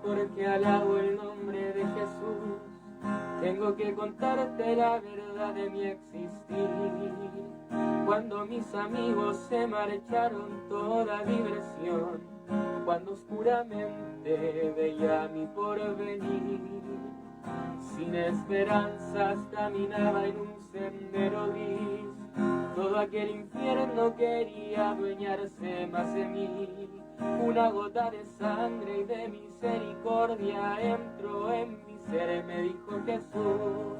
porque alabo el nombre de Jesús. Tengo que contarte la verdad de mi existir. Cuando mis amigos se marcharon toda diversión, cuando oscuramente veía mi porvenir, sin esperanzas caminaba en un sendero gris. Todo aquel infierno quería adueñarse más de mí. Una gota de sangre y de misericordia entró en mi ser. Me dijo Jesús: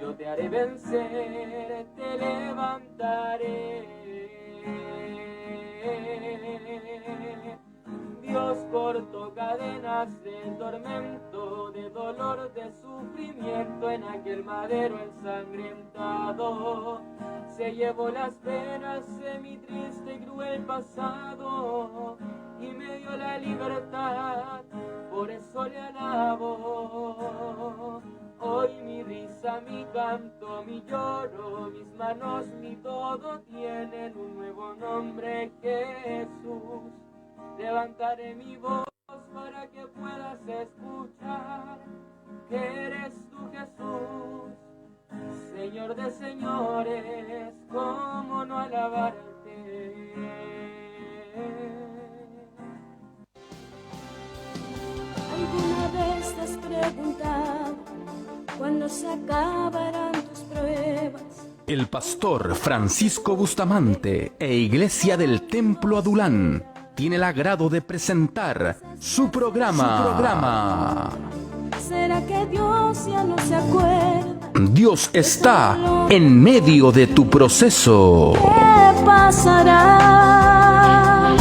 yo te haré vencer, te levantaré. Dios cortó cadenas de tormento, de dolor, de sufrimiento. En aquel madero ensangrentado se llevó las penas de mi triste y cruel pasado y me dio la libertad, por eso le alabo. Hoy mi risa, mi canto, mi lloro, mis manos, mi todo tienen un nuevo nombre, Jesús. Levantaré mi voz para que puedas escuchar que eres tú, Jesús, Señor de señores, ¿cómo no alabarte? ¿Alguna vez te has preguntado cuándo se acabarán tus pruebas? El pastor Francisco Bustamante e Iglesia del Templo Adulán tiene el agrado de presentar su programa. ¿Será que Dios ya no se acuerda? Dios está en medio de tu proceso. ¿Qué pasará?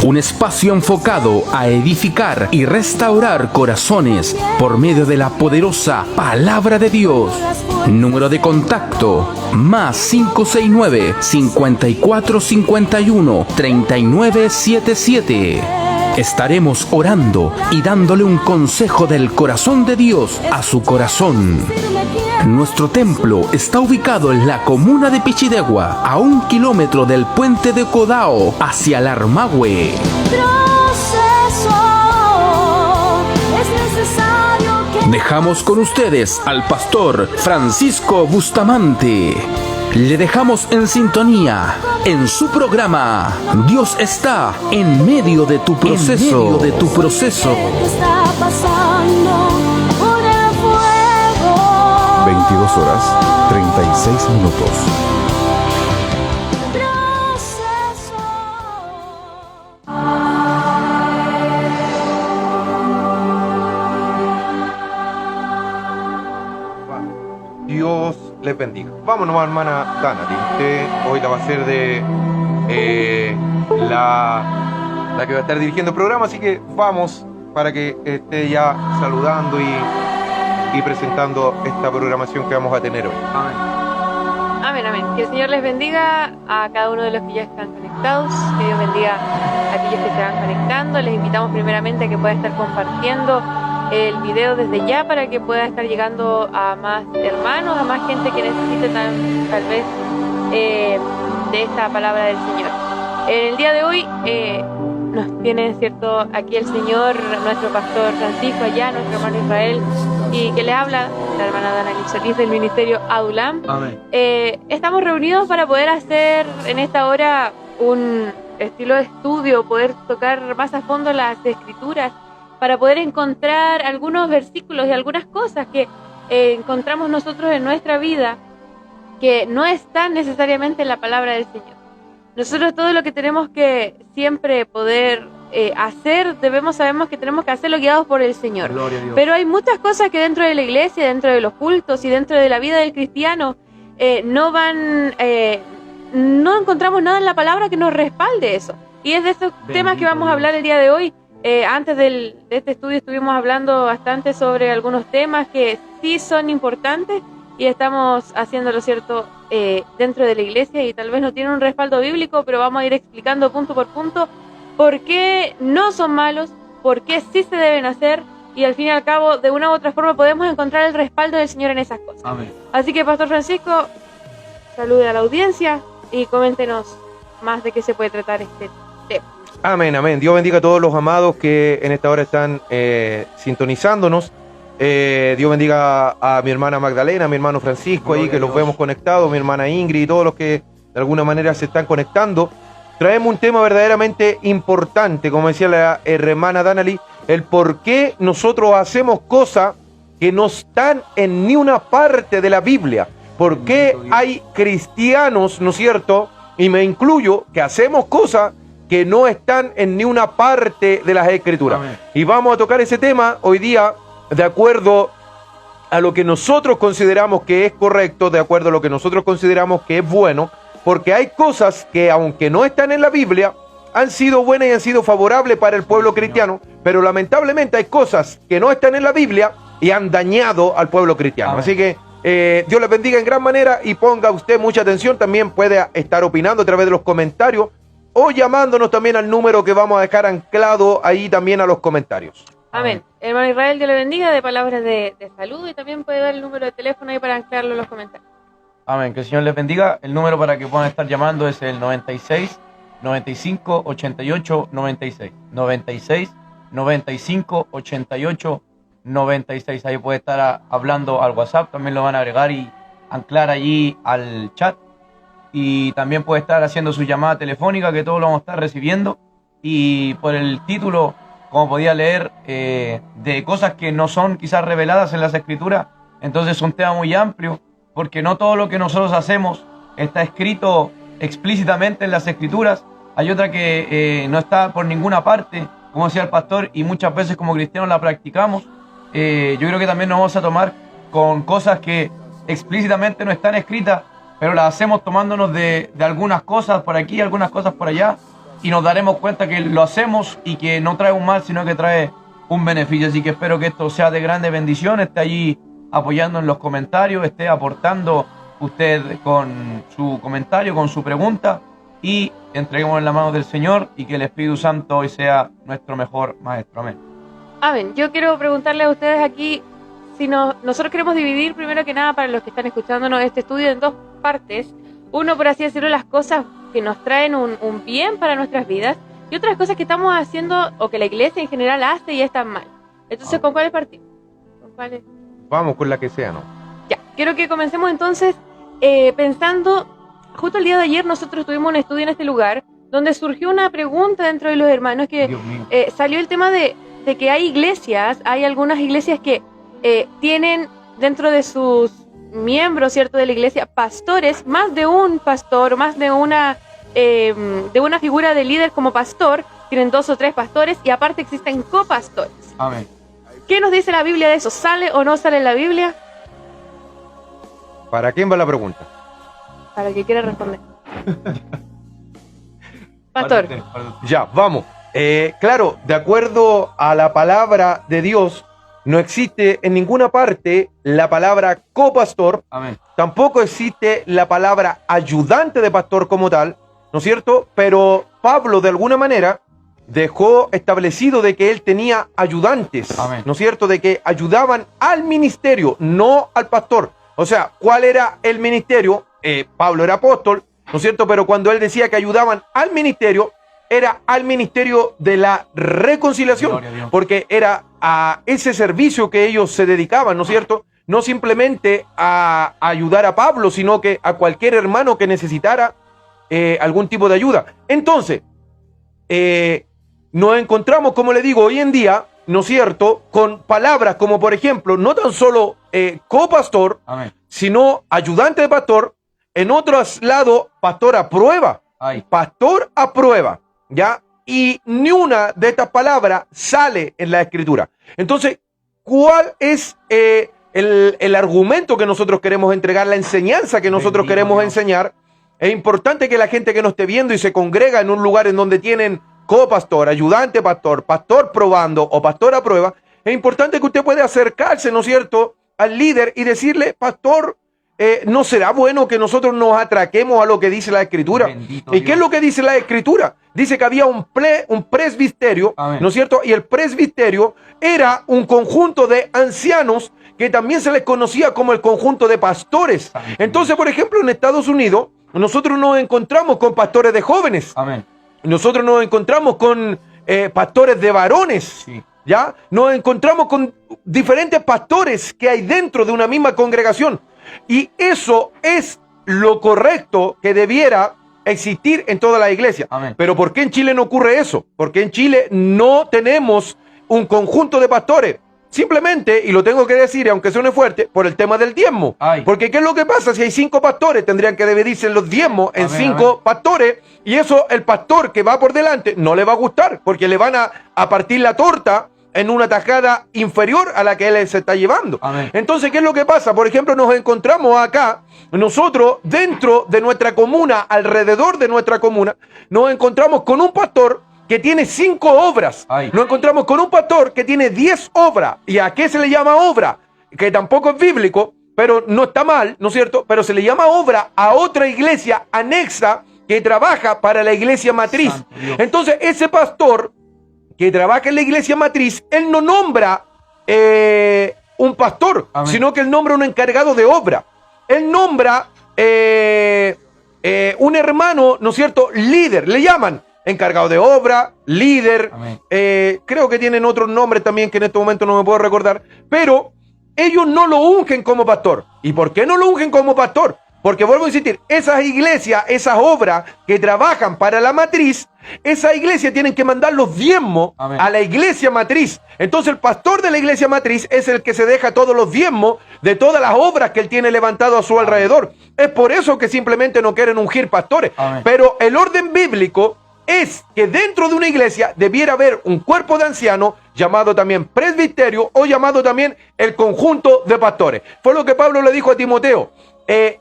Un espacio enfocado a edificar y restaurar corazones por medio de la poderosa Palabra de Dios. Número de contacto: más 569-5451-3977. Estaremos orando y dándole un consejo del corazón de Dios a su corazón. Nuestro templo está ubicado en la comuna de Pichidegua, a 1 kilómetro del puente de Codao hacia Larmahue. Dejamos con ustedes al pastor Francisco Bustamante. Le dejamos en sintonía en su programa Dios está en medio de tu proceso. 22 horas 36 minutos. Dios les bendiga. Vámonos, hermana Dana. Usted hoy la va a hacer de la que va a estar dirigiendo el programa, así que vamos para que esté ya saludando y presentando esta programación que vamos a tener hoy. Amén. Amén, amén. Que el Señor les bendiga a cada uno de los que ya están conectados. Que Dios bendiga a aquellos que se van conectando. Les invitamos primeramente a que puedan estar compartiendo el video desde ya para que pueda estar llegando a más hermanos, a más gente que necesite tal vez de esta palabra del Señor. En el día de hoy nos tiene, ¿cierto?, aquí el Señor, nuestro pastor Francisco allá, nuestro hermano Israel, y que le habla la hermana Dana Solís del Ministerio Adulán. Amén. Estamos reunidos para poder hacer en esta hora un estilo de estudio, poder tocar más a fondo las escrituras, para poder encontrar algunos versículos y algunas cosas que encontramos nosotros en nuestra vida que no están necesariamente en la palabra del Señor. Nosotros todo lo que tenemos que siempre poder hacer, sabemos que tenemos que hacerlo guiados por el Señor. Gloria a Dios. Pero hay muchas cosas que dentro de la iglesia, dentro de los cultos y dentro de la vida del cristiano no encontramos nada en la palabra que nos respalde eso. Y es de estos temas que vamos a hablar el día de hoy. Antes de este estudio estuvimos hablando bastante sobre algunos temas que sí son importantes y estamos haciéndolo, ¿cierto?, dentro de la iglesia, y tal vez no tienen un respaldo bíblico, pero vamos a ir explicando punto por punto por qué no son malos, por qué sí se deben hacer, y al fin y al cabo, de una u otra forma, podemos encontrar el respaldo del Señor en esas cosas. Amén. Así que, Pastor Francisco, salude a la audiencia y coméntenos más de qué se puede tratar este tema. Amén, amén. Dios bendiga a todos los amados que en esta hora están sintonizándonos. Dios bendiga a mi hermana Magdalena, a mi hermano Francisco, ahí que los vemos conectados, mi hermana Ingrid y todos los que de alguna manera se están conectando. Traemos un tema verdaderamente importante, como decía la hermana Danali, el por qué nosotros hacemos cosas que no están en ni una parte de la Biblia. ¿Por qué hay cristianos, no es cierto? Y me incluyo, que hacemos cosas que no están en ni una parte de las Escrituras. Amén. Y vamos a tocar ese tema hoy día de acuerdo a lo que nosotros consideramos que es correcto, de acuerdo a lo que nosotros consideramos que es bueno, porque hay cosas que aunque no están en la Biblia, han sido buenas y han sido favorables para el pueblo cristiano, pero lamentablemente hay cosas que no están en la Biblia y han dañado al pueblo cristiano. Amén. Así que Dios les bendiga en gran manera y ponga usted mucha atención. También puede estar opinando a través de los comentarios o llamándonos también al número que vamos a dejar anclado ahí también a los comentarios. Amén. Hermano Israel, Dios le bendiga, de palabras de saludo, y también puede dar el número de teléfono ahí para anclarlo en los comentarios. Amén. Que el Señor les bendiga. El número para que puedan estar llamando es el 96 95 88 96. 96 95 88 96. Ahí puede estar hablando al WhatsApp. También lo van a agregar y anclar allí al chat. Y también puede estar haciendo su llamada telefónica, que todos lo vamos a estar recibiendo. Y por el título, como podía leer, de cosas que no son quizás reveladas en las Escrituras. Entonces es un tema muy amplio, porque no todo lo que nosotros hacemos está escrito explícitamente en las Escrituras. Hay otra que no está por ninguna parte, como decía el pastor, y muchas veces como cristianos la practicamos. Yo creo que también nos vamos a tomar con cosas que explícitamente no están escritas, pero las hacemos tomándonos de algunas cosas por aquí, algunas cosas por allá, y nos daremos cuenta que lo hacemos y que no trae un mal, sino que trae un beneficio. Así que espero que esto sea de grande bendición. Esté allí apoyando en los comentarios, esté aportando usted con su comentario, con su pregunta, y entreguemos en la mano del Señor y que el Espíritu Santo hoy sea nuestro mejor maestro. Amén. Amén. Yo quiero preguntarle a ustedes aquí, si nosotros queremos dividir primero que nada, para los que están escuchándonos, este estudio en dos partes. Uno, por así decirlo, las cosas que nos traen un bien para nuestras vidas, y otras cosas que estamos haciendo o que la iglesia en general hace y están mal. Entonces, ¿con cuáles partimos? ¿Con cuáles? Vamos con la que sea, ¿no? Ya, quiero que comencemos entonces pensando, justo el día de ayer nosotros tuvimos un estudio en este lugar donde surgió una pregunta dentro de los hermanos que salió el tema de que hay iglesias, hay algunas iglesias que tienen dentro de sus miembros, ¿cierto?, de la iglesia, pastores, más de un pastor, más de una figura de líder como pastor, tienen 2 o 3 pastores, y aparte existen copastores. Amén. ¿Qué nos dice la Biblia de eso? ¿Sale o no sale en la Biblia? ¿Para quién va la pregunta? Para el que quiera responder. Pastor. Ya, vamos. Claro, de acuerdo a la palabra de Dios, no existe en ninguna parte la palabra copastor. Amén. Tampoco existe la palabra ayudante de pastor como tal, ¿no es cierto? Pero Pablo, de alguna manera, dejó establecido de que él tenía ayudantes. Amén. ¿No es cierto? De que ayudaban al ministerio, no al pastor. O sea, ¿cuál era el ministerio? Pablo era apóstol, ¿no es cierto? Pero cuando él decía que ayudaban al ministerio, era al ministerio de la reconciliación, porque era a ese servicio que ellos se dedicaban, ¿no es cierto? No simplemente a ayudar a Pablo, sino que a cualquier hermano que necesitara algún tipo de ayuda. Entonces, nos encontramos, como le digo, hoy en día, ¿no es cierto?, con palabras como, por ejemplo, no tan solo copastor, Amén, sino ayudante de pastor. En otros lados, pastor a prueba. Pastor a prueba, ¿ya? Y ni una de estas palabras sale en la Escritura. Entonces, ¿cuál es el argumento que nosotros queremos entregar, la enseñanza que nosotros queremos enseñar? Es importante que la gente que nos esté viendo y se congrega en un lugar en donde tienen copastor, ayudante pastor, pastor probando o pastor a prueba, es importante que usted pueda acercarse, ¿no es cierto?, al líder y decirle: pastor, ¿no será bueno que nosotros nos atraquemos a lo que dice la Escritura? ¿Y qué es lo que dice la Escritura? Dice que había un presbiterio, Amén, ¿no es cierto? Y el presbiterio era un conjunto de ancianos que también se les conocía como el conjunto de pastores. Entonces, por ejemplo, en Estados Unidos, nosotros nos encontramos con pastores de jóvenes. Amén. nosotros nos encontramos con pastores de varones, Sí. ¿ya? Nos encontramos con diferentes pastores que hay dentro de una misma congregación. Y eso es lo correcto que debiera existir en toda la iglesia. Amén. Pero ¿por qué en Chile no ocurre eso? Porque en Chile no tenemos un conjunto de pastores. Simplemente, y lo tengo que decir, aunque suene fuerte, por el tema del diezmo. Ay. Porque ¿qué es lo que pasa? Si hay 5 pastores, tendrían que dividirse los diezmos en Amén, 5 amén. pastores, y eso el pastor que va por delante no le va a gustar, porque le van a partir la torta en una tajada inferior a la que él se está llevando. Amén. Entonces, ¿qué es lo que pasa? Por ejemplo, nos encontramos acá, nosotros dentro de nuestra comuna, alrededor de nuestra comuna, nos encontramos con un pastor que tiene 5 obras. Ay. Nos encontramos con un pastor que tiene 10 obras. ¿Y a qué se le llama obra? Que tampoco es bíblico, pero no está mal, ¿no es cierto? Pero se le llama obra a otra iglesia anexa que trabaja para la iglesia matriz. Santo Dios. Entonces, ese pastor que trabaja en la iglesia matriz, él no nombra un pastor, Amén. sino que él nombra un encargado de obra. Él nombra un hermano, ¿no es cierto? Líder, le llaman encargado de obra, líder, Amén. creo que tienen otros nombres también que en este momento no me puedo recordar, pero ellos no lo ungen como pastor. ¿Y por qué no lo ungen como pastor? Porque vuelvo a insistir, esas iglesias, esas obras que trabajan para la matriz, esas iglesias tienen que mandar los diezmos Amén. a la iglesia matriz. Entonces el pastor de la iglesia matriz es el que se deja todos los diezmos de todas las obras que él tiene levantado a su alrededor. Es por eso que simplemente no quieren ungir pastores. Amén. Pero el orden bíblico es que dentro de una iglesia debiera haber un cuerpo de ancianos llamado también presbiterio o llamado también el conjunto de pastores. Fue lo que Pablo le dijo a Timoteo.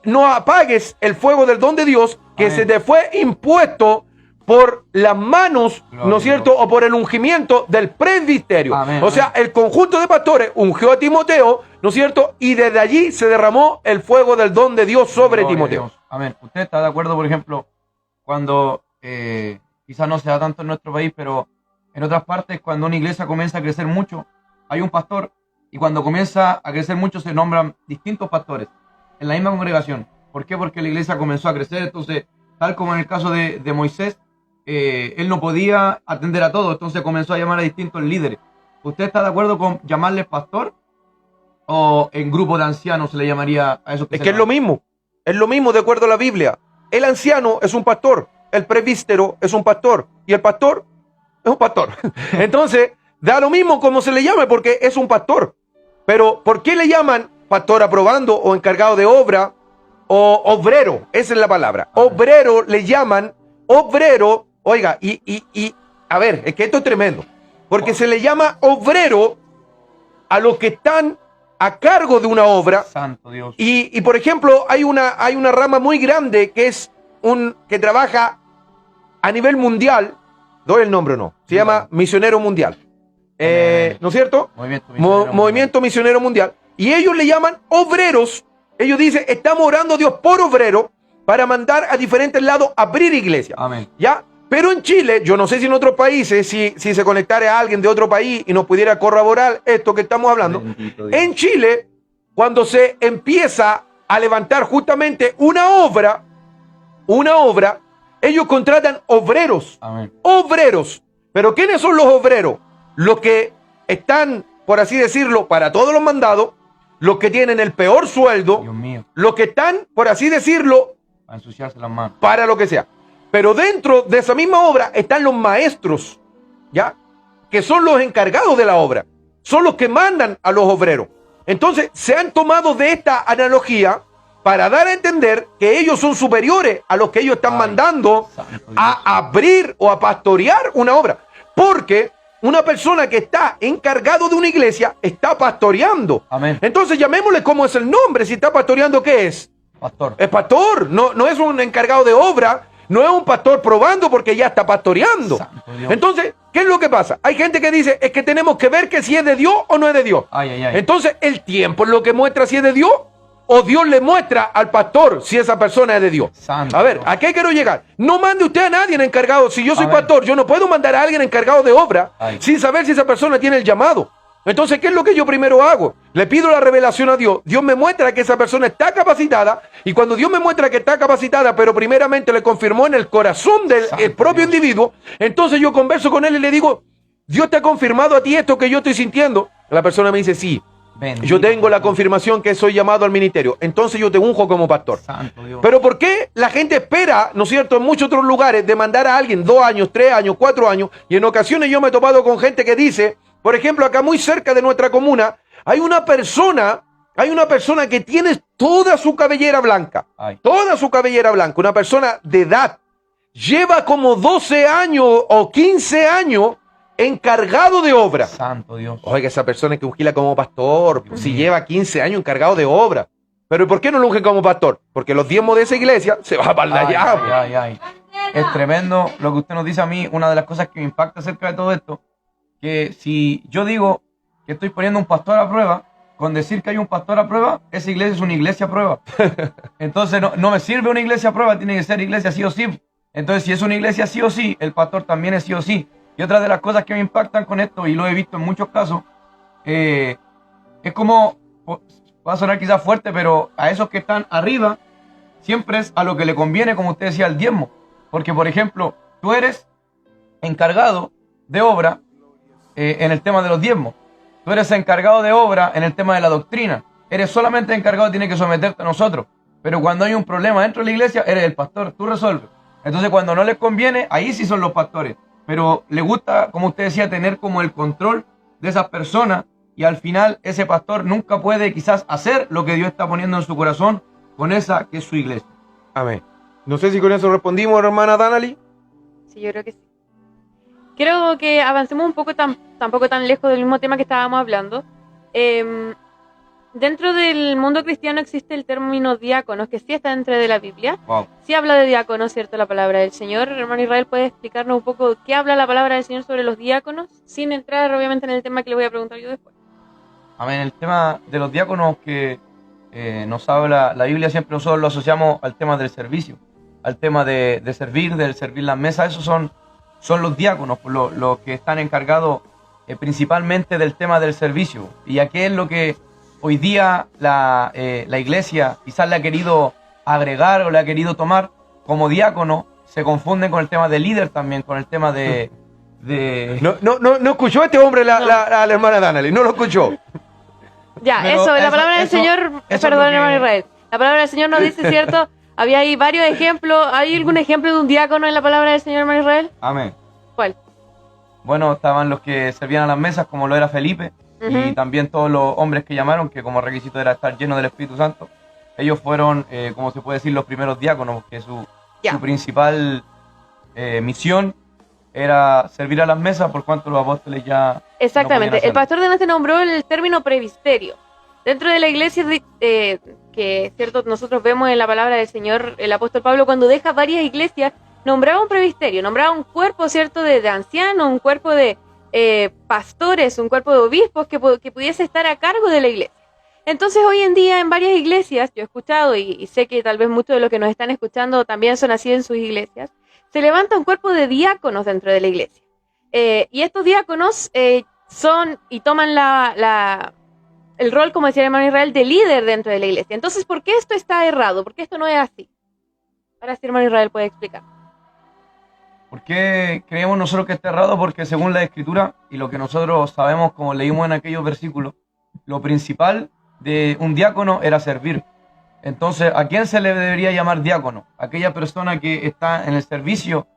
No apagues el fuego del don de Dios que Amén. se te fue impuesto por las manos, Gloria ¿no es cierto? a Dios. O por el ungimiento del presbiterio. Amén, O sea, el conjunto de pastores ungió a Timoteo, ¿no es cierto? Y desde allí se derramó el fuego del don de Dios sobre Gloria a Timoteo. Dios. Amén. ¿Usted está de acuerdo, por ejemplo, cuando quizás no se da tanto en nuestro país, pero en otras partes, cuando una iglesia comienza a crecer mucho, hay un pastor, y cuando comienza a crecer mucho se nombran distintos pastores en la misma congregación? ¿Por qué? Porque la iglesia comenzó a crecer. Entonces, tal como en el caso de Moisés, él no podía atender a todos, entonces comenzó a llamar a distintos líderes. ¿Usted está de acuerdo con llamarles pastor? ¿O en grupo de ancianos se le llamaría a eso? Es que es lo mismo de acuerdo a la Biblia. El anciano es un pastor, el presbítero es un pastor y el pastor es un pastor. Entonces, da lo mismo como se le llame porque es un pastor. Pero, ¿por qué le llaman pastor aprobando o encargado de obra o obrero? Esa es la palabra. Obrero le llaman, obrero, oiga, a ver, es que esto es tremendo. Porque se le llama obrero a los que están a cargo de una obra. Santo Dios. Y por ejemplo, hay una rama muy grande que es que trabaja a nivel mundial. ¿Doy el nombre o no? Se llama Misionero Mundial. ¿No es cierto? Movimiento Misionero Mundial. Y ellos le llaman obreros. Ellos dicen, estamos orando a Dios por obrero para mandar a diferentes lados a abrir iglesias. Amén. ¿Ya? Pero en Chile, yo no sé si en otros países, si se conectara a alguien de otro país y nos pudiera corroborar esto que estamos hablando. Bendito Dios. En Chile, cuando se empieza a levantar justamente una obra, ellos contratan obreros. Amén. Obreros. Pero ¿quiénes son los obreros? Los que están, por así decirlo, para todos los mandados, los que tienen el peor sueldo, Dios mío, los que están, por así decirlo, a ensuciarse las manos. para lo que sea. Pero dentro de esa misma obra están los maestros, ¿ya? Que son los encargados de la obra. Son los que mandan a los obreros. Entonces, se han tomado de esta analogía para dar a entender que ellos son superiores a los que ellos están mandando Santo Dios. a abrir o a pastorear una obra. Porque una persona que está encargado de una iglesia está pastoreando. Amén. Entonces, llamémosle como es el nombre. Si está pastoreando, ¿qué es? Pastor. Es pastor, no es un encargado de obra, no es un pastor probando porque ya está pastoreando. Santo Dios. Entonces, ¿qué es lo que pasa? Hay gente que dice, es que tenemos que ver que si es de Dios o no es de Dios. Ay, ay, ay. Entonces, el tiempo es lo que muestra si es de Dios o Dios le muestra al pastor si esa persona es de Dios. Santo A ver, Dios. ¿a qué quiero llegar? No mande usted a nadie en encargado. Si yo soy Amén. pastor, yo no puedo mandar a alguien encargado de obra Ay. sin saber si esa persona tiene el llamado. Entonces, ¿qué es lo que yo primero hago? Le pido la revelación a Dios. Dios me muestra que esa persona está capacitada. Y cuando Dios me muestra que está capacitada, pero primeramente le confirmó en el corazón del propio individuo, entonces yo converso con él y le digo, Dios te ha confirmado a ti esto que yo estoy sintiendo. La persona me dice, sí. Bendito, Yo tengo la confirmación que soy llamado al ministerio. Entonces yo te unjo como pastor. Santo Dios. Pero ¿por qué la gente espera, ¿no es cierto?, en muchos otros lugares de mandar a alguien 2 años, 3 años, 4 años? Y en ocasiones yo me he topado con gente que dice, por ejemplo, acá muy cerca de nuestra comuna, hay una persona que tiene toda su cabellera blanca. Ay. Toda su cabellera blanca. Una persona de edad. Lleva como 12 años o 15 años encargado de obra. Santo Dios. Oiga, esa persona hay que ungirla como pastor. Si lleva 15 años encargado de obra. Pero ¿por qué no lo ungen como pastor? Porque los diezmos de esa iglesia se va para allá. Ay. Es tremendo lo que usted nos dice a mí. Una de las cosas que me impacta acerca de todo esto, que si yo digo que estoy poniendo un pastor a prueba, con decir que hay un pastor a prueba, esa iglesia es una iglesia a prueba. Entonces no me sirve una iglesia a prueba, tiene que ser iglesia sí o sí. Entonces si es una iglesia sí o sí, el pastor también es sí o sí. Y otra de las cosas que me impactan con esto, y lo he visto en muchos casos, es como, va a sonar quizás fuerte, pero a esos que están arriba, siempre es a lo que le conviene, como usted decía, el diezmo. Porque, por ejemplo, tú eres encargado de obra en el tema de los diezmos. Tú eres encargado de obra en el tema de la doctrina. Eres solamente encargado, tienes que someterte a nosotros. Pero cuando hay un problema dentro de la iglesia, eres el pastor, tú resuelves. Entonces, cuando no les conviene, ahí sí son los pastores. Pero le gusta, como usted decía, tener como el control de esas personas, y al final ese pastor nunca puede quizás hacer lo que Dios está poniendo en su corazón con esa que es su iglesia. Amén. No sé si con eso respondimos, hermana Danali. Sí, yo creo que sí. Creo que avancemos un poco tampoco tan lejos del mismo tema que estábamos hablando. Dentro del mundo cristiano existe el término diáconos, que sí está dentro de la Biblia. Wow. Sí habla de diáconos, ¿cierto? La palabra del Señor. Hermano Israel, ¿puede explicarnos un poco qué habla la palabra del Señor sobre los diáconos? Sin entrar, obviamente, en el tema que le voy a preguntar yo después. Amén. El tema de los diáconos que nos habla la Biblia, siempre nosotros lo asociamos al tema del servicio, al tema de servir, del servir las mesas. Esos son los diáconos, los que están encargados principalmente del tema del servicio. Y aquí es lo que hoy día la iglesia quizás le ha querido agregar o le ha querido tomar como diácono. Se confunden con el tema de líder también, con el tema de... No escuchó este hombre la hermana Danali, no lo escuchó. Ya, Pero la palabra del Señor, perdón, hermano Israel. La palabra del Señor nos dice, ¿cierto? Había ahí varios ejemplos. ¿Hay algún ejemplo de un diácono en la palabra del Señor, hermano Israel? Amén. ¿Cuál? Bueno, estaban los que servían a las mesas, como lo era Felipe, y también todos los hombres que llamaron, que como requisito era estar llenos del Espíritu Santo. Ellos fueron, como se puede decir, los primeros diáconos, que su principal misión era servir a las mesas, por cuanto los apóstoles ya... Exactamente. No el pastor de nos nombró el término presbiterio. Dentro de la iglesia, que cierto nosotros vemos en la palabra del Señor, el apóstol Pablo, cuando deja varias iglesias, nombraba un presbiterio, nombraba un cuerpo, cierto, de ancianos, un cuerpo de pastores, un cuerpo de obispos que pudiese estar a cargo de la iglesia. Entonces hoy en día en varias iglesias, yo he escuchado y sé que tal vez muchos de los que nos están escuchando también son así en sus iglesias, se levanta un cuerpo de diáconos dentro de la iglesia. Y estos diáconos son y toman el rol, como decía el hermano Israel, de líder dentro de la iglesia. Entonces, ¿por qué esto está errado? ¿Por qué esto no es así? Ahora sí, hermano Israel puede explicar. ¿Por qué creemos nosotros que está errado? Porque según la Escritura y lo que nosotros sabemos, como leímos en aquellos versículos, lo principal de un diácono era servir. Entonces, ¿a quién se le debería llamar diácono? Aquella persona que está en el servicio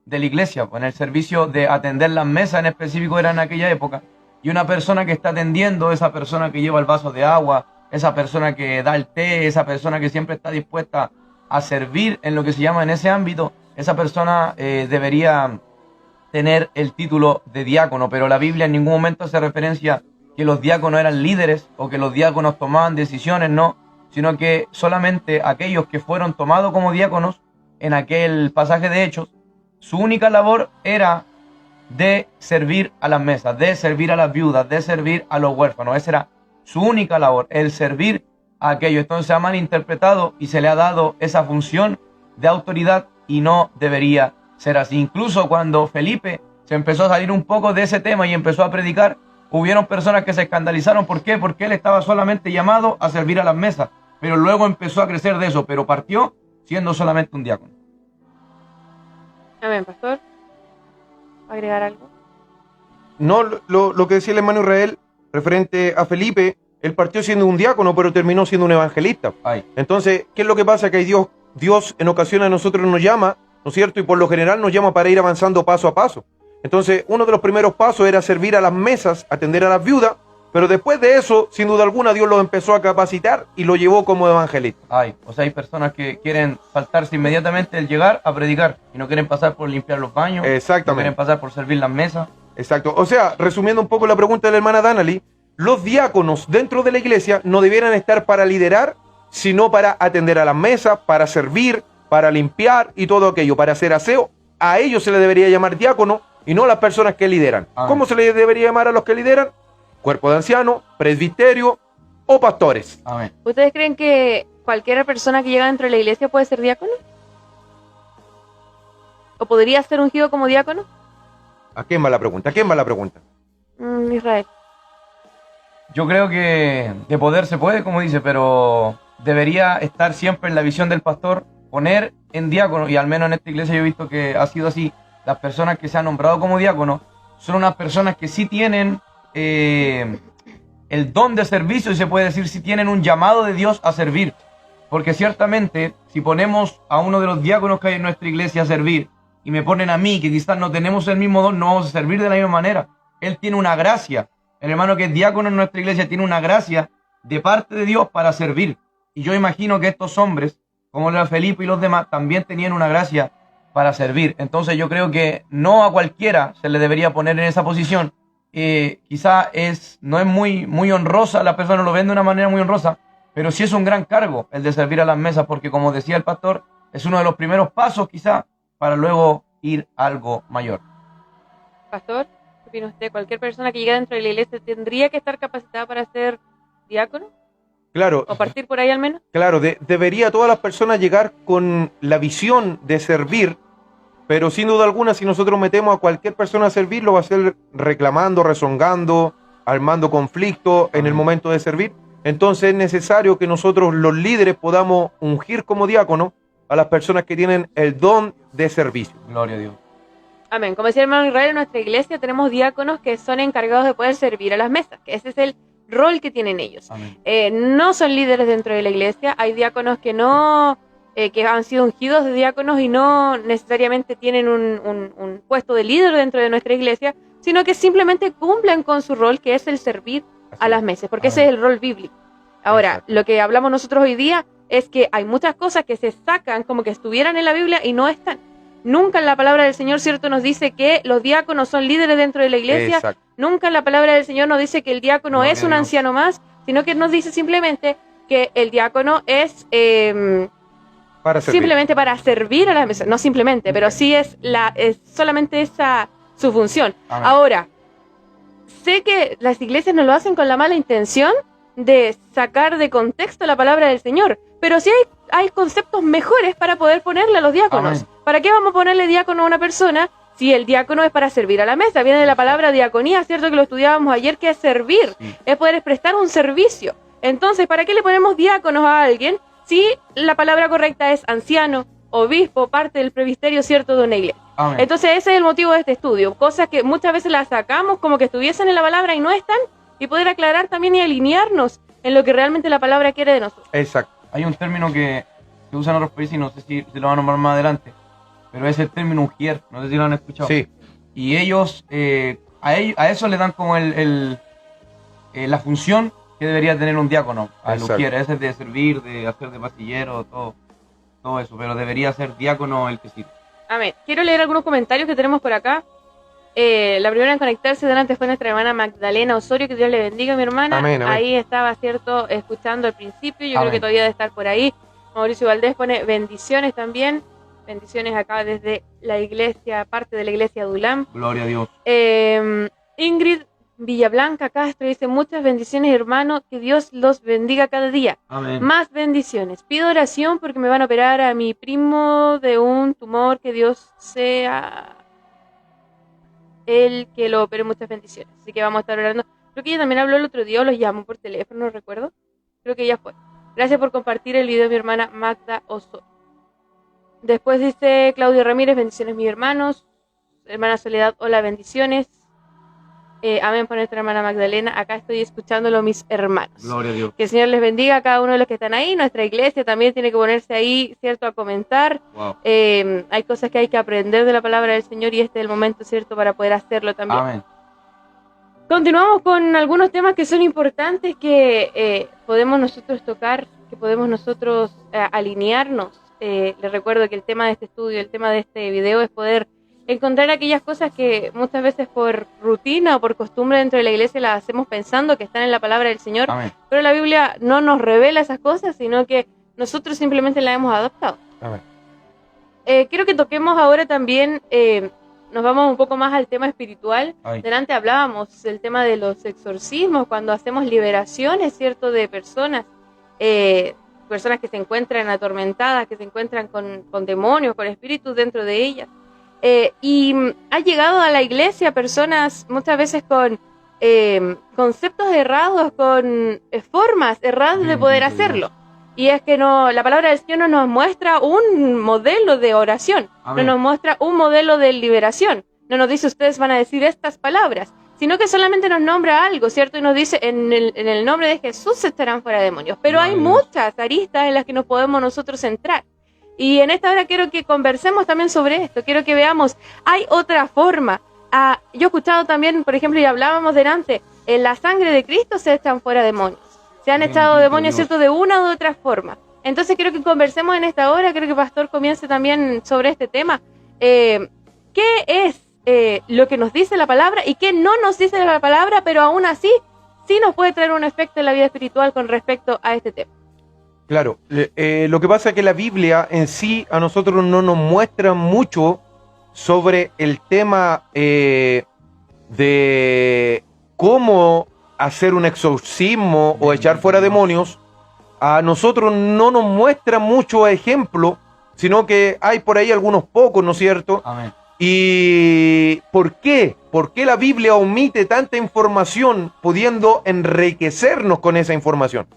de la iglesia, en el servicio de atender las mesas en específico era en aquella época, y una persona que está atendiendo, esa persona que lleva el vaso de agua, esa persona que da el té, esa persona que siempre está dispuesta a servir en lo que se llama en ese ámbito, esa persona debería tener el título de diácono. Pero la Biblia en ningún momento hace referencia que los diáconos eran líderes o que los diáconos tomaban decisiones, no, sino que solamente aquellos que fueron tomados como diáconos en aquel pasaje de Hechos, su única labor era de servir a las mesas, de servir a las viudas, de servir a los huérfanos. Esa era su única labor, el servir a aquellos. Entonces se ha malinterpretado y se le ha dado esa función de autoridad y no debería ser así. Incluso cuando Felipe se empezó a salir un poco de ese tema y empezó a predicar, hubieron personas que se escandalizaron. ¿Por qué? Porque él estaba solamente llamado a servir a las mesas, pero luego empezó a crecer de eso, pero partió siendo solamente un diácono. Amén, pastor. ¿Va a agregar algo? No, lo que decía el hermano Israel referente a Felipe, él partió siendo un diácono, pero terminó siendo un evangelista. Ay. Entonces, ¿qué es lo que pasa? Que Dios en ocasiones a nosotros nos llama, ¿no es cierto? Y por lo general nos llama para ir avanzando paso a paso. Entonces, uno de los primeros pasos era servir a las mesas, atender a las viudas, pero después de eso, sin duda alguna, Dios lo empezó a capacitar y lo llevó como evangelista. Ay, o sea, hay personas que quieren saltarse inmediatamente el llegar a predicar y no quieren pasar por limpiar los baños, Exactamente. no quieren pasar por servir las mesas. Exacto. O sea, resumiendo un poco la pregunta de la hermana Danali, los diáconos dentro de la iglesia no debieran estar para liderar, sino para atender a las mesas, para servir, para limpiar y todo aquello, para hacer aseo. A ellos se les debería llamar diácono y no a las personas que lideran. Amén. ¿Cómo se les debería llamar a los que lideran? Cuerpo de ancianos, presbiterio o pastores. Amén. ¿Ustedes creen que cualquier persona que llega dentro de la iglesia puede ser diácono? ¿O podría ser ungido como diácono? ¿A quién va la pregunta? ¿A quién va la pregunta? Israel. Yo creo que de poder se puede, como dice, pero debería estar siempre en la visión del pastor, poner en diácono, y al menos en esta iglesia yo he visto que ha sido así, las personas que se han nombrado como diácono son unas personas que sí tienen el don de servicio, y se puede decir si tienen un llamado de Dios a servir, porque ciertamente si ponemos a uno de los diáconos que hay en nuestra iglesia a servir y me ponen a mí, que quizás no tenemos el mismo don, no vamos a servir de la misma manera. Él tiene una gracia, el hermano que es diácono en nuestra iglesia tiene una gracia de parte de Dios para servir, y yo imagino que estos hombres, como era Felipe y los demás, también tenían una gracia para servir. Entonces yo creo que no a cualquiera se le debería poner en esa posición. Quizá no es muy honrosa, la persona lo ven de una manera muy honrosa, pero sí es un gran cargo el de servir a las mesas, porque como decía el pastor, es uno de los primeros pasos quizá para luego ir a algo mayor. Pastor, ¿qué opina usted? ¿Cualquier persona que llegue dentro de la iglesia tendría que estar capacitada para ser diácono? Claro. ¿O partir por ahí al menos? Claro, debería todas las personas llegar con la visión de servir, pero sin duda alguna si nosotros metemos a cualquier persona a servir, lo va a hacer reclamando, rezongando, armando conflicto en el momento de servir. Entonces es necesario que nosotros los líderes podamos ungir como diácono a las personas que tienen el don de servicio. Gloria a Dios. Amén. Como decía el hermano Israel, en nuestra iglesia tenemos diáconos que son encargados de poder servir a las mesas, que ese es el rol que tienen ellos. No son líderes dentro de la iglesia, hay diáconos que no, que han sido ungidos de diáconos y no necesariamente tienen un puesto de líder dentro de nuestra iglesia, sino que simplemente cumplen con su rol, que es el servir a las mesas, porque ese es el rol bíblico. Ahora, Exacto. lo que hablamos nosotros hoy día es que hay muchas cosas que se sacan como que estuvieran en la Biblia y no están. Nunca en la palabra del Señor, ¿cierto?, nos dice que los diáconos son líderes dentro de la iglesia. Exacto. Nunca en la palabra del Señor nos dice que el diácono No, es que un no. anciano más, sino que nos dice simplemente que el diácono es Para servir. simplemente para servir a la mesa. No simplemente, pero sí es solamente esa su función. Amén. Ahora, sé que las iglesias no lo hacen con la mala intención de sacar de contexto la palabra del Señor, pero sí hay conceptos mejores para poder ponerle a los diáconos. Amén. ¿Para qué vamos a ponerle diácono a una persona si el diácono es para servir a la mesa? Viene de la palabra diaconía, ¿cierto?, que lo estudiábamos ayer, que es servir, Sí. es poder prestar un servicio. Entonces, ¿para qué le ponemos diáconos a alguien si la palabra correcta es anciano, obispo, parte del presbiterio, ¿cierto?, de una iglesia? Amén. Entonces ese es el motivo de este estudio, cosas que muchas veces las sacamos como que estuviesen en la palabra y no están, y poder aclarar también y alinearnos en lo que realmente la palabra quiere de nosotros. Exacto. Hay un término que se usa en otros países y no sé si lo van a nombrar más adelante, pero es el término ujier, no sé si lo han escuchado. Sí. Y ellos, a eso le dan como la función que debería tener un diácono, al Exacto. ujier, ese de servir, de hacer de pastillero, todo eso, pero debería ser diácono el que sirve. Amén. Quiero leer algunos comentarios que tenemos por acá. La primera en conectarse delante fue nuestra hermana Magdalena Osorio, que Dios le bendiga, mi hermana. Amén, amén. Ahí estaba, ¿cierto?, escuchando al principio, yo Amén. creo que todavía debe estar por ahí. Mauricio Valdés pone bendiciones también, bendiciones acá desde la iglesia, parte de la iglesia de Ulam. Gloria a Dios. Ingrid Villablanca Castro dice: muchas bendiciones, hermano, que Dios los bendiga cada día. Amén. Más bendiciones. Pido oración porque me van a operar a mi primo de un tumor, que Dios sea el que lo opere. Muchas bendiciones. Así que vamos a estar orando Creo que ella también habló el otro día o los llamó por teléfono, no recuerdo. Creo que ella fue. Gracias por compartir el video de mi hermana Magda Osorio. Después dice Claudio Ramírez, bendiciones mis hermanos. Hermana Soledad, hola, bendiciones. Amén por nuestra hermana Magdalena. Acá estoy escuchándolo, mis hermanos. Gloria a Dios. Que el Señor les bendiga a cada uno de los que están ahí. Nuestra iglesia también tiene que ponerse ahí, ¿cierto?, a comentar. Wow. Hay cosas que hay que aprender de la palabra del Señor y este es el momento, ¿cierto?, para poder hacerlo también. Amén. Continuamos con algunos temas que son importantes que podemos nosotros tocar, que podemos nosotros alinearnos. Les recuerdo que el tema de este estudio, el tema de este video es poder encontrar aquellas cosas que muchas veces por rutina o por costumbre dentro de la iglesia las hacemos pensando que están en la palabra del Señor, Amén. pero la Biblia no nos revela esas cosas, sino que nosotros simplemente las hemos adoptado. Amén. Quiero que toquemos ahora también, nos vamos un poco más al tema espiritual. Ay. Delante hablábamos del tema de los exorcismos, cuando hacemos liberaciones, ¿cierto?, de personas, personas que se encuentran atormentadas, que se encuentran con demonios, con espíritus dentro de ellas. Y ha llegado a la iglesia personas muchas veces con conceptos errados, con formas erradas de poder hacerlo. Y es que la palabra del Señor no nos muestra un modelo de oración, Amén. no nos muestra un modelo de liberación. No nos dice ustedes van a decir estas palabras, sino que solamente nos nombra algo, ¿cierto? Y nos dice en el nombre de Jesús estarán fuera demonios. Pero hay muchas aristas en las que nos podemos nosotros entrar. Y en esta hora quiero que conversemos también sobre esto, quiero que veamos, hay otra forma. Yo he escuchado también, por ejemplo, y hablábamos delante, en la sangre de Cristo se echan fuera demonios. Se han echado demonios, ¿cierto?, de una u otra forma. Entonces quiero que conversemos en esta hora, quiero que Pastor comience también sobre este tema. ¿Qué es lo que nos dice la palabra y qué no nos dice la palabra, pero aún así sí nos puede traer un efecto en la vida espiritual con respecto a este tema? Claro, lo que pasa es que la Biblia en sí a nosotros no nos muestra mucho sobre el tema de cómo hacer un exorcismo o echar fuera demonios. A nosotros no nos muestra mucho ejemplo, sino que hay por ahí algunos pocos, ¿no es cierto? Amén. ¿Y por qué? ¿Por qué la Biblia omite tanta información pudiendo enriquecernos con esa información?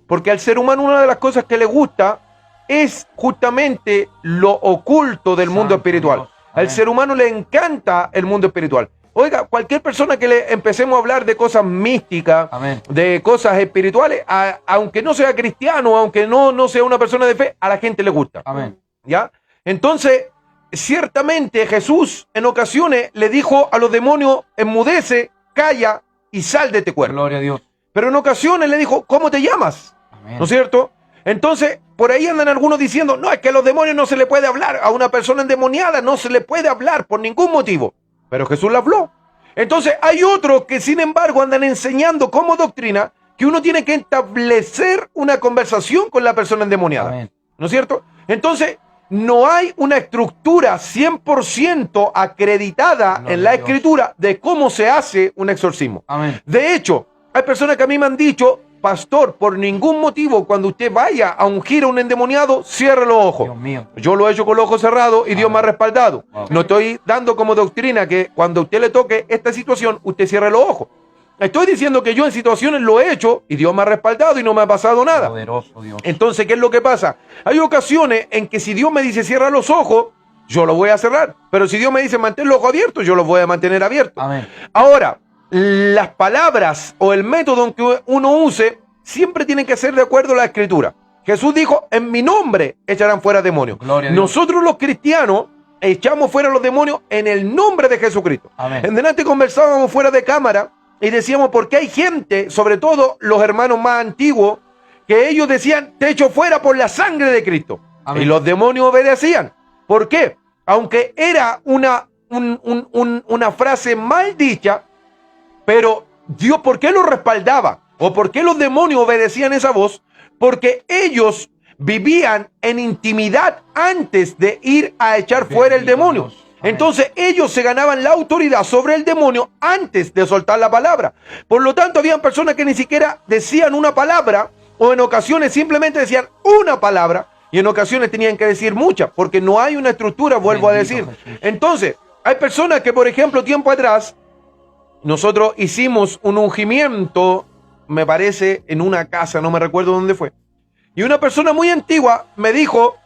Porque al ser humano una de las cosas que le gusta es justamente lo oculto del mundo espiritual. Al ser humano le encanta el mundo espiritual. Oiga, cualquier persona que le empecemos a hablar de cosas místicas, Amén. de cosas espirituales, aunque no sea cristiano, aunque no sea una persona de fe, a la gente le gusta. Amén. ¿Ya? Entonces, ciertamente Jesús en ocasiones le dijo a los demonios, enmudece, calla y sal de este cuerpo. Gloria a Dios. Pero en ocasiones le dijo, ¿cómo te llamas? Amén. ¿No es cierto? Entonces, por ahí andan algunos diciendo, no, es que a los demonios no se le puede hablar, a una persona endemoniada no se le puede hablar por ningún motivo. Pero Jesús le habló. Entonces, hay otros que sin embargo andan enseñando como doctrina que uno tiene que establecer una conversación con la persona endemoniada. Amén. ¿No es cierto? Entonces, no hay una estructura 100% acreditada Gloria en la a Dios. escritura de cómo se hace un exorcismo. Amén. De hecho, hay personas que a mí me han dicho, pastor, por ningún motivo, cuando usted vaya a ungir a un endemoniado, cierre los ojos. Dios mío. Yo lo he hecho con los ojos cerrados y Dios me ha respaldado. Wow. No estoy dando como doctrina que cuando a usted le toque esta situación, usted cierre los ojos. Estoy diciendo que yo en situaciones lo he hecho y Dios me ha respaldado y no me ha pasado nada. Poderoso Dios. Entonces, ¿qué es lo que pasa? Hay ocasiones en que si Dios me dice cierra los ojos, yo los voy a cerrar. Pero si Dios me dice mantén los ojos abiertos, yo los voy a mantener abiertos. Amén. Ahora, las palabras o el método en que uno use siempre tienen que ser de acuerdo a la escritura. Jesús dijo, en mi nombre echarán fuera demonios. Gloria a Dios. Nosotros los cristianos echamos fuera los demonios en el nombre de Jesucristo. Amén. En delante conversábamos fuera de cámara y decíamos, porque hay gente, sobre todo los hermanos más antiguos, que ellos decían, te echo fuera por la sangre de Cristo. Amén. Y los demonios obedecían. ¿Por qué? Aunque era una frase mal dicha, pero Dios, ¿por qué lo respaldaba? ¿O por qué los demonios obedecían esa voz? Porque ellos vivían en intimidad antes de ir a echar fuera el demonio. Dios. Amén. Entonces ellos se ganaban la autoridad sobre el demonio antes de soltar la palabra. Por lo tanto, habían personas que ni siquiera decían una palabra, o en ocasiones simplemente decían una palabra, y en ocasiones tenían que decir muchas, porque no hay una estructura, vuelvo a Bendito decir. Jesús. Entonces, hay personas que, por ejemplo, tiempo atrás, nosotros hicimos un ungimiento, me parece, en una casa, no me recuerdo dónde fue. Y una persona muy antigua me dijo,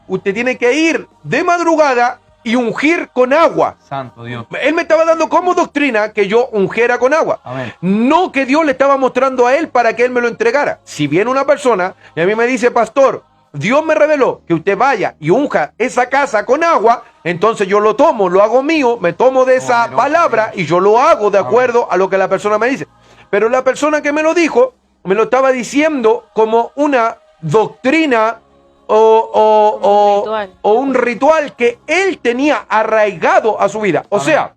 usted tiene que ir de madrugada y ungir con agua. Santo Dios. Él me estaba dando como doctrina que yo ungiera con agua. Amén. No que Dios le estaba mostrando a él para que él me lo entregara. Si viene una persona y a mí me dice, pastor, Dios me reveló que usted vaya y unja esa casa con agua, entonces yo lo tomo, lo hago mío, me tomo de esa palabra y yo lo hago de acuerdo a lo que la persona me dice. Pero la persona que me lo dijo, me lo estaba diciendo como una doctrina o un ritual que él tenía arraigado a su vida. O sea,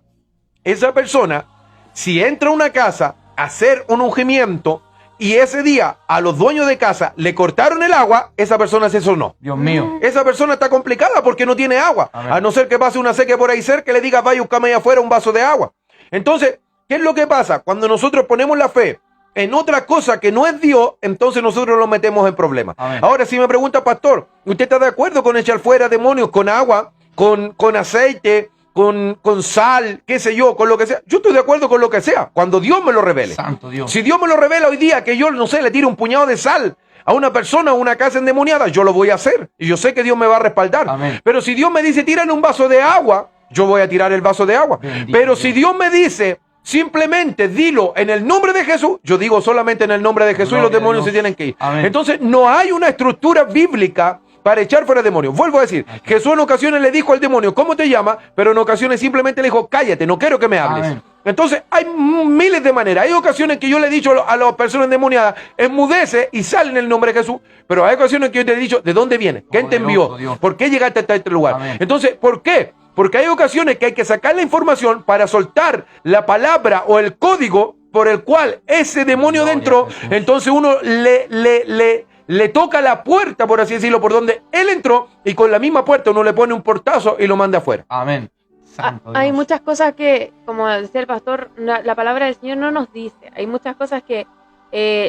esa persona, si entra a una casa a hacer un ungimiento y ese día a los dueños de casa le cortaron el agua, esa persona se sonó. Dios mío. Esa persona está complicada porque no tiene agua. Amén. A no ser que pase una sequía por ahí cerca, le diga, vaya, buscame ahí afuera un vaso de agua. Entonces, ¿qué es lo que pasa? Cuando nosotros ponemos la fe en otra cosa que no es Dios, entonces nosotros lo metemos en problemas. Amén. Ahora, si me pregunta, pastor, ¿usted está de acuerdo con echar fuera demonios con agua, con aceite, con sal, qué sé yo, con lo que sea? Yo estoy de acuerdo con lo que sea, cuando Dios me lo revele. Santo Dios. Si Dios me lo revela hoy día, que yo, no sé, le tire un puñado de sal a una persona, a una casa endemoniada, yo lo voy a hacer. Y yo sé que Dios me va a respaldar. Amén. Pero si Dios me dice, tírale un vaso de agua, yo voy a tirar el vaso de agua. Bendito Pero Dios. si Dios me dice, simplemente dilo en el nombre de Jesús, yo digo solamente en el nombre de Jesús. Gloria Y los demonios a se Dios. tienen que ir. Amén. Entonces no hay una estructura bíblica para echar fuera demonios. Vuelvo a decir, Jesús en ocasiones le dijo al demonio, ¿cómo te llamas? Pero en ocasiones simplemente le dijo, cállate, no quiero que me hables. Amén. Entonces hay miles de maneras. Hay ocasiones que yo le he dicho a las personas endemoniadas, enmudece y sale en el nombre de Jesús. Pero hay ocasiones que yo te he dicho, ¿de dónde vienes? ¿Quién te envió? Poderoso Dios. ¿Por qué llegaste hasta este lugar? Amén. Entonces, ¿por qué? Porque hay ocasiones que hay que sacar la información para soltar la palabra o el código por el cual ese demonio Gloria entró. a Jesús. Entonces uno le toca la puerta, por así decirlo, por donde él entró, y con la misma puerta uno le pone un portazo y lo manda afuera. Amén. Santo Hay Dios. muchas cosas que, como decía el pastor, la palabra del Señor no nos dice. Hay muchas cosas que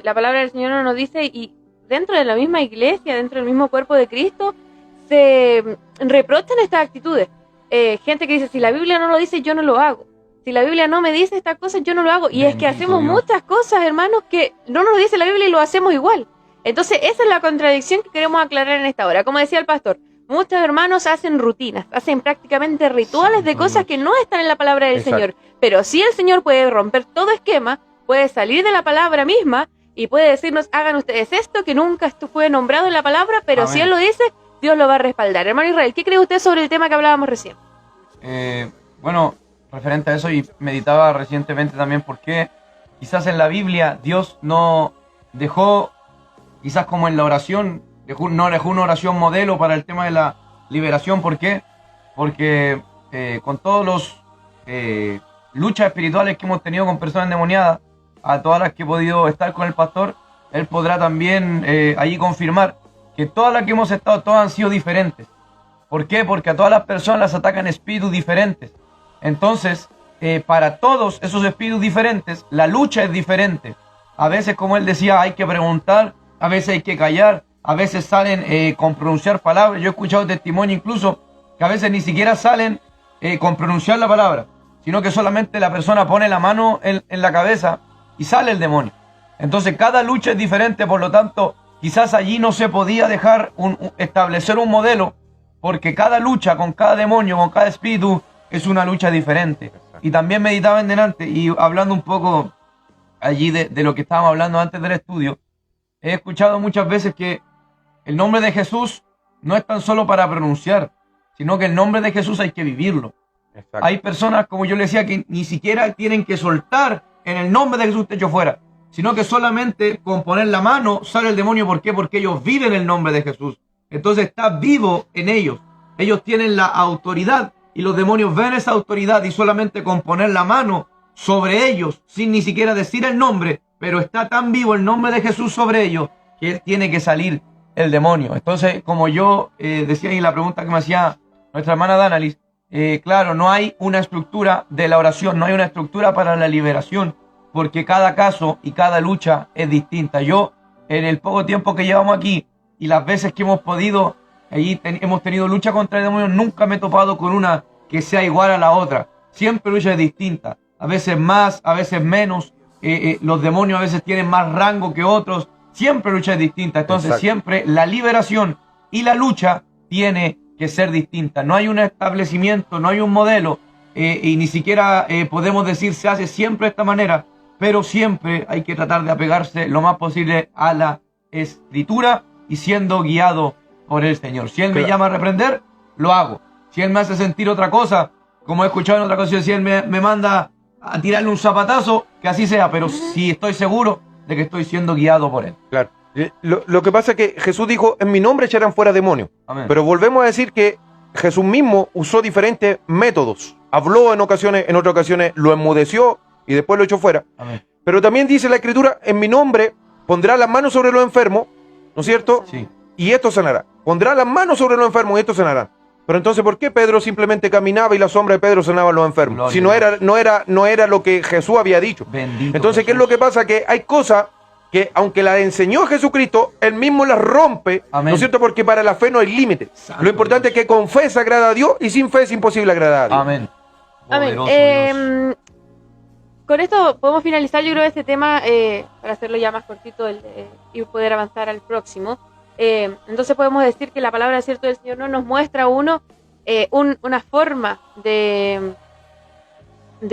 la palabra del Señor no nos dice, y dentro de la misma iglesia, dentro del mismo cuerpo de Cristo, se reprochan estas actitudes. Gente que dice, si la Biblia no lo dice, yo no lo hago. Si la Biblia no me dice estas cosas, yo no lo hago. Y es que Bendito hacemos Dios. muchas cosas, hermanos, que no nos dice la Biblia y lo hacemos igual. Entonces, esa es la contradicción que queremos aclarar en esta hora. Como decía el pastor, muchos hermanos hacen rutinas, hacen prácticamente rituales de Santo cosas Dios. que no están en la palabra del Exacto. Señor. Pero sí el Señor puede romper todo esquema, puede salir de la palabra misma y puede decirnos, hagan ustedes esto que nunca fue nombrado en la palabra, pero Amén. si Él lo dice, Dios lo va a respaldar. Hermano Israel, ¿qué cree usted sobre el tema que hablábamos recién? Bueno, referente a eso, y meditaba recientemente también por qué quizás en la Biblia Dios no dejó, quizás como en la oración, no dejó una oración modelo para el tema de la liberación. ¿Por qué? Porque con todos los luchas espirituales que hemos tenido con personas endemoniadas, a todas las que he podido estar con el pastor, él podrá también allí confirmar que todas las que hemos estado, todas han sido diferentes. ¿Por qué? Porque a todas las personas las atacan espíritus diferentes. Entonces, para todos esos espíritus diferentes, la lucha es diferente. A veces, como él decía, hay que preguntar, a veces hay que callar, a veces salen con pronunciar palabras. Yo he escuchado testimonio incluso que a veces ni siquiera salen con pronunciar la palabra, sino que solamente la persona pone la mano en la cabeza y sale el demonio. Entonces, cada lucha es diferente, por lo tanto, quizás allí no se podía dejar establecer un modelo, porque cada lucha con cada demonio, con cada espíritu, es una lucha diferente. Y también meditaba en delante, y hablando un poco allí de lo que estábamos hablando antes del estudio, he escuchado muchas veces que el nombre de Jesús no es tan solo para pronunciar, sino que el nombre de Jesús hay que vivirlo. Exacto. Hay personas, como yo le decía, que ni siquiera tienen que soltar en el nombre de Jesús te echo fuera, sino que solamente con poner la mano sale el demonio. ¿Por qué? Porque ellos viven el nombre de Jesús. Entonces está vivo en ellos. Ellos tienen la autoridad y los demonios ven esa autoridad, y solamente con poner la mano sobre ellos, sin ni siquiera decir el nombre, pero está tan vivo el nombre de Jesús sobre ellos, que tiene que salir el demonio. Entonces, como yo decía en la pregunta que me hacía nuestra hermana Danalis, claro, no hay una estructura de la oración, no hay una estructura para la liberación, porque cada caso y cada lucha es distinta. Yo, en el poco tiempo que llevamos aquí y las veces que hemos podido, hemos tenido lucha contra el demonio, nunca me he topado con una que sea igual a la otra. Siempre lucha es distinta. a veces más, a veces menos. Los demonios a veces tienen más rango que otros. Siempre lucha es distinta. Entonces Exacto. siempre la liberación y la lucha tiene que ser distinta. No hay un establecimiento, no hay un modelo, y ni siquiera podemos decir se hace siempre de esta manera, pero siempre hay que tratar de apegarse lo más posible a la Escritura y siendo guiado por el Señor. Si Él me Claro. llama a reprender, lo hago. Si Él me hace sentir otra cosa, como he escuchado en otra ocasión, si Él me manda a tirarle un zapatazo, que así sea, pero si estoy seguro de que estoy siendo guiado por Él. Claro. Lo que pasa es que Jesús dijo, en mi nombre echarán fuera demonios. Amén. Pero volvemos a decir que Jesús mismo usó diferentes métodos. Habló en ocasiones, en otras ocasiones lo enmudeció y después lo echó fuera. Amén. Pero también dice la Escritura, en mi nombre pondrá las manos sobre los enfermos, ¿no es cierto? Sí. Y esto sanará. Pondrá las manos sobre los enfermos y esto sanará. Pero entonces, ¿por qué Pedro simplemente caminaba y la sombra de Pedro sanaba a los enfermos? Gloria Si a no era lo que Jesús había dicho. Bendito Entonces, ¿qué es lo que pasa? Que hay cosas que, aunque las enseñó Jesucristo, Él mismo las rompe, Amén. ¿no es cierto? Porque para la fe no hay límite. Santo Lo importante Dios. es que con fe se agrada a Dios y sin fe es imposible agradar a Dios. Amén. Amén. Poderoso Dios. Con esto podemos finalizar, yo creo, este tema para hacerlo ya más cortito y poder avanzar al próximo. Entonces podemos decir que la palabra cierto del Señor no nos muestra a uno una forma de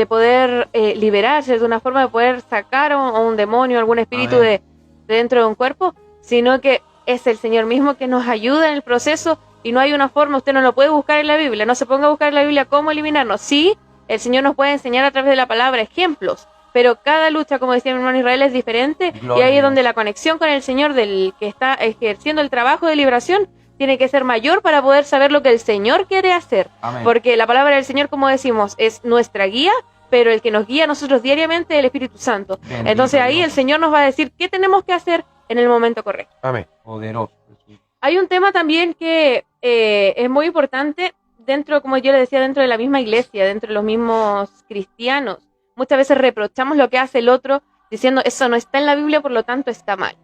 poder liberarse, de una forma de poder sacar a un demonio, algún espíritu Amén. de dentro de un cuerpo, sino que es el Señor mismo que nos ayuda en el proceso y no hay una forma, usted no lo puede buscar en la Biblia, no se ponga a buscar en la Biblia cómo eliminarnos. Sí, el Señor nos puede enseñar a través de la palabra ejemplos, pero cada lucha, como decía mi hermano Israel, es diferente. Gloria Y ahí a es donde Dios. la conexión con el Señor del que está ejerciendo el trabajo de liberación tiene que ser mayor para poder saber lo que el Señor quiere hacer. Amén. Porque la palabra del Señor, como decimos, es nuestra guía, pero el que nos guía a nosotros diariamente es el Espíritu Santo. Bendito Entonces ahí Dios. el Señor nos va a decir qué tenemos que hacer en el momento correcto. Amén. Poderoso Jesús. Hay un tema también que es muy importante dentro, como yo le decía, dentro de la misma iglesia, dentro de los mismos cristianos. Muchas veces reprochamos lo que hace el otro diciendo eso no está en la Biblia, por lo tanto está mal.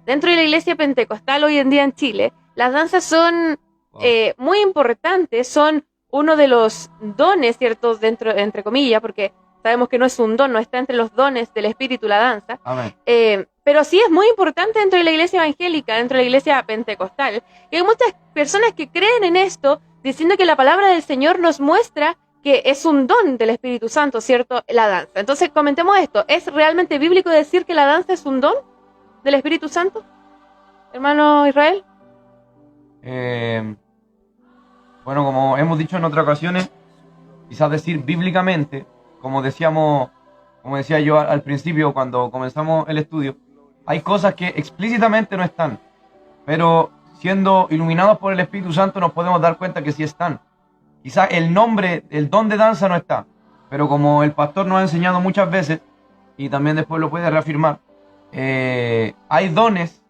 Dentro de la iglesia pentecostal hoy en día en Chile, las danzas son muy importantes, son uno de los dones, ¿cierto? Dentro, entre comillas, porque sabemos que no es un don, no está entre los dones del espíritu la danza. Amén. Pero sí es muy importante dentro de la iglesia evangélica, dentro de la iglesia pentecostal. Y hay muchas personas que creen en esto, diciendo que la palabra del Señor nos muestra que es un don del Espíritu Santo, ¿cierto? La danza. Entonces comentemos esto. ¿Es realmente bíblico decir que la danza es un don del Espíritu Santo? Hermano Israel. Bueno, como hemos dicho en otras ocasiones, quizás decir bíblicamente, como decía yo al principio cuando comenzamos el estudio, hay cosas que explícitamente no están, pero siendo iluminados por el Espíritu Santo nos podemos dar cuenta que sí están. Quizás el nombre, el don de danza no está, pero como el pastor nos ha enseñado muchas veces, y también después lo puede reafirmar, hay dones,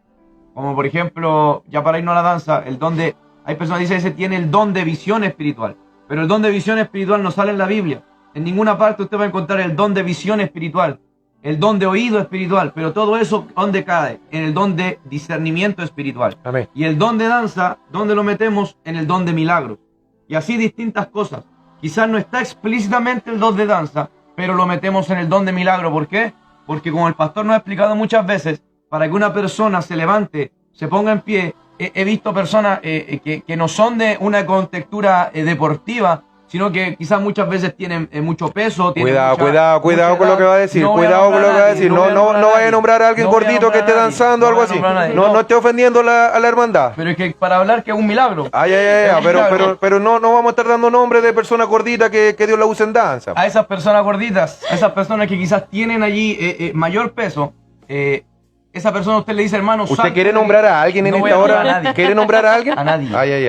como por ejemplo, ya para irnos a la danza, el don de... Hay personas que dicen que ese tiene el don de visión espiritual, pero el don de visión espiritual no sale en la Biblia. En ninguna parte usted va a encontrar el don de visión espiritual, el don de oído espiritual, pero todo eso, ¿dónde cae? En el don de discernimiento espiritual. Amén. Y el don de danza, ¿dónde lo metemos? En el don de milagros. Y así distintas cosas. Quizás no está explícitamente el don de danza, pero lo metemos en el don de milagro. ¿Por qué? Porque como el pastor nos ha explicado muchas veces, para que una persona se levante, se ponga en pie, he visto personas que no son de una contextura deportiva, sino que quizás muchas veces tienen mucho peso. Tienen Cuidado con mucha lo que va a decir. edad. No voy Cuidado con lo que va a nadie, decir. voy No vaya a nombrar a alguien no voy a gordito que nombrar esté a nadie, danzando o no algo voy a así. nombrar a nadie, No esté ofendiendo a la hermandad. Pero es que para hablar que es un milagro. Ay, Es un milagro. pero no vamos a estar dando nombres de personas gorditas que Dios la use en danza. A esas personas gorditas, a esas personas que quizás tienen allí mayor peso, esa persona usted le dice, hermano, ¿Usted salte quiere de mí. nombrar a alguien en No voy esta a nombrar hora? a nadie. ¿Quiere nombrar a alguien? A nadie. Ay.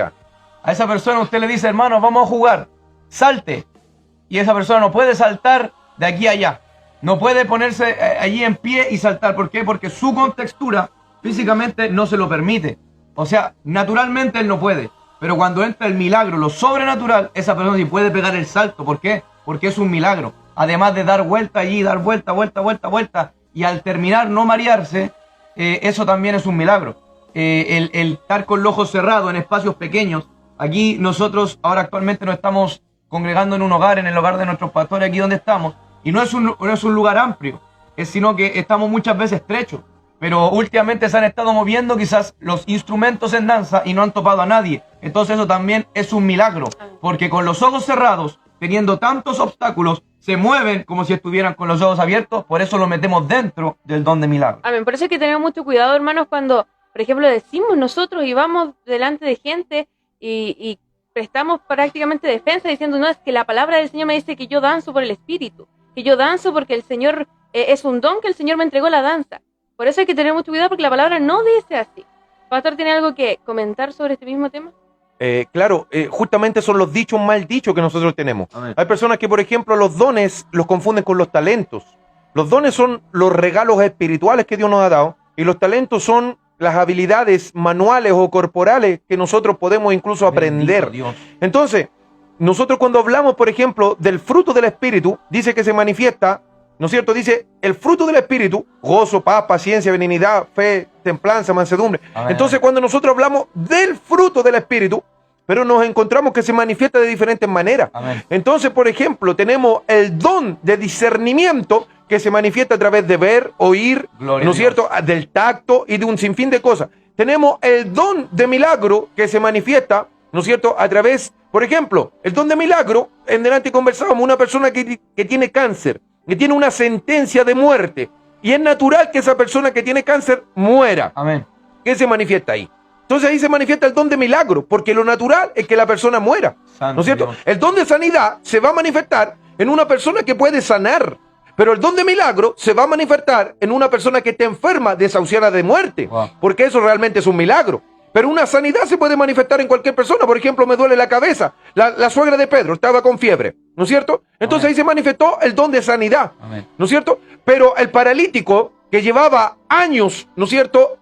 A esa persona usted le dice, hermano, vamos a jugar, salte. Y esa persona no puede saltar de aquí a allá. No puede ponerse allí en pie y saltar. ¿Por qué? Porque su contextura físicamente no se lo permite. O sea, naturalmente él no puede. Pero cuando entra el milagro, lo sobrenatural, esa persona sí puede pegar el salto. ¿Por qué? Porque es un milagro. Además de dar vuelta allí, dar vuelta. Y al terminar no marearse, eso también es un milagro. El estar con los ojos cerrados en espacios pequeños. Aquí nosotros ahora actualmente nos estamos congregando en un hogar, en el hogar de nuestros pastores, aquí donde estamos, Y no es un lugar amplio, sino que estamos muchas veces estrechos. Pero últimamente se han estado moviendo quizás los instrumentos en danza y no han topado a nadie. Entonces eso también es un milagro, porque con los ojos cerrados, teniendo tantos obstáculos, se mueven como si estuvieran con los ojos abiertos. Por eso lo metemos dentro del don de milagro. Amén. Por eso hay que tener mucho cuidado, hermanos, cuando, por ejemplo, decimos nosotros y vamos delante de gente y prestamos prácticamente defensa diciendo, no, es que la palabra del Señor me dice que yo danzo por el Espíritu, que yo danzo porque el Señor es un don que el Señor me entregó la danza. Por eso hay que tener mucho cuidado porque la palabra no dice así. ¿Pastor tiene algo que comentar sobre este mismo tema? Claro, justamente son los dichos mal dichos que nosotros tenemos. Amén. Hay personas que, por ejemplo, los dones los confunden con los talentos. Los dones son los regalos espirituales que Dios nos ha dado y los talentos son las habilidades manuales o corporales que nosotros podemos incluso aprender. Bendito Dios. Entonces, nosotros cuando hablamos, por ejemplo, del fruto del Espíritu, dice que se manifiesta, ¿no es cierto? Dice, el fruto del Espíritu, gozo, paz, paciencia, benignidad, fe, templanza, mansedumbre. Amén. Entonces, cuando nosotros hablamos del fruto del Espíritu, pero nos encontramos que se manifiesta de diferentes maneras. Amén. Entonces, por ejemplo, tenemos el don de discernimiento que se manifiesta a través de ver, oír, Gloria ¿no a es Dios. cierto? Del tacto y de un sinfín de cosas. Tenemos el don de milagro que se manifiesta, ¿no es cierto? A través, por ejemplo, el don de milagro, en delante conversábamos, una persona que tiene cáncer, que tiene una sentencia de muerte, y es natural que esa persona que tiene cáncer muera. Amén. ¿Qué se manifiesta ahí? Entonces ahí se manifiesta el don de milagro, porque lo natural es que la persona muera, Santo ¿no es cierto? Dios. El don de sanidad se va a manifestar en una persona que puede sanar, pero el don de milagro se va a manifestar en una persona que está enferma, desahuciada de muerte, Wow. porque eso realmente es un milagro. Pero una sanidad se puede manifestar en cualquier persona. Por ejemplo, me duele la cabeza. La suegra de Pedro estaba con fiebre, ¿no es cierto? Entonces Amén. ahí se manifestó el don de sanidad, Amén. ¿no es cierto? Pero el paralítico que llevaba años, ¿no es cierto?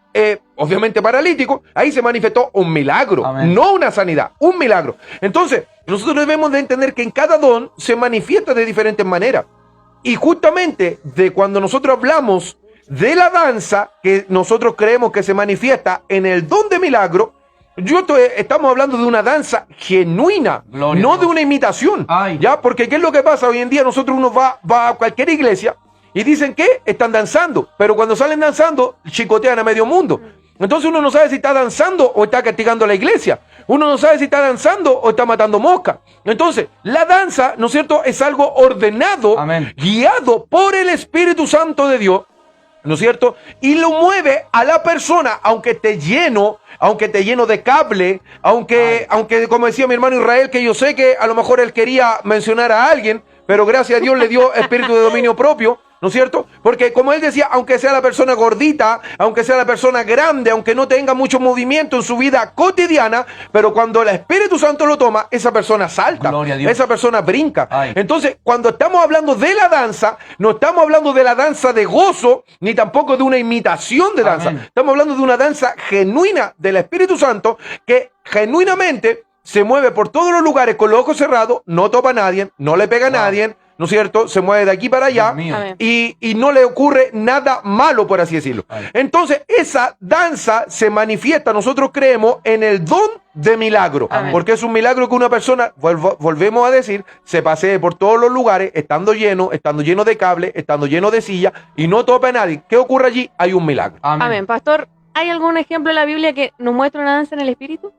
Obviamente paralítico, ahí se manifestó un milagro, Amén. no una sanidad, un milagro. Entonces, nosotros debemos de entender que en cada don se manifiesta de diferentes maneras. Y justamente de cuando nosotros hablamos de la danza, que nosotros creemos que se manifiesta en el don de milagro, estamos hablando de una danza genuina, Gloria a no Dios. de una imitación. Ay. ¿Ya? Porque ¿qué es lo que pasa? Hoy en día nosotros uno va a cualquier iglesia y dicen que están danzando, pero cuando salen danzando, chicotean a medio mundo. Entonces uno no sabe si está danzando o está castigando a la iglesia. Uno no sabe si está danzando o está matando moscas. Entonces, la danza, ¿no es cierto?, es algo ordenado, Amén. guiado por el Espíritu Santo de Dios, ¿no es cierto? Y lo mueve a la persona, aunque esté lleno de cable, aunque, como decía mi hermano Israel, que yo sé que a lo mejor él quería mencionar a alguien, pero gracias a Dios le dio espíritu de dominio propio, ¿no es cierto? Porque como él decía, aunque sea la persona gordita, aunque sea la persona grande, aunque no tenga mucho movimiento en su vida cotidiana, pero cuando el Espíritu Santo lo toma, esa persona salta, Gloria a Dios. esa persona brinca. Ay. Entonces, cuando estamos hablando de la danza, no estamos hablando de la danza de gozo, ni tampoco de una imitación de danza. Amén. Estamos hablando de una danza genuina del Espíritu Santo, que genuinamente se mueve por todos los lugares con los ojos cerrados, no topa a nadie, no le pega a Wow. nadie, ¿no es cierto? Se mueve de aquí para allá Dios mío. Amén. y no le ocurre nada malo, por así decirlo. Ay. Entonces, esa danza se manifiesta, nosotros creemos, en el don de milagro. Amén. Porque es un milagro que una persona, volvemos a decir, se pasee por todos los lugares, estando lleno de cable, estando lleno de silla, y no topa a nadie. ¿Qué ocurre allí? Hay un milagro. Amén. Amén. Pastor, ¿hay algún ejemplo en la Biblia que nos muestre una danza en el Espíritu?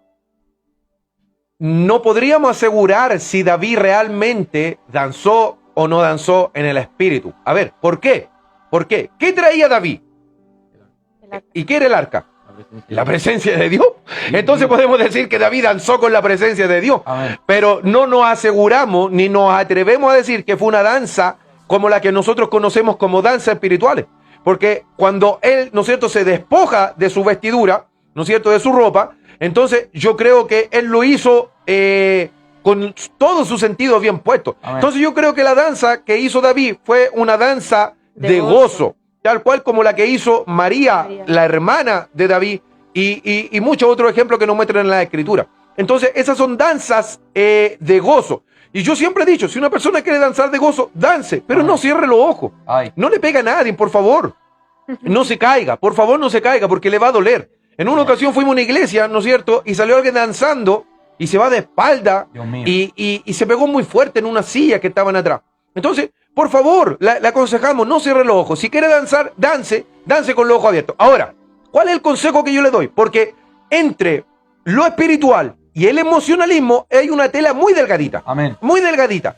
No podríamos asegurar si David realmente danzó o no danzó en el Espíritu. A ver, ¿por qué? ¿Por qué? ¿Qué traía David? El arca. ¿Y qué era el arca? La presencia de Dios. Entonces podemos decir que David danzó con la presencia de Dios. Amén. Pero no nos aseguramos ni nos atrevemos a decir que fue una danza como la que nosotros conocemos como danza espirituales. Porque cuando él, ¿no es cierto?, se despoja de su vestidura, ¿no es cierto?, de su ropa, entonces yo creo que él lo hizo con todos sus sentidos bien puestos. Amén. Entonces yo creo que la danza que hizo David fue una danza de De gozo, gozo. tal cual como la que hizo María, María. la hermana de David, y muchos otros ejemplos que nos muestran en la Escritura. Entonces esas son danzas de gozo. Y yo siempre he dicho, si una persona quiere danzar de gozo, dance, pero Amén. no cierre los ojos. Ay. No le pega a nadie, por favor. No se caiga, por favor no se caiga, porque le va a doler. En una ocasión fuimos a una iglesia, ¿no es cierto? Y salió alguien danzando y se va de espalda Dios mío. y se pegó muy fuerte en una silla que estaban atrás. Entonces, por favor, le aconsejamos, no cierre los ojos. Si quiere danzar, dance con los ojos abiertos. Ahora, ¿cuál es el consejo que yo le doy? Porque entre lo espiritual y el emocionalismo hay una tela muy delgadita. Amén. Muy delgadita.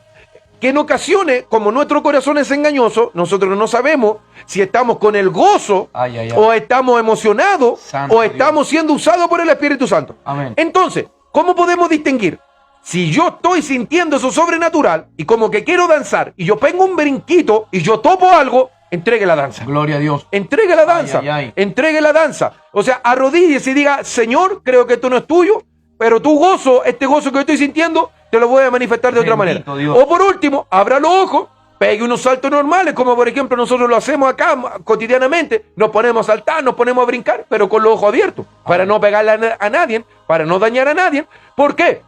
Que en ocasiones, como nuestro corazón es engañoso, nosotros no sabemos si estamos con el gozo o estamos emocionados Santo o estamos siendo usados por el Espíritu Santo. Amén. Entonces, ¿cómo podemos distinguir? Si yo estoy sintiendo eso sobrenatural y como que quiero danzar y yo pego un brinquito y yo topo algo, entregue la danza. Gloria a Dios. Entregue la danza. Entregue la danza. O sea, arrodíllese y diga, Señor, creo que esto no es tuyo, pero tu gozo, este gozo que yo estoy sintiendo, te lo voy a manifestar de otra manera. Dios. O por último, abra los ojos, pegue unos saltos normales, como por ejemplo nosotros lo hacemos acá cotidianamente. Nos ponemos a saltar, nos ponemos a brincar, pero con los ojos abiertos, para no pegarle a nadie, para no dañar a nadie. ¿Por qué?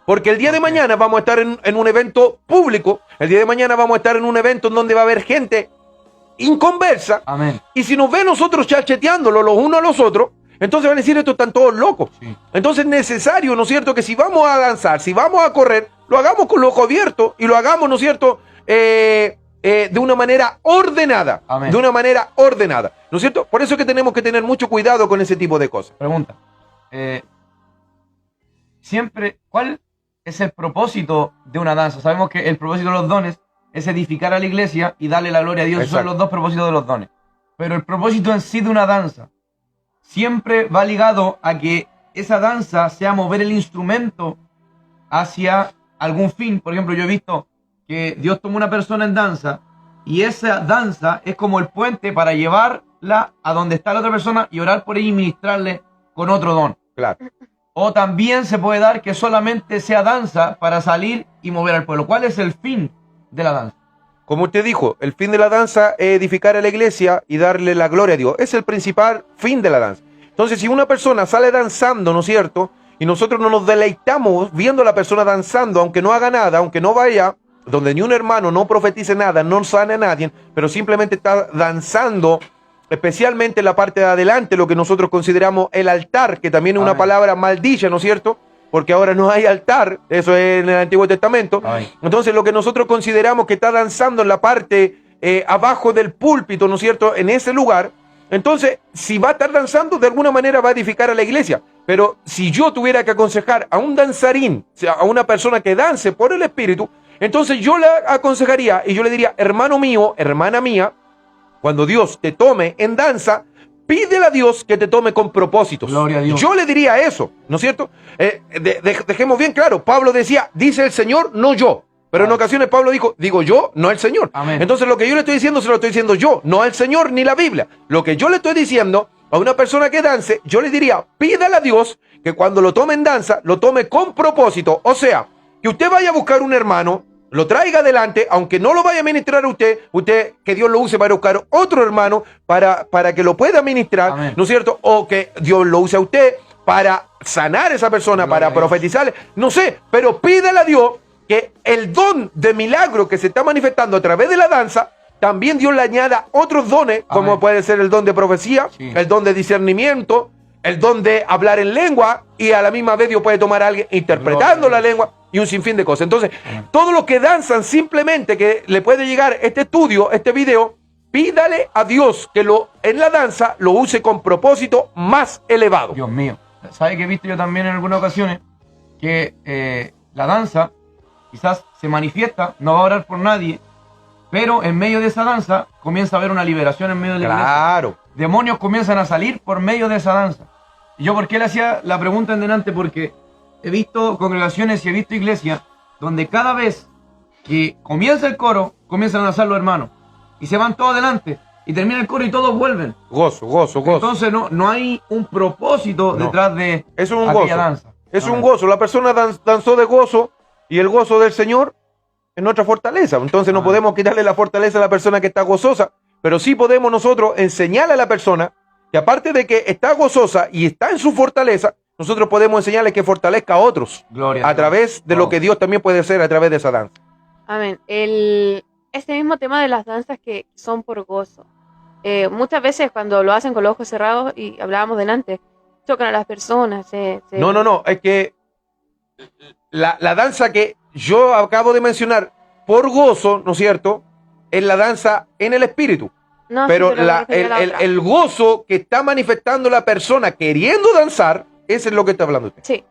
Porque el día de mañana vamos a estar en un evento público, el día de mañana vamos a estar en un evento en donde va a haber gente inconversa. Amén. Y si nos ve nosotros chacheteándolo los unos a los otros, entonces van a decir, estos están todos locos. Sí. Entonces es necesario, ¿no es cierto?, que si vamos a danzar, si vamos a correr, lo hagamos con los ojos abiertos y lo hagamos, ¿no es cierto?, de una manera ordenada. Amén. De una manera ordenada, ¿no es cierto? Por eso es que tenemos que tener mucho cuidado con ese tipo de cosas. Pregunta. Siempre, ¿cuál es el propósito de una danza? Sabemos que el propósito de los dones es edificar a la iglesia y darle la gloria a Dios. Esos son los dos propósitos de los dones. Pero el propósito en sí de una danza siempre va ligado a que esa danza sea mover el instrumento hacia algún fin. Por ejemplo, yo he visto que Dios toma una persona en danza y esa danza es como el puente para llevarla a donde está la otra persona y orar por ella y ministrarle con otro don. Claro. O también se puede dar que solamente sea danza para salir y mover al pueblo. ¿Cuál es el fin de la danza? Como usted dijo, el fin de la danza es edificar a la iglesia y darle la gloria a Dios. Es el principal fin de la danza. Entonces, si una persona sale danzando, ¿no es cierto?, y nosotros no nos deleitamos viendo a la persona danzando, aunque no haga nada, aunque no vaya, donde ni un hermano no profetice nada, no sane a nadie, pero simplemente está danzando, especialmente en la parte de adelante, lo que nosotros consideramos el altar, que también es una palabra maldicha, ¿no es cierto?, porque ahora no hay altar, eso es en el Antiguo Testamento. Entonces lo que nosotros consideramos que está danzando en la parte abajo del púlpito, ¿no es cierto?, en ese lugar, entonces si va a estar danzando, de alguna manera va a edificar a la iglesia. Pero si yo tuviera que aconsejar a un danzarín, o sea, a una persona que dance por el Espíritu, entonces yo le aconsejaría y yo le diría, hermano mío, hermana mía, cuando Dios te tome en danza, pídele a Dios que te tome con propósitos. Gloria a Dios. Yo le diría eso, ¿no es cierto? Dejemos bien claro, Pablo decía, dice el Señor, no yo. Pero en ocasiones Pablo digo yo, no el Señor. Amén. Entonces lo que yo le estoy diciendo, se lo estoy diciendo yo, no al Señor ni la Biblia. Lo que yo le estoy diciendo a una persona que dance, yo le diría, pídale a Dios que cuando lo tome en danza, lo tome con propósito. O sea, que usted vaya a buscar un hermano, lo traiga adelante, aunque no lo vaya a ministrar a usted, que Dios lo use para buscar otro hermano para que lo pueda ministrar, Amén. ¿no es cierto? O que Dios lo use a usted para sanar a esa persona, Gloria para profetizarle, no sé, pero pídale a Dios que el don de milagro que se está manifestando a través de la danza, también Dios le añada otros dones, como Amén. puede ser el don de profecía, Sí. el don de discernimiento, el don de hablar en lengua, y a la misma vez Dios puede tomar a alguien interpretando Gloria a la lengua, y un sinfín de cosas. Entonces, todos los que danzan, simplemente que le puede llegar este estudio, este video, pídale a Dios que en la danza lo use con propósito más elevado. Dios mío. ¿Sabe que he visto yo también en algunas ocasiones que la danza quizás se manifiesta, no va a orar por nadie, pero en medio de esa danza comienza a haber una liberación en medio de la iglesia? Claro. Demonios comienzan a salir por medio de esa danza. ¿Y yo por qué le hacía la pregunta en delante? Porque he visto congregaciones y he visto iglesias donde cada vez que comienza el coro, comienzan a danzar los hermanos. Y se van todos adelante. Y termina el coro y todos vuelven. Gozo, gozo, gozo. Entonces no hay un propósito No. detrás de Es un aquella gozo. danza. Es un Amén. gozo. La persona danzó de gozo, y el gozo del Señor es nuestra fortaleza. Entonces no Amén. podemos quitarle la fortaleza a la persona que está gozosa, pero sí podemos nosotros enseñarle a la persona que aparte de que está gozosa y está en su fortaleza, nosotros podemos enseñarle que fortalezca a otros Gloria a Dios. través de lo Wow. que Dios también puede hacer a través de esa danza. Amén. Este mismo tema de las danzas que son por gozo. Muchas veces cuando lo hacen con los ojos cerrados, y hablábamos delante, chocan a las personas. No. No, es que la danza que yo acabo de mencionar, por gozo, ¿no es cierto?, es la danza en el espíritu. No, Pero sí, me refería a la otra. el gozo que está manifestando la persona queriendo danzar, ese es lo que está hablando usted. Sí.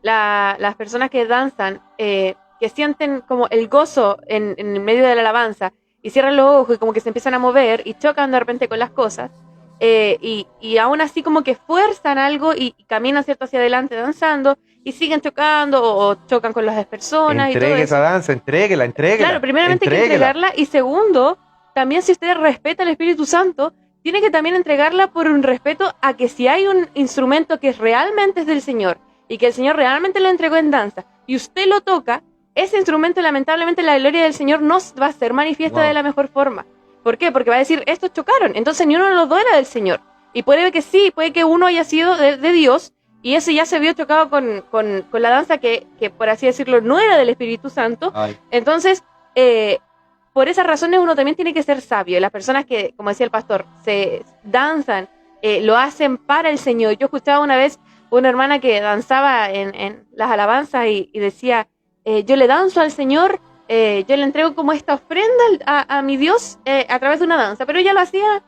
Las personas que danzan, que sienten como el gozo en medio de la alabanza y cierran los ojos y como que se empiezan a mover y chocan de repente con las cosas, y aún así como que fuerzan algo y caminan, ¿cierto?, hacia adelante danzando y siguen chocando o chocan con las personas. Entregue y todo esa eso. danza, entréguela. Claro, primeramente hay que entregarla, y segundo, también si usted respeta al Espíritu Santo, tiene que también entregarla por un respeto a que si hay un instrumento que realmente es del Señor y que el Señor realmente lo entregó en danza y usted lo toca, ese instrumento, lamentablemente, la gloria del Señor no va a ser manifiesta de la mejor forma. ¿Por qué? Porque va a decir, estos chocaron, entonces ni uno de los dos era del Señor. Y puede que sí, puede que uno haya sido de Dios y ese ya se vio chocado con la danza que, por así decirlo, no era del Espíritu Santo. Ay. Entonces, por esas razones uno también tiene que ser sabio. Las personas que, como decía el pastor, se danzan, lo hacen para el Señor. Yo escuchaba una vez una hermana que danzaba en las alabanzas y decía, yo le danzo al Señor, yo le entrego como esta ofrenda a mi Dios a través de una danza. Pero ella lo hacía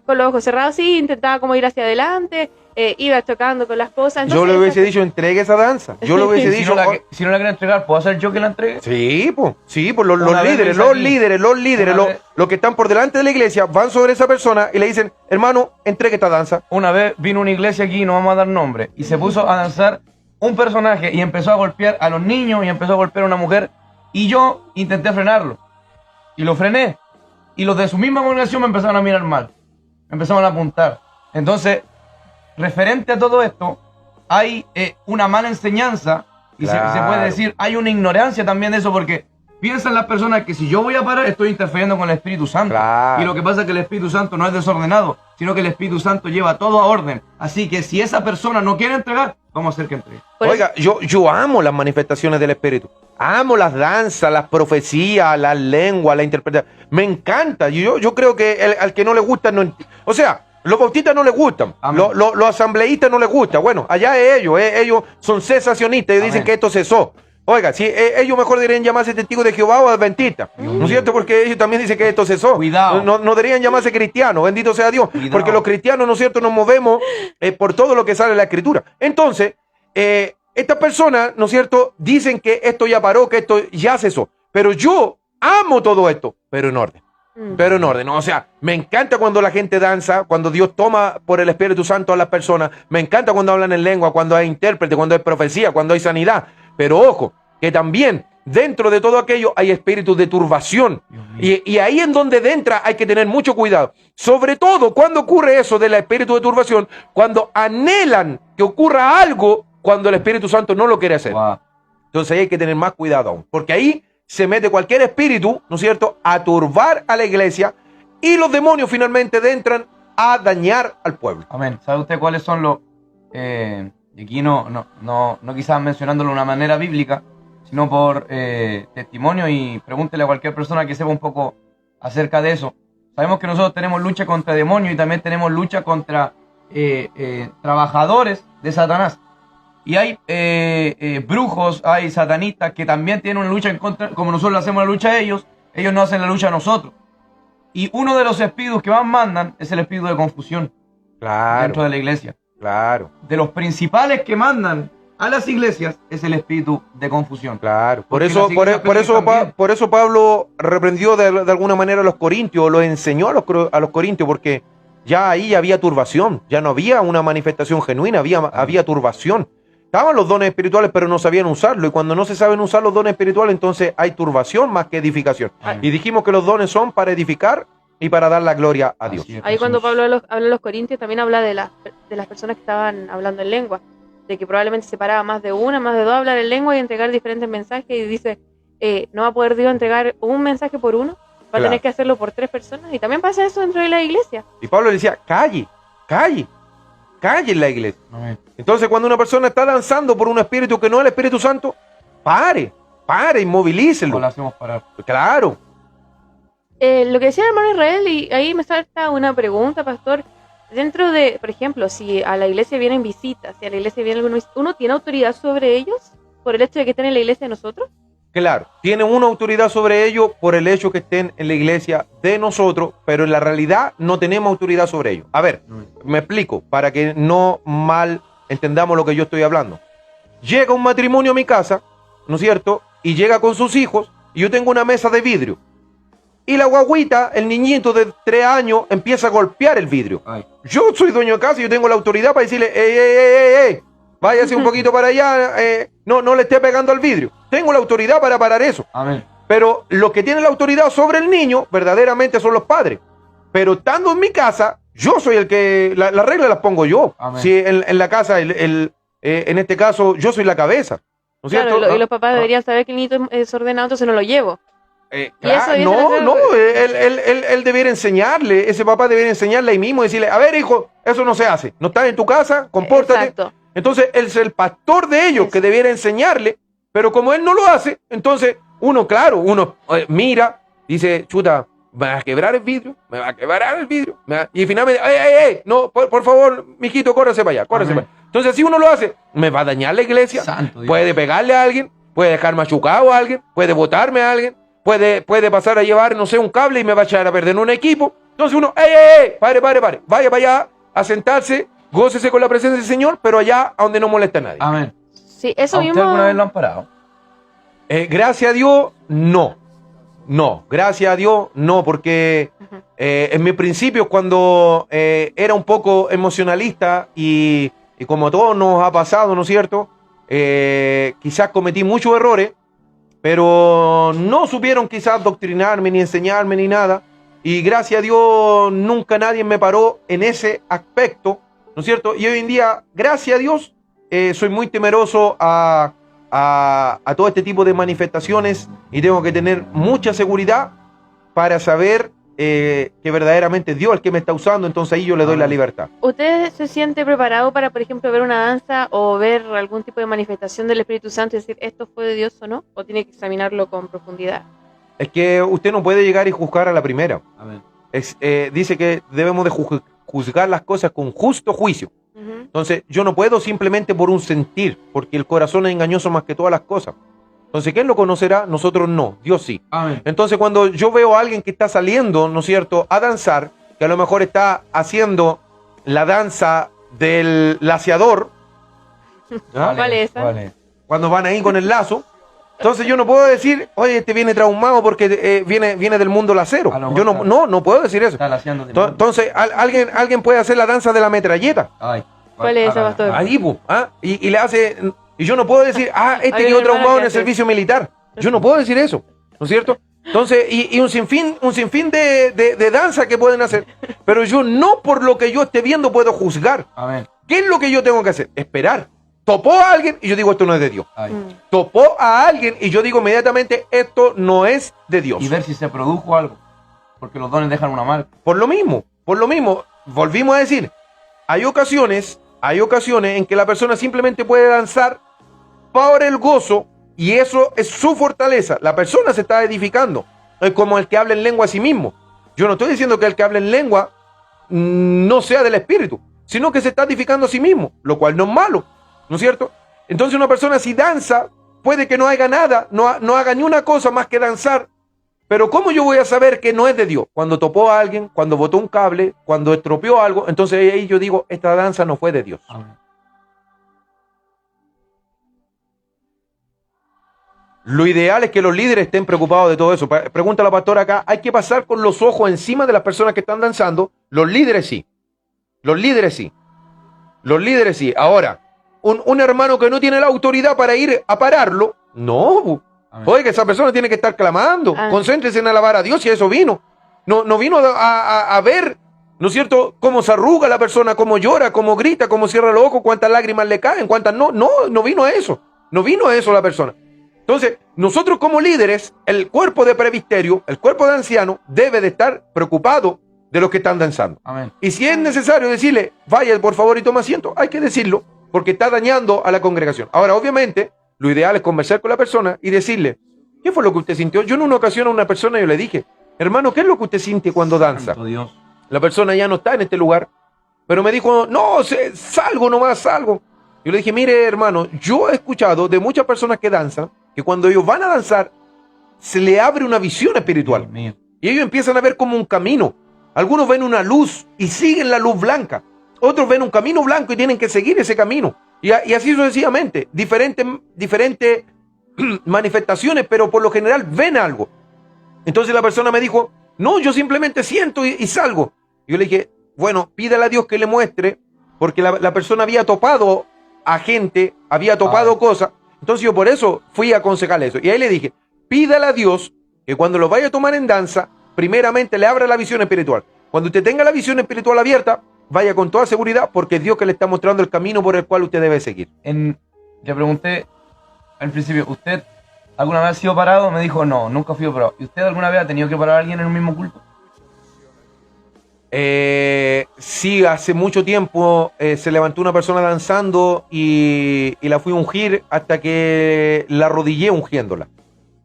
con los ojos cerrados, sí, intentaba como ir hacia adelante, iba chocando con las cosas. Entonces, Yo le hubiese dicho, entregue esa danza. Yo le hubiese Si dicho... si no la quiero entregar, ¿puedo hacer yo que la entregue? Sí, pues, los Una vez líderes, lo hice los aquí. líderes, Una vez. los que están por delante de la iglesia, van sobre esa persona y le dicen, hermano, entregue esta danza. Una vez vino una iglesia aquí, no vamos a dar nombre, y se puso a danzar un personaje y empezó a golpear a los niños y empezó a golpear a una mujer, y yo intenté frenarlo y lo frené, y los de su misma congregación me empezaron a mirar mal, me empezaron a apuntar. Entonces, referente a todo esto, hay una mala enseñanza y se Claro. puede decir, hay una ignorancia también de eso, porque piensan las personas que si yo voy a parar estoy interfiriendo con el Espíritu Santo. Claro. Y lo que pasa es que el Espíritu Santo no es desordenado, sino que el Espíritu Santo lleva todo a orden. Así que si esa persona no quiere entregar, vamos a hacer que entregue. por Oiga, yo amo las manifestaciones del Espíritu. Amo las danzas, las profecías, las lenguas, la interpretación. Me encanta. Yo creo que al que no le gusta, no o sea, los bautistas no les gustan, Amén. los asambleístas no les gusta. Bueno, allá es ellos son cesacionistas, ellos dicen Amén. que esto cesó. Oiga, si ellos mejor deberían llamarse testigos de Jehová o adventistas, ¿no es cierto? Porque ellos también dicen que esto cesó. Cuidado. No deberían llamarse cristianos, bendito sea Dios. Cuidado. Porque los cristianos, ¿no es cierto?, nos movemos por todo lo que sale de la Escritura. Entonces, estas personas, ¿no es cierto?, dicen que esto ya paró, que esto ya cesó. Pero yo amo todo esto, pero en orden. Pero en orden, ¿no? O sea, me encanta cuando la gente danza, cuando Dios toma por el Espíritu Santo a las personas. Me encanta cuando hablan en lengua, cuando hay intérprete, cuando hay profecía, cuando hay sanidad. Pero ojo, que también dentro de todo aquello hay espíritus de turbación. Y ahí en donde entra hay que tener mucho cuidado. Sobre todo cuando ocurre eso del espíritu de turbación, cuando anhelan que ocurra algo cuando el Espíritu Santo no lo quiere hacer. Wow. Entonces ahí hay que tener más cuidado aún, porque ahí se mete cualquier espíritu, ¿no es cierto?, a turbar a la iglesia, y los demonios finalmente entran a dañar al pueblo. Amén. ¿Sabe usted cuáles son los... y aquí no quizás mencionándolo de una manera bíblica, sino por testimonio, y pregúntele a cualquier persona que sepa un poco acerca de eso. Sabemos que nosotros tenemos lucha contra demonios y también tenemos lucha contra trabajadores de Satanás. Y hay brujos, hay satanistas que también tienen una lucha en contra, como nosotros hacemos la lucha a ellos no hacen la lucha a nosotros. Y uno de los espíritus que más mandan es el espíritu de confusión dentro de la iglesia. Claro. De los principales que mandan a las iglesias es el espíritu de confusión. Claro, por Porque eso, las iglesias por eso Pablo reprendió de alguna manera a los corintios, lo enseñó a los corintios, porque ya ahí había turbación, ya no había una manifestación genuina, había turbación. Estaban los dones espirituales, pero no sabían usarlo, y cuando no se saben usar los dones espirituales, entonces hay turbación más que edificación. Y dijimos que los dones son para edificar y para dar la gloria a Dios. Así es, Ahí cuando Jesús. Pablo habla de los corintios, también habla de las personas que estaban hablando en lengua, de que probablemente se paraba más de una, más de dos a hablar en lengua y entregar diferentes mensajes, y dice, no va a poder Dios entregar un mensaje por uno, va a Claro. tener que hacerlo por tres personas, y también pasa eso dentro de la iglesia. Y Pablo le decía, calle en la iglesia. Amén. Entonces, cuando una persona está danzando por un espíritu que no es el Espíritu Santo, pare, inmovilícelo. ¿Cómo lo hacemos parar? Claro. Lo que decía el hermano Israel, y ahí me salta una pregunta, pastor. Dentro de, por ejemplo, si a la iglesia vienen visitas, si a la iglesia viene alguno, ¿uno tiene autoridad sobre ellos por el hecho de que estén en la iglesia de nosotros? Claro, tiene una autoridad sobre ellos por el hecho que estén en la iglesia de nosotros, pero en la realidad no tenemos autoridad sobre ellos. A ver, me explico, para que no mal entendamos lo que yo estoy hablando. Llega un matrimonio a mi casa, ¿no es cierto? Y llega con sus hijos, y yo tengo una mesa de vidrio. Y la guaguita, el niñito de 3 años, empieza a golpear el vidrio. Ay. Yo soy dueño de casa y yo tengo la autoridad para decirle, ey, váyase un poquito para allá, no le esté pegando al vidrio. Tengo la autoridad para parar eso. Amén. Pero los que tienen la autoridad sobre el niño, verdaderamente son los padres. Pero estando en mi casa, yo soy el que, las reglas las pongo yo. Amén. Si en la casa, en este caso, yo soy la cabeza. ¿No es Claro, cierto? y los papás deberían saber que el niño es desordenado, entonces no lo llevo. Claro, él debiera enseñarle, ese papá debería enseñarle ahí mismo, decirle, a ver hijo, eso no se hace, no estás en tu casa, compórtate. Exacto. Entonces él es el pastor de ellos que debiera enseñarle, pero como él no lo hace, entonces uno mira, dice, chuta, me va a quebrar el vidrio, y finalmente, no, por favor, mijito, córrese para allá, córrese para allá. Entonces si uno lo hace, me va a dañar la iglesia, Santo Dios. puede pegarle a alguien, puede dejar machucado a alguien, puede botarme a alguien, puede pasar a llevar, no sé, un cable y me va a echar a perder un equipo. Entonces uno, pare, vaya para allá a sentarse, gócese con la presencia del Señor, pero allá a donde no molesta a nadie. Amén. Sí, eso ¿A usted mismo. alguna vez lo han parado? Gracias a Dios, no, gracias a Dios, no, porque en mis principios cuando era un poco emocionalista y como a todos nos ha pasado, ¿no es cierto? Quizás cometí muchos errores, pero no supieron quizás doctrinarme, ni enseñarme, ni nada. Y gracias a Dios nunca nadie me paró en ese aspecto, ¿no es cierto? Y hoy en día, gracias a Dios, soy muy temeroso a todo este tipo de manifestaciones y tengo que tener mucha seguridad para saber que verdaderamente Dios es el que me está usando, entonces ahí yo le doy la libertad. ¿Usted se siente preparado para, por ejemplo, ver una danza o ver algún tipo de manifestación del Espíritu Santo y decir esto fue de Dios o no? ¿O tiene que examinarlo con profundidad? Es que usted no puede llegar y juzgar a la primera. Amén. Dice que debemos de juzgar las cosas con justo juicio. Entonces yo no puedo simplemente por un sentir, porque el corazón es engañoso más que todas las cosas. Entonces, ¿quién lo conocerá? Nosotros no, Dios sí. Amén. Entonces, cuando yo veo a alguien que está saliendo, ¿no es cierto?, a danzar, que a lo mejor está haciendo la danza del laciador, ¿ah? ¿Cuál es esa? Vale. Cuando van ahí con el lazo, entonces yo no puedo decir, oye, este viene traumado porque viene del mundo lacero. A lo Yo mejor no puedo decir eso. Está laciando de nuevo. Entonces, alguien puede hacer la danza de la metralleta. Ay. ¿Cuál es esa, pastor? Ahí, ¿ah? Y le hace... Y yo no puedo decir, este Hay quedó un hermano traumado que en el hace servicio militar. Yo no puedo decir eso, ¿no es cierto? Entonces, y un sinfín de danza que pueden hacer. Pero yo no por lo que yo esté viendo puedo juzgar. Amén. ¿Qué es lo que yo tengo que hacer? Esperar. Topó a alguien y yo digo, esto no es de Dios. Ay. Topó a alguien y yo digo inmediatamente, esto no es de Dios. Y ver si se produjo algo. Porque los dones dejan una marca. Por lo mismo, volvimos a decir, hay ocasiones en que la persona simplemente puede danzar por el gozo y eso es su fortaleza. La persona se está edificando. Es como el que habla en lengua a sí mismo. Yo no estoy diciendo que el que habla en lengua no sea del Espíritu, sino que se está edificando a sí mismo, lo cual no es malo, ¿no es cierto? Entonces una persona si danza, puede que no haga nada, no haga ni una cosa más que danzar. Pero ¿cómo yo voy a saber que no es de Dios? Cuando topó a alguien, cuando botó un cable, cuando estropeó algo, entonces ahí yo digo, esta danza no fue de Dios. Amén. Lo ideal es que los líderes estén preocupados de todo eso. Pregunta la pastora acá, ¿hay que pasar con los ojos encima de las personas que están danzando? Los líderes sí. Los líderes sí. Ahora, un hermano que no tiene la autoridad para ir a pararlo, no. Amén. Oye, que esa persona tiene que estar clamando. Concéntrese en alabar a Dios y a eso vino. No vino a ver, ¿no es cierto?, cómo se arruga la persona, cómo llora, cómo grita, cómo cierra los ojos, cuántas lágrimas le caen, cuántas no vino a eso. No vino a eso la persona. Entonces, nosotros como líderes, el cuerpo de presbiterio, el cuerpo de anciano, debe de estar preocupado de los que están danzando. Amén. Y si es necesario decirle, vaya por favor y toma asiento, hay que decirlo, porque está dañando a la congregación. Ahora, obviamente, lo ideal es conversar con la persona y decirle, ¿qué fue lo que usted sintió? Yo en una ocasión a una persona yo le dije, hermano, ¿qué es lo que usted siente cuando danza? Santo Dios. La persona ya no está en este lugar, pero me dijo, no, salgo nomás, salgo. Yo le dije, mire hermano, yo he escuchado de muchas personas que danzan, que cuando ellos van a danzar, se le abre una visión espiritual. Dios mío. Y ellos empiezan a ver como un camino. Algunos ven una luz y siguen la luz blanca. Otros ven un camino blanco y tienen que seguir ese camino. Y así sucesivamente. Diferentes manifestaciones, pero por lo general ven algo. Entonces la persona me dijo, no, yo simplemente siento y salgo. Yo le dije, bueno, pídale a Dios que le muestre, porque la persona había topado a gente, había topado cosas. Entonces yo por eso fui a aconsejarle eso. Y ahí le dije, pídale a Dios que cuando lo vaya a tomar en danza, primeramente le abra la visión espiritual. Cuando usted tenga la visión espiritual abierta, vaya con toda seguridad, porque es Dios que le está mostrando el camino por el cual usted debe seguir. Le pregunté al principio, ¿usted alguna vez ha sido parado? Me dijo, no, nunca fui parado. ¿Y usted alguna vez ha tenido que parar a alguien en un mismo culto? Sí, hace mucho tiempo se levantó una persona danzando y la fui a ungir hasta que la arrodillé ungiéndola.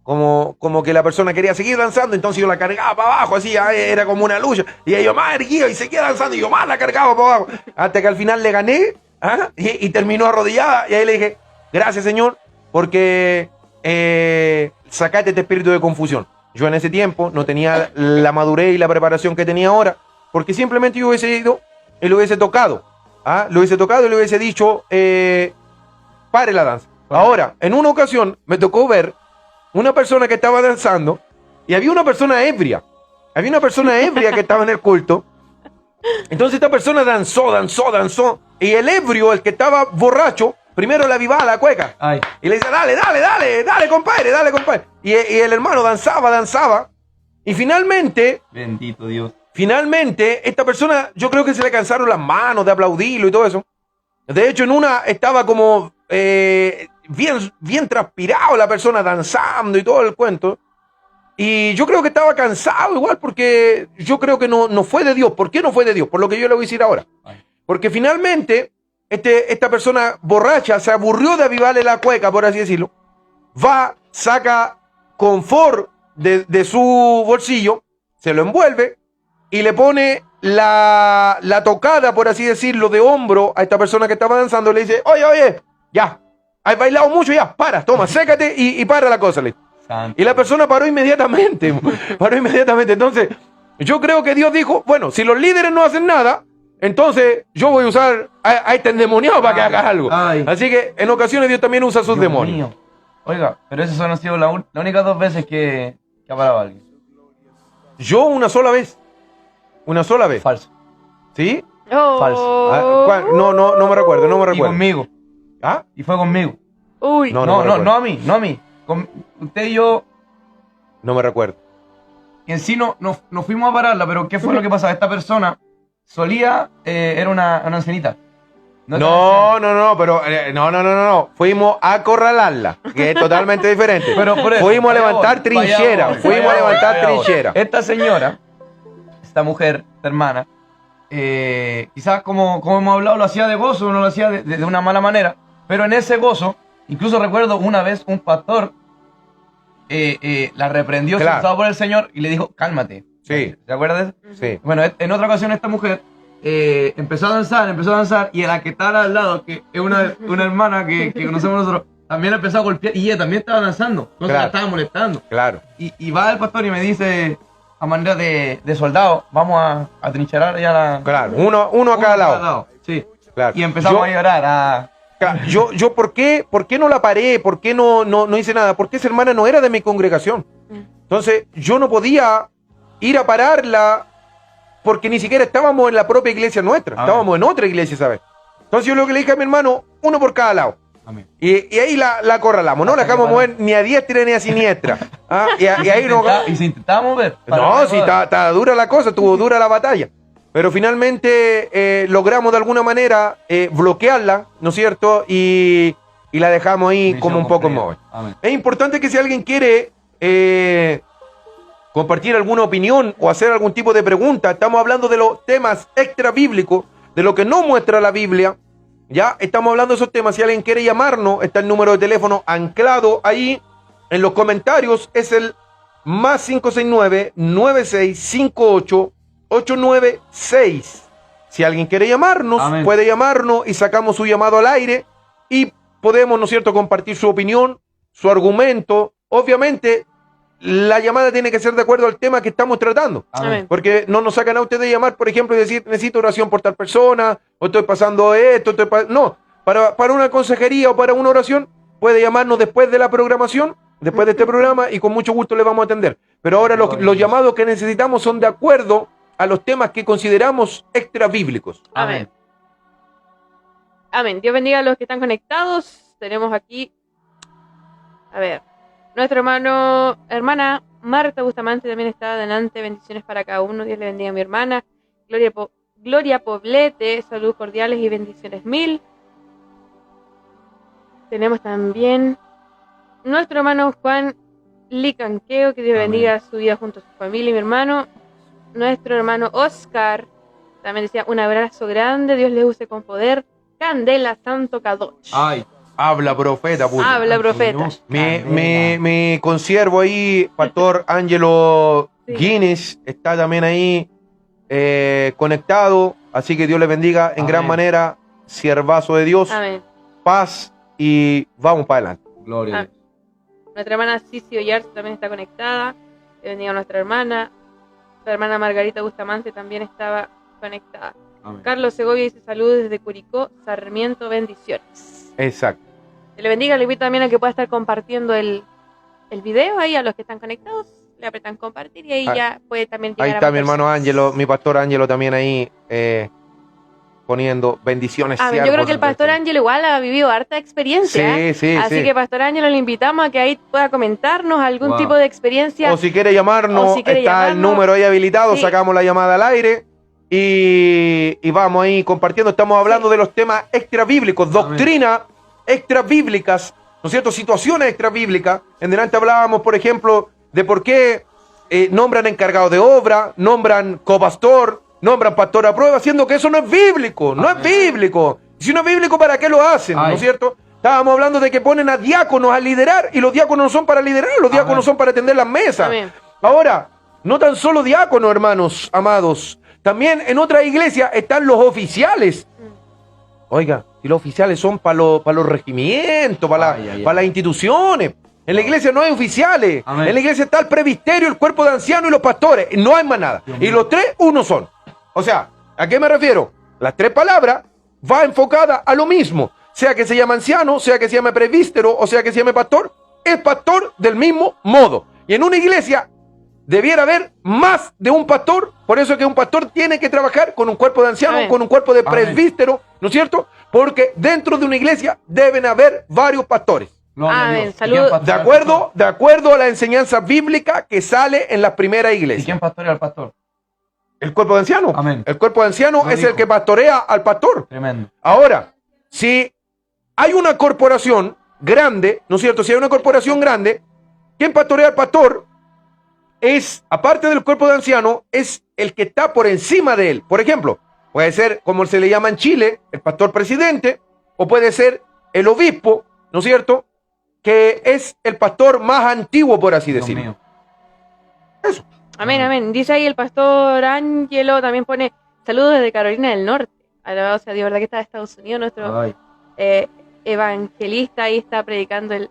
Como que la persona quería seguir danzando, entonces yo la cargaba para abajo, así, era como una lucha. Y yo más erguido y seguía danzando y yo más la cargaba para abajo. Hasta que al final le gané y terminó arrodillada. Y ahí le dije, gracias Señor, porque sacaste este espíritu de confusión. Yo en ese tiempo no tenía la madurez y la preparación que tenía ahora, porque simplemente yo hubiese ido y lo hubiese tocado. Lo hubiese tocado y le hubiese dicho, pare la danza. Ahora, en una ocasión me tocó ver una persona que estaba danzando y había una persona ebria. Había una persona ebria que estaba en el culto. Entonces esta persona danzó. Y el ebrio, el que estaba borracho, primero le avivaba la cueca. Ay. Y le decía, dale, compadre. Y el hermano danzaba. Y finalmente, Bendito Dios. esta persona, yo creo que se le cansaron las manos de aplaudirlo y todo eso. De hecho, en una estaba como bien transpirado la persona danzando y todo el cuento. Y yo creo que estaba cansado igual, porque yo creo que no fue de Dios. ¿Por qué no fue de Dios? Por lo que yo le voy a decir ahora. Porque finalmente esta persona borracha se aburrió de avivarle la cueca, por así decirlo. Va, saca confort de su bolsillo, se lo envuelve y le pone la tocada, por así decirlo, de hombro a esta persona que estaba danzando. Le dice, oye, ya, has bailado mucho, ya, toma, sécate y para la cosa. Y la persona paró inmediatamente. Entonces, yo creo que Dios dijo, bueno, si los líderes no hacen nada, entonces yo voy a usar a este endemoniado para que haga algo. Ay. Así que en ocasiones Dios también usa a sus demonios. Mío. Oiga, pero esas han sido las únicas 2 veces que ha parado a alguien. Yo una sola vez. Falso. ¿Sí? Oh. Falso. No me recuerdo. Y conmigo. ¿Ah? Y fue conmigo. Uy. No. No recuerdo. a mí. Usted y yo, No me recuerdo. en sí no fuimos a pararla, pero ¿qué fue lo que pasaba? Esta persona solía, era una ancianita. No, pero no. Fuimos a acorralarla, que es totalmente diferente. Pero por eso, fuimos a vaya levantar voy, trinchera. vaya Fuimos a voy, levantar vaya voy. trinchera. Esta señora, esta mujer, esta hermana, quizás como hemos hablado, lo hacía de gozo, no lo hacía de una mala manera, pero en ese gozo, incluso recuerdo una vez un pastor la reprendió, Claro. se estaba por el Señor y le dijo, cálmate. Sí. ¿Se acuerda de eso? Sí. Bueno, en otra ocasión esta mujer empezó a danzar y a la que estaba al lado, que es una hermana que conocemos nosotros, también empezó a golpear y ella también estaba danzando, entonces Claro. la estaba molestando. Claro. Y va el pastor y me dice, a manera de soldado, vamos a trincherar ya la... Claro. Uno a cada lado. Sí. Claro. Y empezamos a llorar. Claro, yo ¿por qué no la paré? ¿Por qué no hice nada? Porque esa hermana no era de mi congregación. Entonces, yo no podía ir a pararla porque ni siquiera estábamos en la propia iglesia nuestra. Estábamos en otra iglesia, ¿sabes? Entonces, yo lo que le dije a mi hermano, uno por cada lado. Amén. Y ahí la acorralamos. No la dejamos mover ni a diestra ni a siniestra. Y ahí no... Y si intentábamos ver. No, sí, está dura la cosa, estuvo dura la batalla. Pero finalmente logramos de alguna manera bloquearla, ¿no es cierto? Y la dejamos ahí como un poco móvil. Amén. Es importante que si alguien quiere compartir alguna opinión o hacer algún tipo de pregunta, estamos hablando de los temas extra bíblicos, de lo que no muestra la Biblia. Ya estamos hablando de esos temas. Si alguien quiere llamarnos, está el número de teléfono anclado ahí en los comentarios. Es el más 569-9658-896. Si alguien quiere llamarnos, Amén. puede llamarnos y sacamos su llamado al aire y podemos, ¿no es cierto?, compartir su opinión su argumento. Obviamente, la llamada tiene que ser de acuerdo al tema que estamos tratando. Amén. Porque no nos sacan a ustedes de llamar, por ejemplo, y decir, necesito oración por tal persona, o estoy pasando esto, no. Para una consejería o para una oración, puede llamarnos después de la programación, después de este programa, y con mucho gusto le vamos a atender. Pero ahora los llamados que necesitamos son de acuerdo a los temas que consideramos extra bíblicos. Amén. Amén. Dios bendiga a los que están conectados. Tenemos aquí, a ver, nuestro hermana Marta Bustamante también está adelante. Bendiciones para cada uno. Dios le bendiga a mi hermana. Gloria Poblete, saludos cordiales y bendiciones mil. Tenemos también nuestro hermano Juan Licanqueo, que Dios bendiga su vida junto a su familia y mi hermano. Nuestro hermano Oscar también decía, un abrazo grande, Dios le use con poder. Candela Santo Kadosh. Ay, habla profeta, puto. Habla profeta. Mi consiervo ahí, Pastor Ángelo Sí. Guinness, está también ahí conectado. Así que Dios le bendiga en gran manera. Siervazo de Dios. Amén. Paz y vamos para adelante. Gloria a Dios. Nuestra hermana Cici Oyarzo también está conectada. Que bendiga a nuestra hermana. La hermana Margarita Bustamante también estaba conectada. Amén. Carlos Segovia dice saludos desde Curicó, Sarmiento, bendiciones. Exacto. Que le bendiga, le invito también a que pueda estar compartiendo el video ahí a los que están conectados. Le apretan compartir y ahí ya puede también llegar Ahí a está más mi hermano personas. Ángelo, mi pastor Ángelo también ahí poniendo bendiciones. Yo creo siervos que el del pastor Señor. Ángelo igual ha vivido harta experiencia. ¿eh? Sí, sí, Así sí. que pastor Ángelo le invitamos a que ahí pueda comentarnos algún tipo de experiencia. O si quiere llamarnos, O si quiere está el llamarnos. número ahí habilitado, Sí. sacamos la llamada al aire y vamos ahí compartiendo. Estamos hablando de los temas extra bíblicos, doctrina extra bíblicas, ¿no es cierto? Situaciones extra bíblicas. En delante hablábamos, por ejemplo, de por qué nombran encargado de obra, nombran copastor, nombran pastor a prueba, siendo que eso no es bíblico, no es bíblico. Si no es bíblico, ¿para qué lo hacen? ¿No es cierto? Estábamos hablando de que ponen a diáconos a liderar y los diáconos no son para liderar, los diáconos son para atender las mesas. Amén. Ahora, no tan solo diáconos, hermanos amados, también en otra iglesia están los oficiales. Oiga, y los oficiales son para los regimientos, para las instituciones. En la iglesia no hay oficiales. Amén. En la iglesia está el presbiterio, el cuerpo de ancianos y los pastores. No hay más nada. Y los tres, uno son. O sea, ¿a qué me refiero? Las tres palabras va enfocada a lo mismo. Sea que se llame anciano, sea que se llame presbítero, o sea que se llame pastor, es pastor del mismo modo. Y en una iglesia debiera haber más de un pastor. Por eso es que un pastor tiene que trabajar con un cuerpo de ancianos, Amén. con un cuerpo de presbítero, ¿no es cierto? Porque dentro de una iglesia deben haber varios pastores. Gloria a Amén. Dios. ¿Y Salud. quién pastorea al pastor? De acuerdo a la enseñanza bíblica que sale en la primera ¿Y iglesia. quién pastorea al pastor? El cuerpo de ancianos. Amén. El cuerpo de ancianos Lo es dijo. el que pastorea al pastor. Tremendo. Ahora, si hay una corporación grande, ¿no es cierto? Si hay una corporación grande, quien pastorea al pastor es, aparte del cuerpo de ancianos, es el que está por encima de él. Por ejemplo, puede ser, como se le llama en Chile, el pastor presidente, o puede ser el obispo, ¿no es cierto? Que es el pastor más antiguo, por así Dios decirlo. mío. Eso. Amén, amén. Dice ahí el pastor Ángelo, también pone saludos desde Carolina del Norte. Alabado sea Dios, ¿verdad que está de Estados Unidos? Nuestro Ay, evangelista ahí está predicando el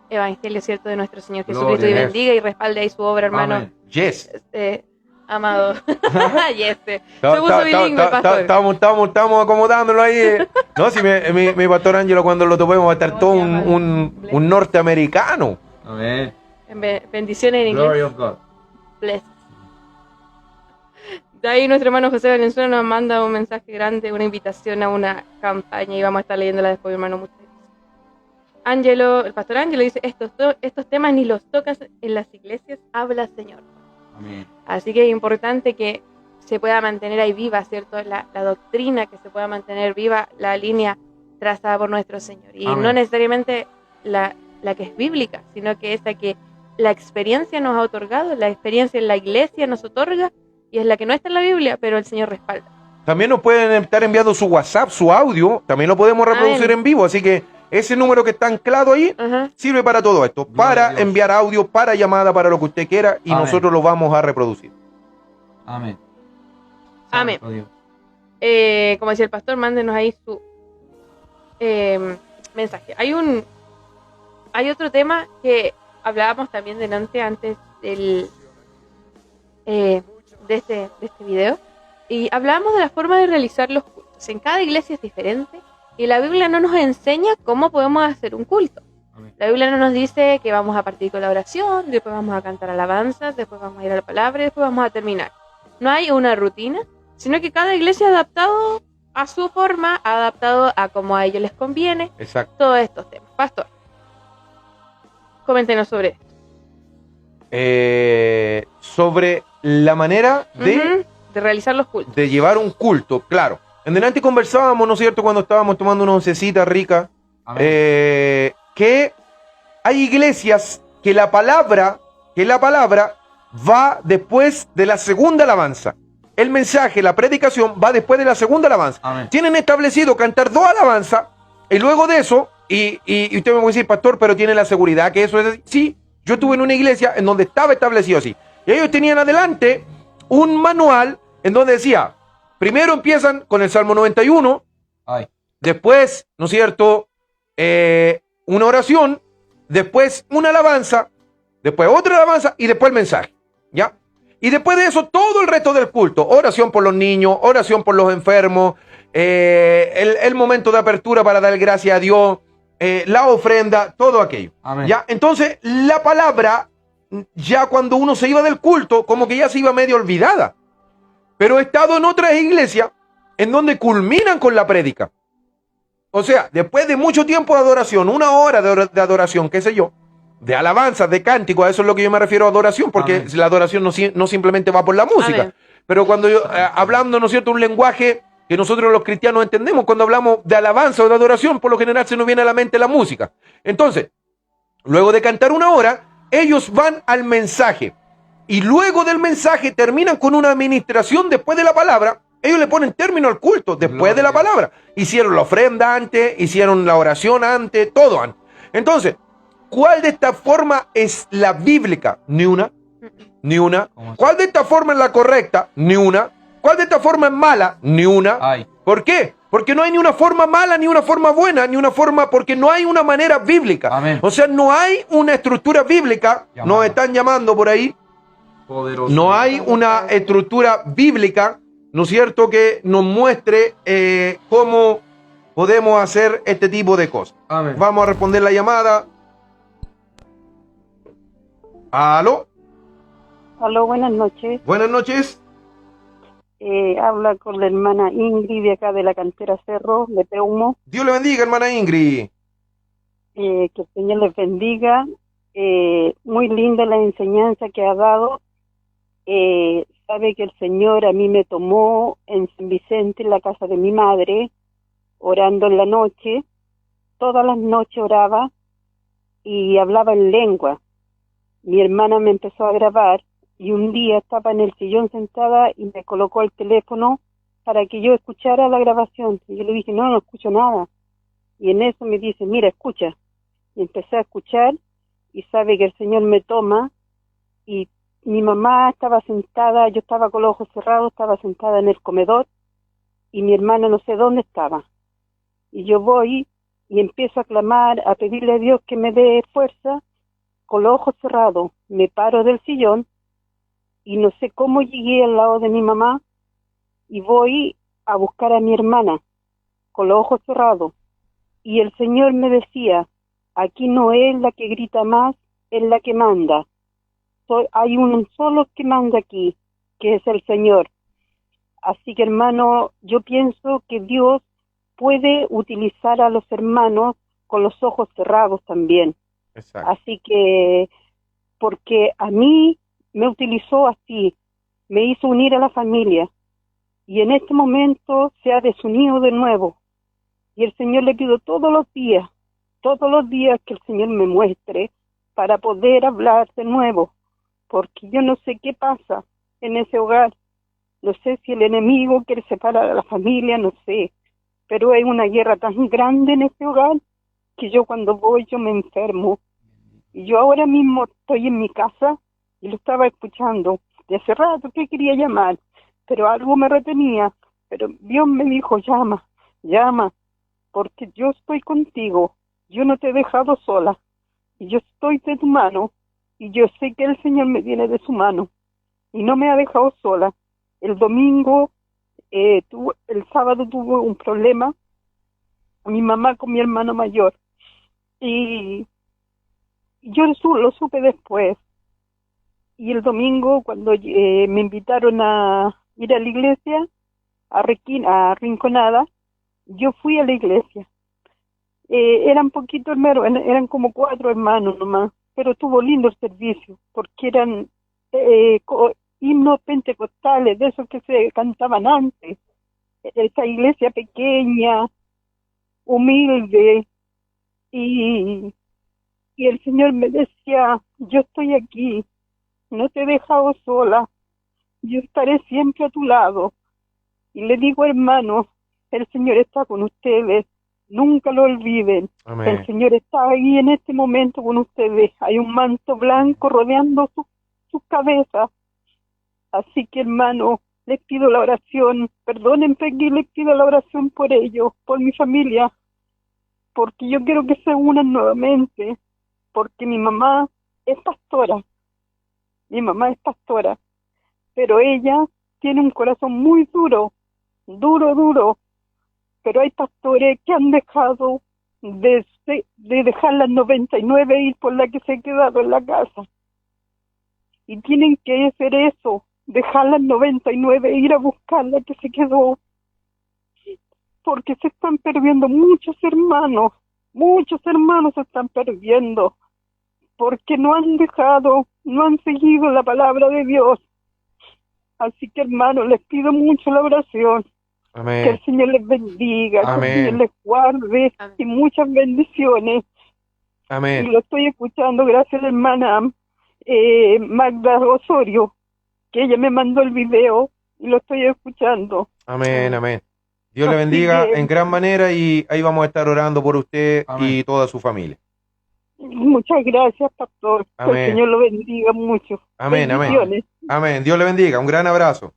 evangelio, ¿cierto? De nuestro Señor Gloria Jesucristo y a Dios. bendiga y respalde ahí su obra, hermano. amén. Yes. Amado. Yes. Se puso bilingüe, pastor. Estamos acomodándolo ahí. No, si mi pastor Ángelo, cuando lo topemos, va a estar todo un norteamericano. Amén. Bendiciones en inglés. Glory of God. Bless. De ahí nuestro hermano José Valenzuela nos manda un mensaje grande, una invitación a una campaña y vamos a estar leyéndola después, hermano. Muchas gracias. Ángelo, el pastor Ángelo dice, estos temas ni los tocas en las iglesias, habla Señor. Amén. Así que es importante que se pueda mantener ahí viva, ¿cierto? La doctrina, que se pueda mantener viva la línea trazada por nuestro Señor. Y Amén. no necesariamente la que es bíblica, sino que esa que la experiencia nos ha otorgado, la experiencia en la iglesia nos otorga, y es la que no está en la Biblia, pero el Señor respalda. También nos pueden estar enviando su WhatsApp, su audio, también lo podemos reproducir Amén. en vivo, así que ese número que está anclado ahí Ajá. sirve para todo esto, Gloria a para Dios. enviar audio, para llamada, para lo que usted quiera, y Amén. nosotros lo vamos a reproducir. Amén. Amén. Santo Dios. Como decía el pastor, mándenos ahí su mensaje. Hay un hay otro tema que hablábamos también delante antes de este video, y hablábamos de la forma de realizar los cultos. En cada iglesia es diferente y la Biblia no nos enseña cómo podemos hacer un culto. La Biblia no nos dice que vamos a partir con la oración, después vamos a cantar alabanzas, después vamos a ir a la palabra y después vamos a terminar. No hay una rutina, sino que cada iglesia ha adaptado a su forma, ha adaptado a como a ellos les conviene. Exacto. Todos estos temas. Pastor, coméntenos sobre esto. Sobre la manera de realizar los cultos. De llevar un culto, claro. En delante conversábamos, ¿no es cierto?, cuando estábamos tomando una oncecita rica, que hay iglesias que la palabra va después de la segunda alabanza. El mensaje, la predicación va después de la segunda alabanza. Amén. Tienen establecido cantar 2 alabanzas y luego de eso, y usted me va a decir, pastor, pero tiene la seguridad que eso es así. Sí, yo estuve en una iglesia en donde estaba establecido así. Y ellos tenían adelante un manual en donde decía, primero empiezan con el Salmo 91, después, ¿no es cierto?, una oración, después una alabanza, después otra alabanza y después el mensaje, ¿ya? Y después de eso, todo el resto del culto, oración por los niños, oración por los enfermos, el momento de apertura para dar gracias a Dios, la ofrenda, todo aquello. Amén. ¿Ya? Entonces, la palabra, ya cuando uno se iba del culto, como que ya se iba medio olvidada. Pero he estado en otras iglesias en donde culminan con la prédica. O sea, después de mucho tiempo de adoración, 1 hora de adoración, qué sé yo, de alabanza, de cántico, a eso es lo que yo me refiero a adoración, porque Amén. la adoración no simplemente va por la música. Amén. Pero cuando yo, hablando, ¿no es cierto?, un lenguaje que nosotros los cristianos entendemos, cuando hablamos de alabanza o de adoración, por lo general se nos viene a la mente la música. Entonces, luego de cantar 1 hora, ellos van al mensaje. Y luego del mensaje terminan con una administración después de la palabra. Ellos le ponen término al culto después de la palabra. Hicieron la ofrenda antes, hicieron la oración antes, todo antes. Entonces, ¿cuál de esta forma es la bíblica? Ni una. Ni una. ¿Cuál de esta forma es la correcta? Ni una. ¿Cuál de esta forma es mala? Ni una. ¿Por qué? Porque no hay ni una forma mala, ni una forma buena, ni una forma, porque no hay una manera bíblica. Amén. O sea, no hay una estructura bíblica. Nos están llamando por ahí. Poderoso. No hay una estructura bíblica, ¿no es cierto?, que nos muestre cómo podemos hacer este tipo de cosas. Amén. Vamos a responder la llamada. ¿Aló? Aló, buenas noches. Buenas noches. Habla con la hermana Ingrid de acá de la cantera Cerro, de Peumo. Dios le bendiga, hermana Ingrid. Que el Señor les bendiga. Muy linda la enseñanza que ha dado. Sabe que el Señor a mí me tomó en San Vicente, en la casa de mi madre, orando en la noche. Todas las noches oraba y hablaba en lengua. Mi hermana me empezó a grabar y un día estaba en el sillón sentada y me colocó el teléfono para que yo escuchara la grabación. Y yo le dije, no escucho nada. Y en eso me dice, mira, escucha. Y empecé a escuchar y sabe que el Señor me toma y mi mamá estaba sentada, yo estaba con los ojos cerrados, estaba sentada en el comedor y mi hermana no sé dónde estaba. Y yo voy y empiezo a clamar, a pedirle a Dios que me dé fuerza, con los ojos cerrados, me paro del sillón y no sé cómo llegué al lado de mi mamá y voy a buscar a mi hermana, con los ojos cerrados. Y el Señor me decía, aquí no es la que grita más, es la que manda. Hay un solo que manda aquí, que es el Señor. Así que, hermano, yo pienso que Dios puede utilizar a los hermanos con los ojos cerrados también. Exacto. Así que, porque a mí me utilizó así, me hizo unir a la familia. Y en este momento se ha desunido de nuevo. Y el Señor le pido todos los días que el Señor me muestre para poder hablar de nuevo. Porque yo no sé qué pasa en ese hogar. No sé si el enemigo quiere separar a la familia, no sé. Pero hay una guerra tan grande en ese hogar que yo cuando voy yo me enfermo. Y yo ahora mismo estoy en mi casa y lo estaba escuchando. De hace rato que quería llamar, pero algo me retenía. Pero Dios me dijo, llama, porque yo estoy contigo. Yo no te he dejado sola. y yo estoy de tu mano, y yo sé que el Señor me tiene de su mano, y no me ha dejado sola. El domingo, el sábado tuve un problema, mi mamá con mi hermano mayor, y yo lo supe después. Y el domingo, cuando me invitaron a ir a la iglesia, a Rinconada, yo fui a la iglesia. Eran poquitos hermanos, eran como 4 hermanos nomás, pero estuvo lindo el servicio, porque eran himnos pentecostales, de esos que se cantaban antes. Esa iglesia pequeña, humilde, y el Señor me decía, yo estoy aquí, no te he dejado sola, yo estaré siempre a tu lado. Y le digo, hermanos, el Señor está con ustedes, nunca lo olviden. Amén. El Señor está ahí en este momento con ustedes. Hay un manto blanco rodeando sus cabezas. Así que, hermano, les pido la oración, perdónenme que les pido la oración por ellos, por mi familia, porque yo quiero que se unan nuevamente, porque mi mamá es pastora, pero ella tiene un corazón muy duro, pero hay pastores que han dejado de dejar las 99 e ir por la que se ha quedado en la casa, y tienen que hacer eso, dejar las 99 e ir a buscar la que se quedó, porque se están perdiendo muchos hermanos se están perdiendo, porque no han seguido la palabra de Dios. Así que, hermanos, les pido mucho la oración. Amén. Que el Señor les bendiga, Amén. que el Señor les guarde. Amén. Y muchas bendiciones. Amén. Y lo estoy escuchando gracias a la hermana Magda Osorio, que ella me mandó el video y lo estoy escuchando. Amén, amén. Dios le Así bendiga que- en gran manera y ahí vamos a estar orando por usted Amén. y toda su familia. Muchas gracias, pastor. Que Amén. el Señor lo bendiga mucho. Amén, amén. Bendiciones. Amén. Dios le bendiga. Un gran abrazo.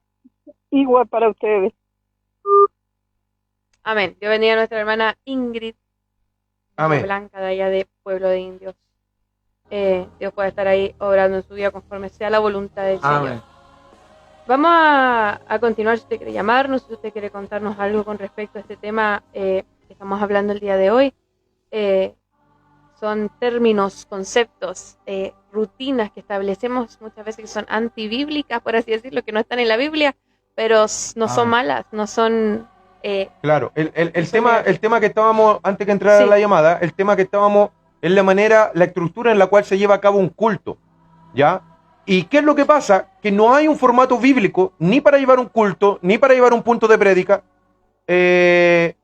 Igual para ustedes. Amén. Dios bendiga a nuestra hermana Ingrid Amén. Blanca, de allá de Pueblo de Indios. Dios puede estar ahí obrando en su vida conforme sea la voluntad del Señor. Amén. Vamos a continuar. Si usted quiere llamarnos, si usted quiere contarnos algo con respecto a este tema que estamos hablando el día de hoy. Son términos, conceptos, rutinas que establecemos muchas veces que son antibíblicas, por así decirlo, que no están en la Biblia, pero no son malas, no son... Claro, el Eso tema, ya- el tema que estábamos, antes que entrara Sí. la llamada, el tema que estábamos es la estructura en la cual se lleva a cabo un culto, ¿ya? ¿Y qué es lo que pasa? Que no hay un formato bíblico ni para llevar un culto, ni para llevar un punto de prédica,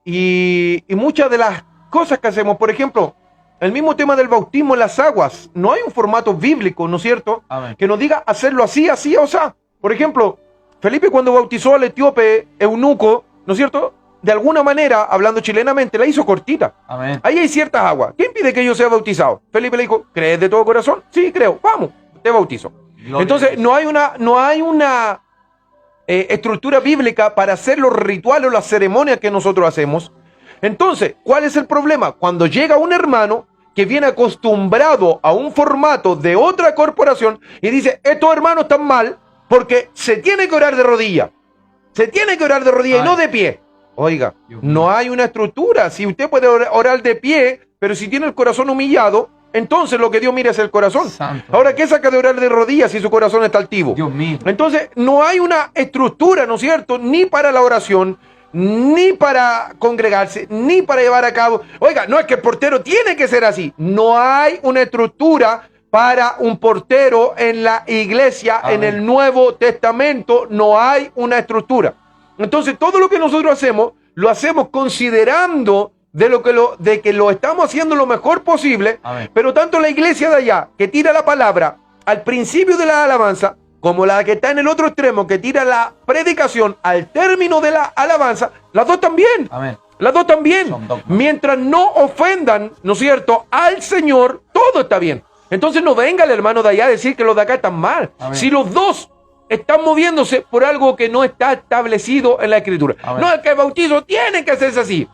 y muchas de las cosas que hacemos, por ejemplo, el mismo tema del bautismo en las aguas, no hay un formato bíblico, ¿no es cierto?, Amén. que nos diga hacerlo así, así, o sea, por ejemplo, Felipe cuando bautizó al etíope eunuco, ¿no es cierto?, de alguna manera, hablando chilenamente, la hizo cortita. Amén. Ahí hay ciertas aguas. ¿Qué impide que yo sea bautizado? Felipe le dijo, ¿crees de todo corazón? Sí, creo. Vamos, te bautizo. Gloria a Entonces, Dios. no hay una estructura bíblica para hacer los rituales o las ceremonias que nosotros hacemos. Entonces, ¿cuál es el problema? Cuando llega un hermano que viene acostumbrado a un formato de otra corporación y dice, estos hermanos están mal porque se tiene que orar de rodillas. Se tiene que orar de rodillas y no de pie. Oiga, Dios mío. no hay una estructura. Si usted puede orar de pie, pero si tiene el corazón humillado, entonces lo que Dios mira es el corazón. Santo. Ahora, ¿qué saca de orar de rodillas si su corazón está altivo? Dios mío. Entonces, no hay una estructura, ¿no es cierto? Ni para la oración, ni para congregarse, ni para llevar a cabo. Oiga, no es que el portero tiene que ser así. No hay una estructura para un portero en la iglesia, Amén. en el Nuevo Testamento. No hay una estructura. Entonces, todo lo que nosotros hacemos, lo hacemos considerando de que lo estamos haciendo lo mejor posible. Amén. Pero tanto la iglesia de allá, que tira la palabra al principio de la alabanza, como la que está en el otro extremo, que tira la predicación al término de la alabanza, las dos también. Amén. Las dos también. Son dogmas. Mientras no ofendan, ¿no es cierto?, al Señor, todo está bien. Entonces no venga el hermano de allá a decir que los de acá están mal. Amén. Si los dos están moviéndose por algo que no está establecido en la Escritura. Amén. No es que el bautizo tiene que hacerse así.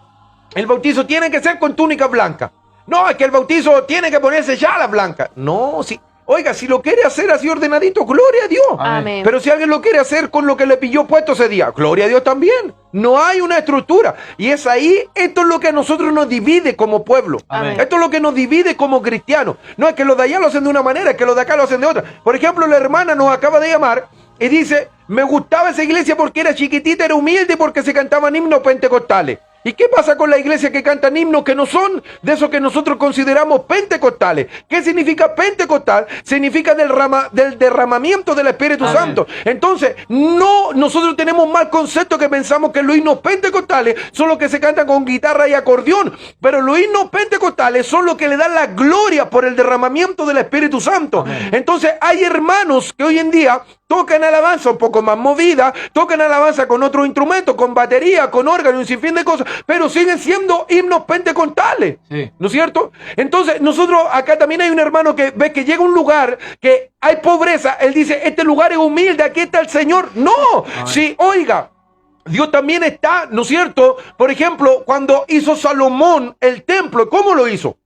El bautizo tiene que ser con túnica blanca. No, es que el bautizo tiene que ponerse ya la blanca. No, sí. Oiga, si lo quiere hacer así ordenadito, gloria a Dios. Amén. Pero si alguien lo quiere hacer con lo que le pilló puesto ese día, gloria a Dios también. No hay una estructura. Y es ahí, esto es lo que a nosotros nos divide como pueblo. Amén. Esto es lo que nos divide como cristianos. No es que los de allá lo hacen de una manera, es que los de acá lo hacen de otra. Por ejemplo, la hermana nos acaba de llamar y dice, me gustaba esa iglesia porque era chiquitita, era humilde, porque se cantaban himnos pentecostales. ¿Y qué pasa con la iglesia que cantan himnos que no son de esos que nosotros consideramos pentecostales? ¿Qué significa pentecostal? Significa del derramamiento del Espíritu Amén. Santo. Entonces, no, nosotros tenemos mal concepto que pensamos que los himnos pentecostales son los que se cantan con guitarra y acordeón. Pero los himnos pentecostales son los que le dan la gloria por el derramamiento del Espíritu Santo. Amén. Entonces, hay hermanos que hoy en día tocan alabanza un poco más movida, tocan alabanza con otro instrumento, con batería, con órgano, un sinfín de cosas, pero siguen siendo himnos pentecostales, Sí. ¿no es cierto? Entonces nosotros acá también hay un hermano que ve que llega a un lugar que hay pobreza, él dice, este lugar es humilde, aquí está el Señor. No, sí, oiga, Dios también está, ¿no es cierto? Por ejemplo, cuando hizo Salomón el templo, ¿cómo lo hizo?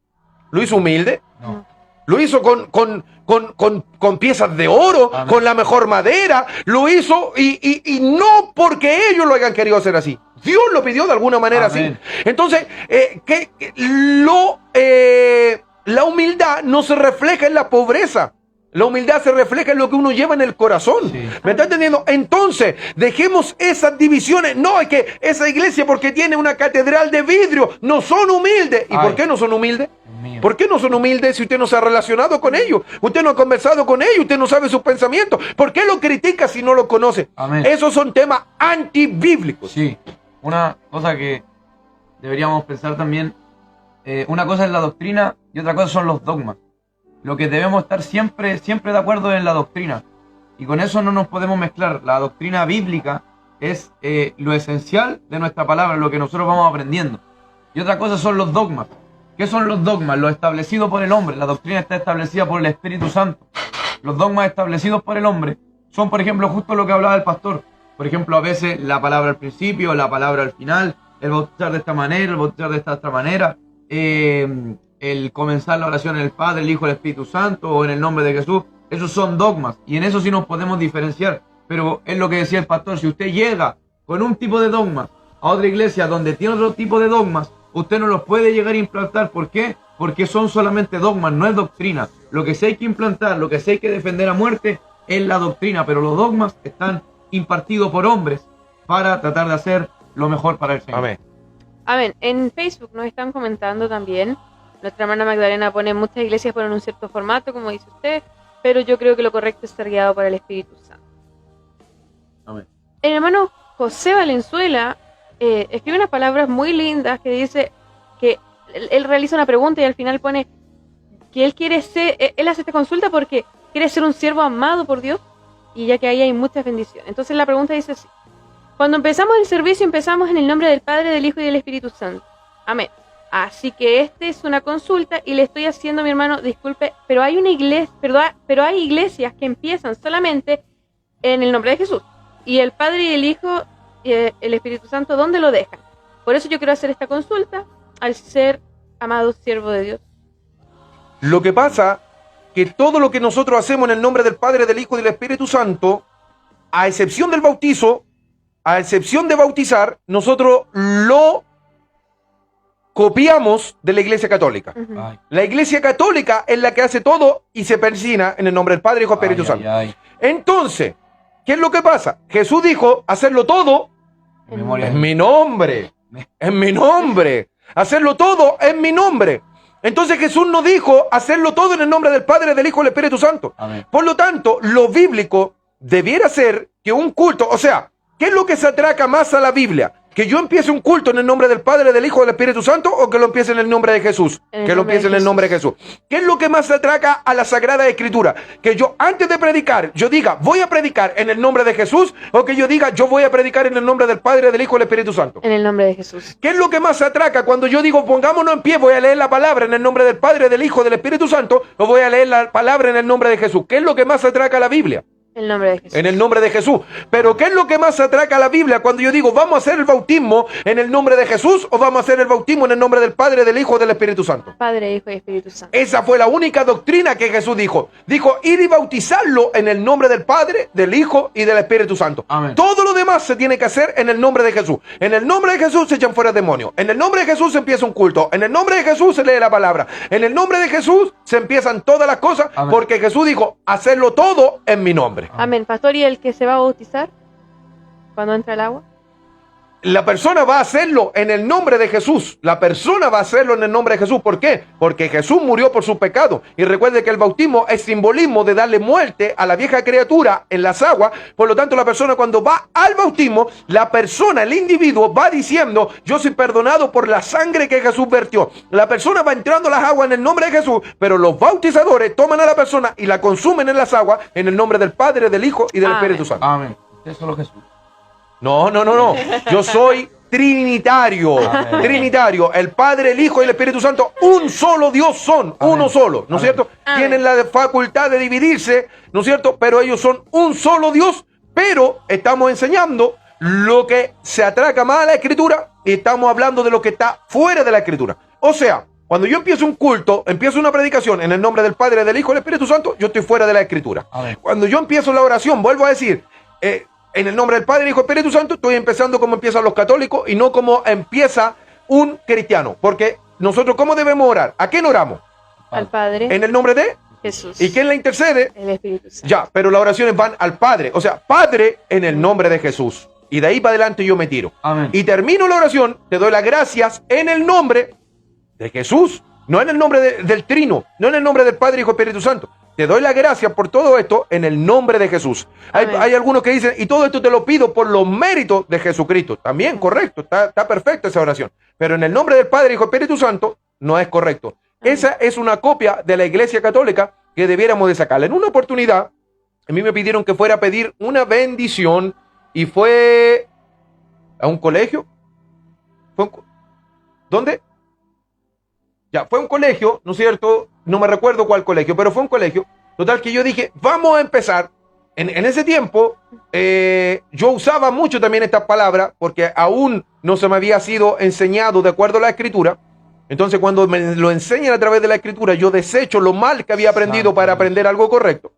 ¿Lo hizo humilde? No. Lo hizo con piezas de oro, Amén. con la mejor madera. Lo hizo y no porque ellos lo hayan querido hacer así. Dios lo pidió de alguna manera Amén. así. Entonces, la humildad no se refleja en la pobreza. La humildad se refleja en lo que uno lleva en el corazón. Sí. ¿Me está entendiendo? Entonces, dejemos esas divisiones. No, es que esa iglesia porque tiene una catedral de vidrio, no son humildes. ¿Y Ay. por qué no son humildes? Dios mío. ¿Por qué no son humildes si usted no se ha relacionado con ellos? Usted no ha conversado con ellos, usted no sabe sus pensamientos. ¿Por qué lo critica si no lo conoce? Amén. Esos son temas antibíblicos. Sí, una cosa que deberíamos pensar también, una cosa es la doctrina y otra cosa son los dogmas. Lo que debemos estar siempre de acuerdo en la doctrina. Y con eso no nos podemos mezclar. La doctrina bíblica es lo esencial de nuestra palabra, lo que nosotros vamos aprendiendo. Y otra cosa son los dogmas. ¿Qué son los dogmas? Lo establecido por el hombre. La doctrina está establecida por el Espíritu Santo. Los dogmas establecidos por el hombre son, por ejemplo, justo lo que hablaba el pastor. Por ejemplo, a veces la palabra al principio, la palabra al final, el bautizar de esta manera, el bautizar de esta otra manera, el comenzar la oración en el Padre, el Hijo, el Espíritu Santo o en el nombre de Jesús. Esos son dogmas y en eso sí nos podemos diferenciar. Pero es lo que decía el pastor, si usted llega con un tipo de dogma a otra iglesia donde tiene otro tipo de dogmas, usted no los puede llegar a implantar. ¿Por qué? Porque son solamente dogmas, no es doctrina. Lo que sí hay que implantar, lo que sí hay que defender a muerte es la doctrina, pero los dogmas están impartidos por hombres para tratar de hacer lo mejor para el Señor. Amén. Amén. En Facebook nos están comentando también. Nuestra hermana Magdalena pone muchas iglesias ponen un cierto formato, como dice usted, pero yo creo que lo correcto es ser guiado por el Espíritu Santo. Amén. El hermano José Valenzuela escribe unas palabras muy lindas que dice que él realiza una pregunta y al final pone que él quiere ser, él hace esta consulta porque quiere ser un siervo amado por Dios y ya que ahí hay muchas bendiciones. Entonces la pregunta dice así: cuando empezamos el servicio empezamos en el nombre del Padre, del Hijo y del Espíritu Santo. Amén. Así que esta es una consulta y le estoy haciendo, mi hermano, disculpe, pero hay una iglesia, pero hay iglesias que empiezan solamente en el nombre de Jesús. Y el Padre y el Hijo y el Espíritu Santo, ¿dónde lo dejan? Por eso yo quiero hacer esta consulta al ser amado siervo de Dios. Lo que pasa que todo lo que nosotros hacemos en el nombre del Padre, del Hijo y del Espíritu Santo, a excepción del bautizo, a excepción de bautizar, nosotros lo copiamos de la Iglesia Católica. Ujú. Ay, La Iglesia Católica es la que hace todo y se persina en el nombre del Padre, Hijo y Espíritu Santo. ay. Entonces, ¿qué es lo que pasa? Jesús dijo, hacerlo todo En memoria en mi nombre. En mi nombre. Hacerlo todo en mi nombre. Entonces Jesús nos dijo hacerlo todo en el nombre del Padre, del Hijo y del Espíritu Santo. Amén. Por lo tanto, lo bíblico debiera ser que un culto, o sea, ¿qué es lo que se atraca más a la Biblia? ¿Que yo empiece un culto en el nombre del Padre, del Hijo y del Espíritu Santo o que lo empiece en el nombre de Jesús? En el Que lo nombre de empiece en el nombre de Jesús. ¿Qué es lo que más se atraca a la Sagrada Escritura? Que yo antes de predicar, yo diga, voy a predicar en el nombre de Jesús o que yo diga, yo voy a predicar en el nombre del Padre, del Hijo y del Espíritu Santo. En el nombre de Jesús. ¿Qué es lo que más se atraca cuando yo digo, pongámonos en pie, voy a leer la palabra en el nombre del Padre, del Hijo y del Espíritu Santo o voy a leer la palabra en el nombre de Jesús? ¿Qué es lo que más se atraca a la Biblia? El nombre de Jesús. En el nombre de Jesús. Pero ¿qué es lo que más atraca a la Biblia cuando yo digo, vamos a hacer el bautismo en el nombre de Jesús o vamos a hacer el bautismo en el nombre del Padre, del Hijo y del Espíritu Santo? Padre, Hijo y Espíritu Santo. Esa fue la única doctrina que Jesús dijo. Dijo, ir y bautizarlo en el nombre del Padre, del Hijo y del Espíritu Santo. Amén. Todo lo demás se tiene que hacer en el nombre de Jesús. En el nombre de Jesús se echan fuera demonios. En el nombre de Jesús se empieza un culto. En el nombre de Jesús se lee la palabra. En el nombre de Jesús se empiezan todas las cosas. Amén. Porque Jesús dijo, hacerlo todo en mi nombre. Amén. Pastor, ¿y el que se va a bautizar cuando entra el agua? La persona va a hacerlo en el nombre de Jesús. La persona va a hacerlo en el nombre de Jesús. ¿Por qué? Porque Jesús murió por su pecado. Y recuerde que el bautismo es simbolismo de darle muerte a la vieja criatura en las aguas. Por lo tanto, la persona cuando va al bautismo, la persona, el individuo va diciendo, yo soy perdonado por la sangre que Jesús vertió. La persona va entrando a las aguas en el nombre de Jesús, pero los bautizadores toman a la persona y la consumen en las aguas en el nombre del Padre, del Hijo y del Amén. Espíritu Santo. Amén. Usted es solo Jesús. No. Yo soy trinitario. Amén. Trinitario. El Padre, el Hijo y el Espíritu Santo, un solo Dios son. Amén. Uno solo. ¿No es Amén. cierto? Amén. Tienen la facultad de dividirse, ¿no es cierto? Pero ellos son un solo Dios. Pero estamos enseñando lo que se atraca más a la Escritura y estamos hablando de lo que está fuera de la Escritura. O sea, cuando yo empiezo un culto, empiezo una predicación en el nombre del Padre, del Hijo y del Espíritu Santo, yo estoy fuera de la Escritura. Amén. Cuando yo empiezo la oración, vuelvo a decir, en el nombre del Padre, del Hijo y del Espíritu Santo, estoy empezando como empiezan los católicos y no como empieza un cristiano. Porque nosotros, ¿cómo debemos orar? ¿A quién oramos? Al Padre, En el nombre de... Jesús. ¿Y quién la intercede? El Espíritu Santo. Ya, pero las oraciones van al Padre. O sea, Padre en el nombre de Jesús. Y de ahí para adelante yo me tiro. Amén. Y termino la oración, te doy las gracias en el nombre de Jesús. No en el nombre del Trino, no en el nombre del Padre, Hijo y Espíritu Santo. Te doy las gracias por todo esto en el nombre de Jesús. Hay algunos que dicen, y todo esto te lo pido por los méritos de Jesucristo. También correcto, está perfecta esa oración. Pero en el nombre del Padre, Hijo y Espíritu Santo, no es correcto. Esa es una copia de la Iglesia Católica que debiéramos de sacarla. En una oportunidad, a mí me pidieron que fuera a pedir una bendición y fue a un colegio. ¿Dónde? Ya, fue un colegio, ¿no es cierto? No me recuerdo cuál colegio, pero fue un colegio. Total que yo dije, vamos a empezar. En ese tiempo, yo usaba mucho también esta palabra, porque aún no se me había sido enseñado de acuerdo a la Escritura. Entonces, cuando me lo enseñan a través de la Escritura, yo desecho lo mal que había aprendido para aprender algo correcto.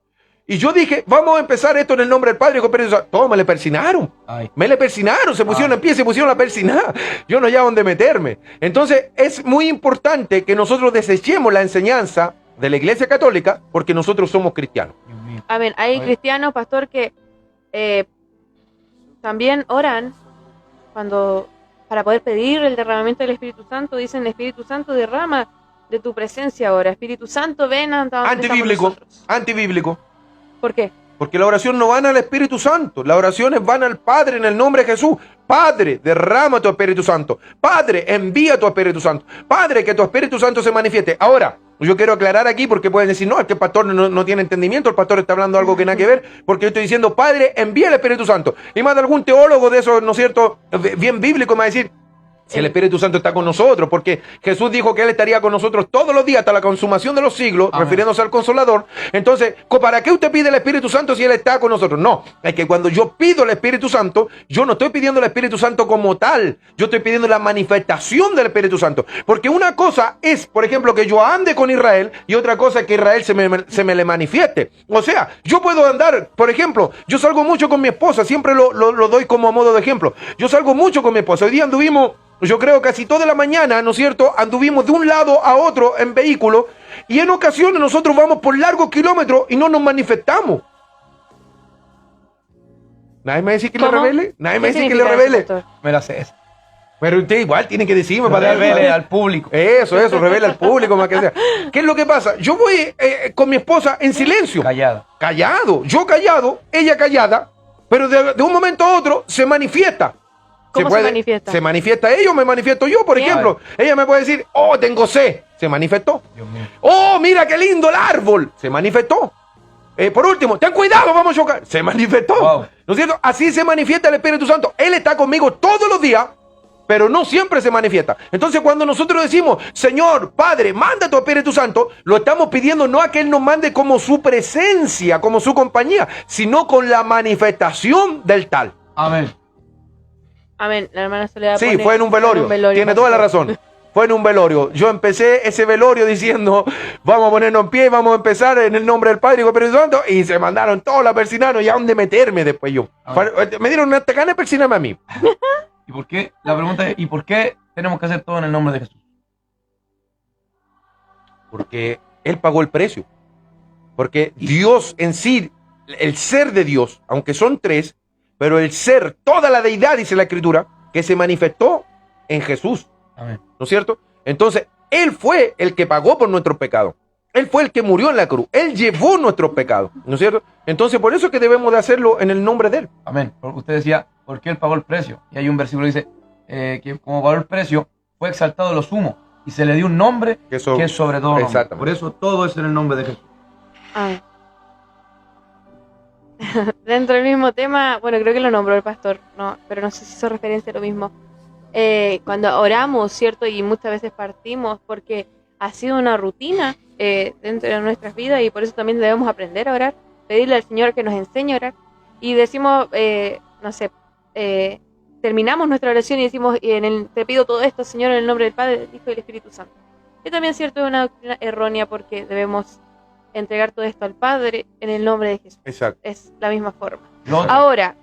Y yo dije, vamos a empezar esto en el nombre del Padre, Hijo y Espíritu Santo. Todo me le persinaron. Ay. Me le persinaron, se pusieron en pie, se pusieron a persinar. Yo no hallaba dónde meterme. Entonces, es muy importante que nosotros desechemos la enseñanza de la Iglesia Católica porque nosotros somos cristianos. Dios mío. Amén. Hay Amén. cristianos, pastor, que también oran para poder pedir el derramamiento del Espíritu Santo. Dicen, Espíritu Santo, derrama de tu presencia ahora. Espíritu Santo, ven a donde estamos Antibíblico, nosotros. antibíblico. ¿Por qué? Porque la oración no van al Espíritu Santo, las oraciones van al Padre en el nombre de Jesús. Padre, derrama tu Espíritu Santo. Padre, envía tu Espíritu Santo. Padre, que tu Espíritu Santo se manifieste. Ahora, yo quiero aclarar aquí porque pueden decir, no, es que el pastor no tiene entendimiento, el pastor está hablando algo que nada que ver, porque yo estoy diciendo, Padre, envía el Espíritu Santo. Y más de algún teólogo de eso, ¿no es cierto?, bien bíblico, me va a decir, si el Espíritu Santo está con nosotros, porque Jesús dijo que Él estaría con nosotros todos los días hasta la consumación de los siglos, Amén. refiriéndose al Consolador. Entonces, ¿para qué usted pide el Espíritu Santo si Él está con nosotros? No, es que cuando yo pido el Espíritu Santo, yo no estoy pidiendo el Espíritu Santo como tal, yo estoy pidiendo la manifestación del Espíritu Santo. Porque una cosa es, por ejemplo, que yo ande con Israel y otra cosa es que Israel se me le manifieste. O sea, yo puedo andar, por ejemplo, yo salgo mucho con mi esposa, siempre lo doy como a modo de ejemplo. Yo salgo mucho con mi esposa, hoy día anduvimos... Yo creo casi toda la mañana, ¿no es cierto?, anduvimos de un lado a otro en vehículo y en ocasiones nosotros vamos por largos kilómetros y no nos manifestamos. ¿Nadie me dice que le ¿Cómo? revele? ¿Nadie me ¿Qué dice que le significa eso, revele? pastor? Me la sé esa. Pero usted igual tiene que decirme para Revele al público. Eso, revela al público más que sea. ¿Qué es lo que pasa? Yo voy con mi esposa en silencio. Callada. Callado. Yo callado, ella callada, pero de un momento a otro se manifiesta. ¿Cómo se manifiesta? Se manifiesta ella o me manifiesto yo, por Bien. ejemplo. Ella me puede decir, oh, tengo sed. Se manifestó. Dios mío. Oh, mira qué lindo el árbol. Se manifestó. Por último, ten cuidado, vamos a chocar. Se manifestó. Wow. ¿No es cierto? Así se manifiesta el Espíritu Santo. Él está conmigo todos los días, pero no siempre se manifiesta. Entonces cuando nosotros decimos, Señor, Padre, manda tu Espíritu Santo, lo estamos pidiendo no a que Él nos mande como su presencia, como su compañía, sino con la manifestación del tal. Amén. Amén. La hermana Soledad Sí, pone- fue en un velorio. Tiene toda la razón. Fue en un velorio. Yo empecé ese velorio diciendo, vamos a ponernos en pie, vamos a empezar en el nombre del Padre y del Espíritu Santo, y se mandaron todos los persinanos y a dónde meterme después yo. Me dieron una tacana de persinarme a mí. ¿Y por qué? La pregunta es, ¿y por qué tenemos que hacer todo en el nombre de Jesús? Porque Él pagó el precio. Porque Dios en sí, el ser de Dios, aunque son tres, pero el ser, toda la deidad, dice la Escritura, que se manifestó en Jesús. Amén. ¿No es cierto? Entonces, Él fue el que pagó por nuestros pecados. Él fue el que murió en la cruz. Él llevó nuestros pecados. ¿No es cierto? Entonces, por eso es que debemos de hacerlo en el nombre de Él. Amén. Porque usted decía, ¿por qué Él pagó el precio? Y hay un versículo que dice, que como pagó el precio, fue exaltado de lo sumo, y se le dio un nombre que es sobre todo nombre. Exactamente. Por eso todo es en el nombre de Jesús. Amén. Dentro del mismo tema, bueno, creo que lo nombró el pastor, no, pero no sé si hizo referencia a lo mismo. Cuando oramos, ¿cierto? Y muchas veces partimos porque ha sido una rutina dentro de nuestras vidas, y por eso también debemos aprender a orar, pedirle al Señor que nos enseñe a orar. Y decimos, no sé, terminamos nuestra oración y decimos, te pido todo esto, Señor, en el nombre del Padre, del Hijo y del Espíritu Santo. Y también, ¿cierto? Es una doctrina errónea, porque debemos entregar todo esto al Padre en el nombre de Jesús. Exacto. Es la misma forma. Lo otro, Ahora,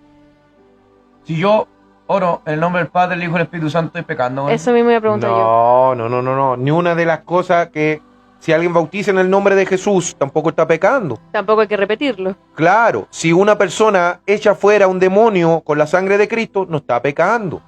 si yo oro en el nombre del Padre, del Hijo y del Espíritu Santo, estoy pecando, ¿no? eso mismo me pregunto yo. No. Ni una de las cosas que si alguien bautiza en el nombre de Jesús, tampoco está pecando. Tampoco hay que repetirlo. Claro, si una persona echa fuera un demonio con la sangre de Cristo, no está pecando.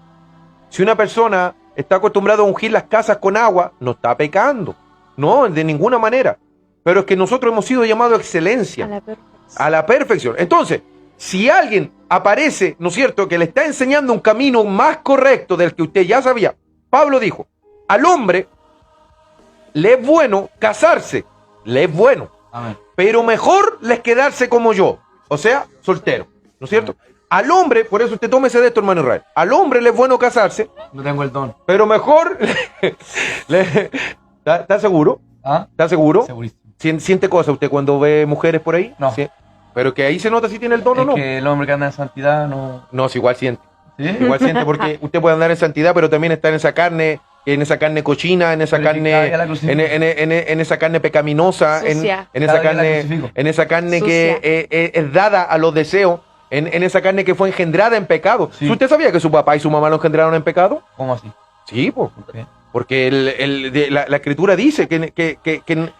Si una persona está acostumbrada a ungir las casas con agua, no está pecando. No, de ninguna manera. Pero es que nosotros hemos sido llamados a excelencia, A la perfección. a la perfección. Entonces, si alguien aparece, ¿no es cierto?, que le está enseñando un camino más correcto del que usted ya sabía. Pablo dijo, al hombre le es bueno casarse, le es bueno, Amén. pero mejor les quedarse como yo, o sea, soltero, ¿no es cierto? Al hombre, por eso usted tómese de esto, hermano Israel, al hombre le es bueno casarse, No tengo el don. pero mejor, ¿está seguro? ¿Ah? ¿Está seguro? Segurísimo. ¿Siente cosas usted cuando ve mujeres por ahí? No. Sí. Pero que ahí se nota si tiene el don o Es no. que el hombre que anda en santidad no... No, si igual siente. ¿Sí? Igual siente porque usted puede andar en santidad, pero también está en esa carne cochina, en esa Purificada, ya la carne, crucifico. en esa carne pecaminosa, Sucia. en esa Cada día la carne, crucifico. en esa carne Sucia. que es dada a los deseos, en esa carne que fue engendrada en pecado. Sí. ¿Usted sabía que su papá y su mamá lo engendraron en pecado? ¿Cómo así? Sí, pues. ¿Por qué? Porque la escritura dice que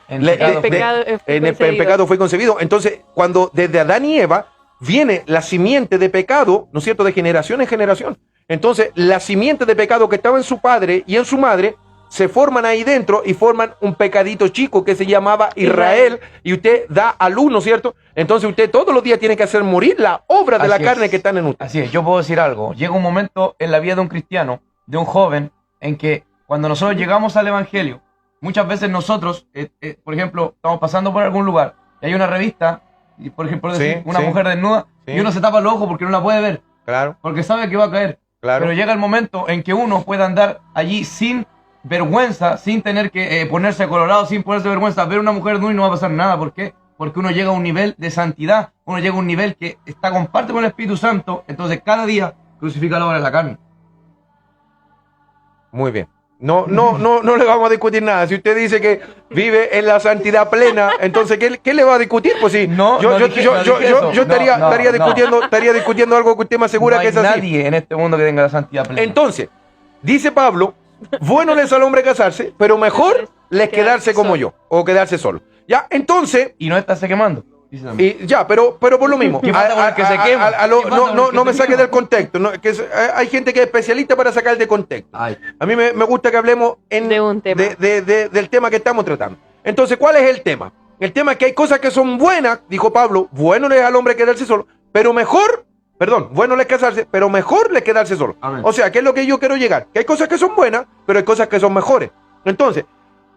En El pecado en pecado fue concebido. Entonces, cuando desde Adán y Eva viene la simiente de pecado, ¿no es cierto?, de generación en generación. Entonces, la simiente de pecado que estaba en su padre y en su madre se forman ahí dentro y forman un pecadito chico que se llamaba Israel, y usted da a luz, ¿no es cierto? Entonces, usted todos los días tiene que hacer morir la obra de la Así carne es. que están en usted. Así es, yo puedo decir algo. Llega un momento en la vida de un cristiano, de un joven, en que cuando nosotros llegamos al Evangelio, muchas veces nosotros, por ejemplo, estamos pasando por algún lugar y hay una revista, y por ejemplo, Sí, decir, una sí. mujer desnuda, Sí. y uno se tapa los ojos porque no la puede ver, Claro, porque sabe que va a caer. claro. Pero llega el momento en que uno puede andar allí sin vergüenza, sin tener que ponerse colorado, sin ponerse vergüenza, ver una mujer desnuda y no va a pasar nada. ¿Por qué? Porque uno llega a un nivel de santidad, uno llega a un nivel que está comparte con el Espíritu Santo, entonces cada día crucifica la obra de la carne. Muy bien. No le vamos a discutir nada. Si usted dice que vive en la santidad plena, entonces, ¿qué le va a discutir? Pues sí, No, yo no dije eso. estaría No, estaría discutiendo algo que usted me asegura no que hay es así. nadie en este mundo que tenga la santidad plena. Entonces, dice Pablo, bueno les al hombre casarse, pero mejor les quedarse como yo, o quedarse solo. Ya, entonces, Y no estarse quemando. dice también. y ya, pero por lo mismo. ¿Qué pasa con el que se quema? ¿Qué pasa con el No que me se saque quema? del contexto. Hay gente que es especialista para sacar de contexto. Ay, A mí me gusta que hablemos De un tema. del tema que estamos tratando. Entonces, ¿cuál es el tema? El tema es que hay cosas que son buenas, dijo Pablo, bueno es al hombre quedarse solo, pero mejor, bueno es casarse, pero mejor es quedarse solo. Amén. O sea, ¿qué es lo que yo quiero llegar? Que hay cosas que son buenas, pero hay cosas que son mejores. Entonces,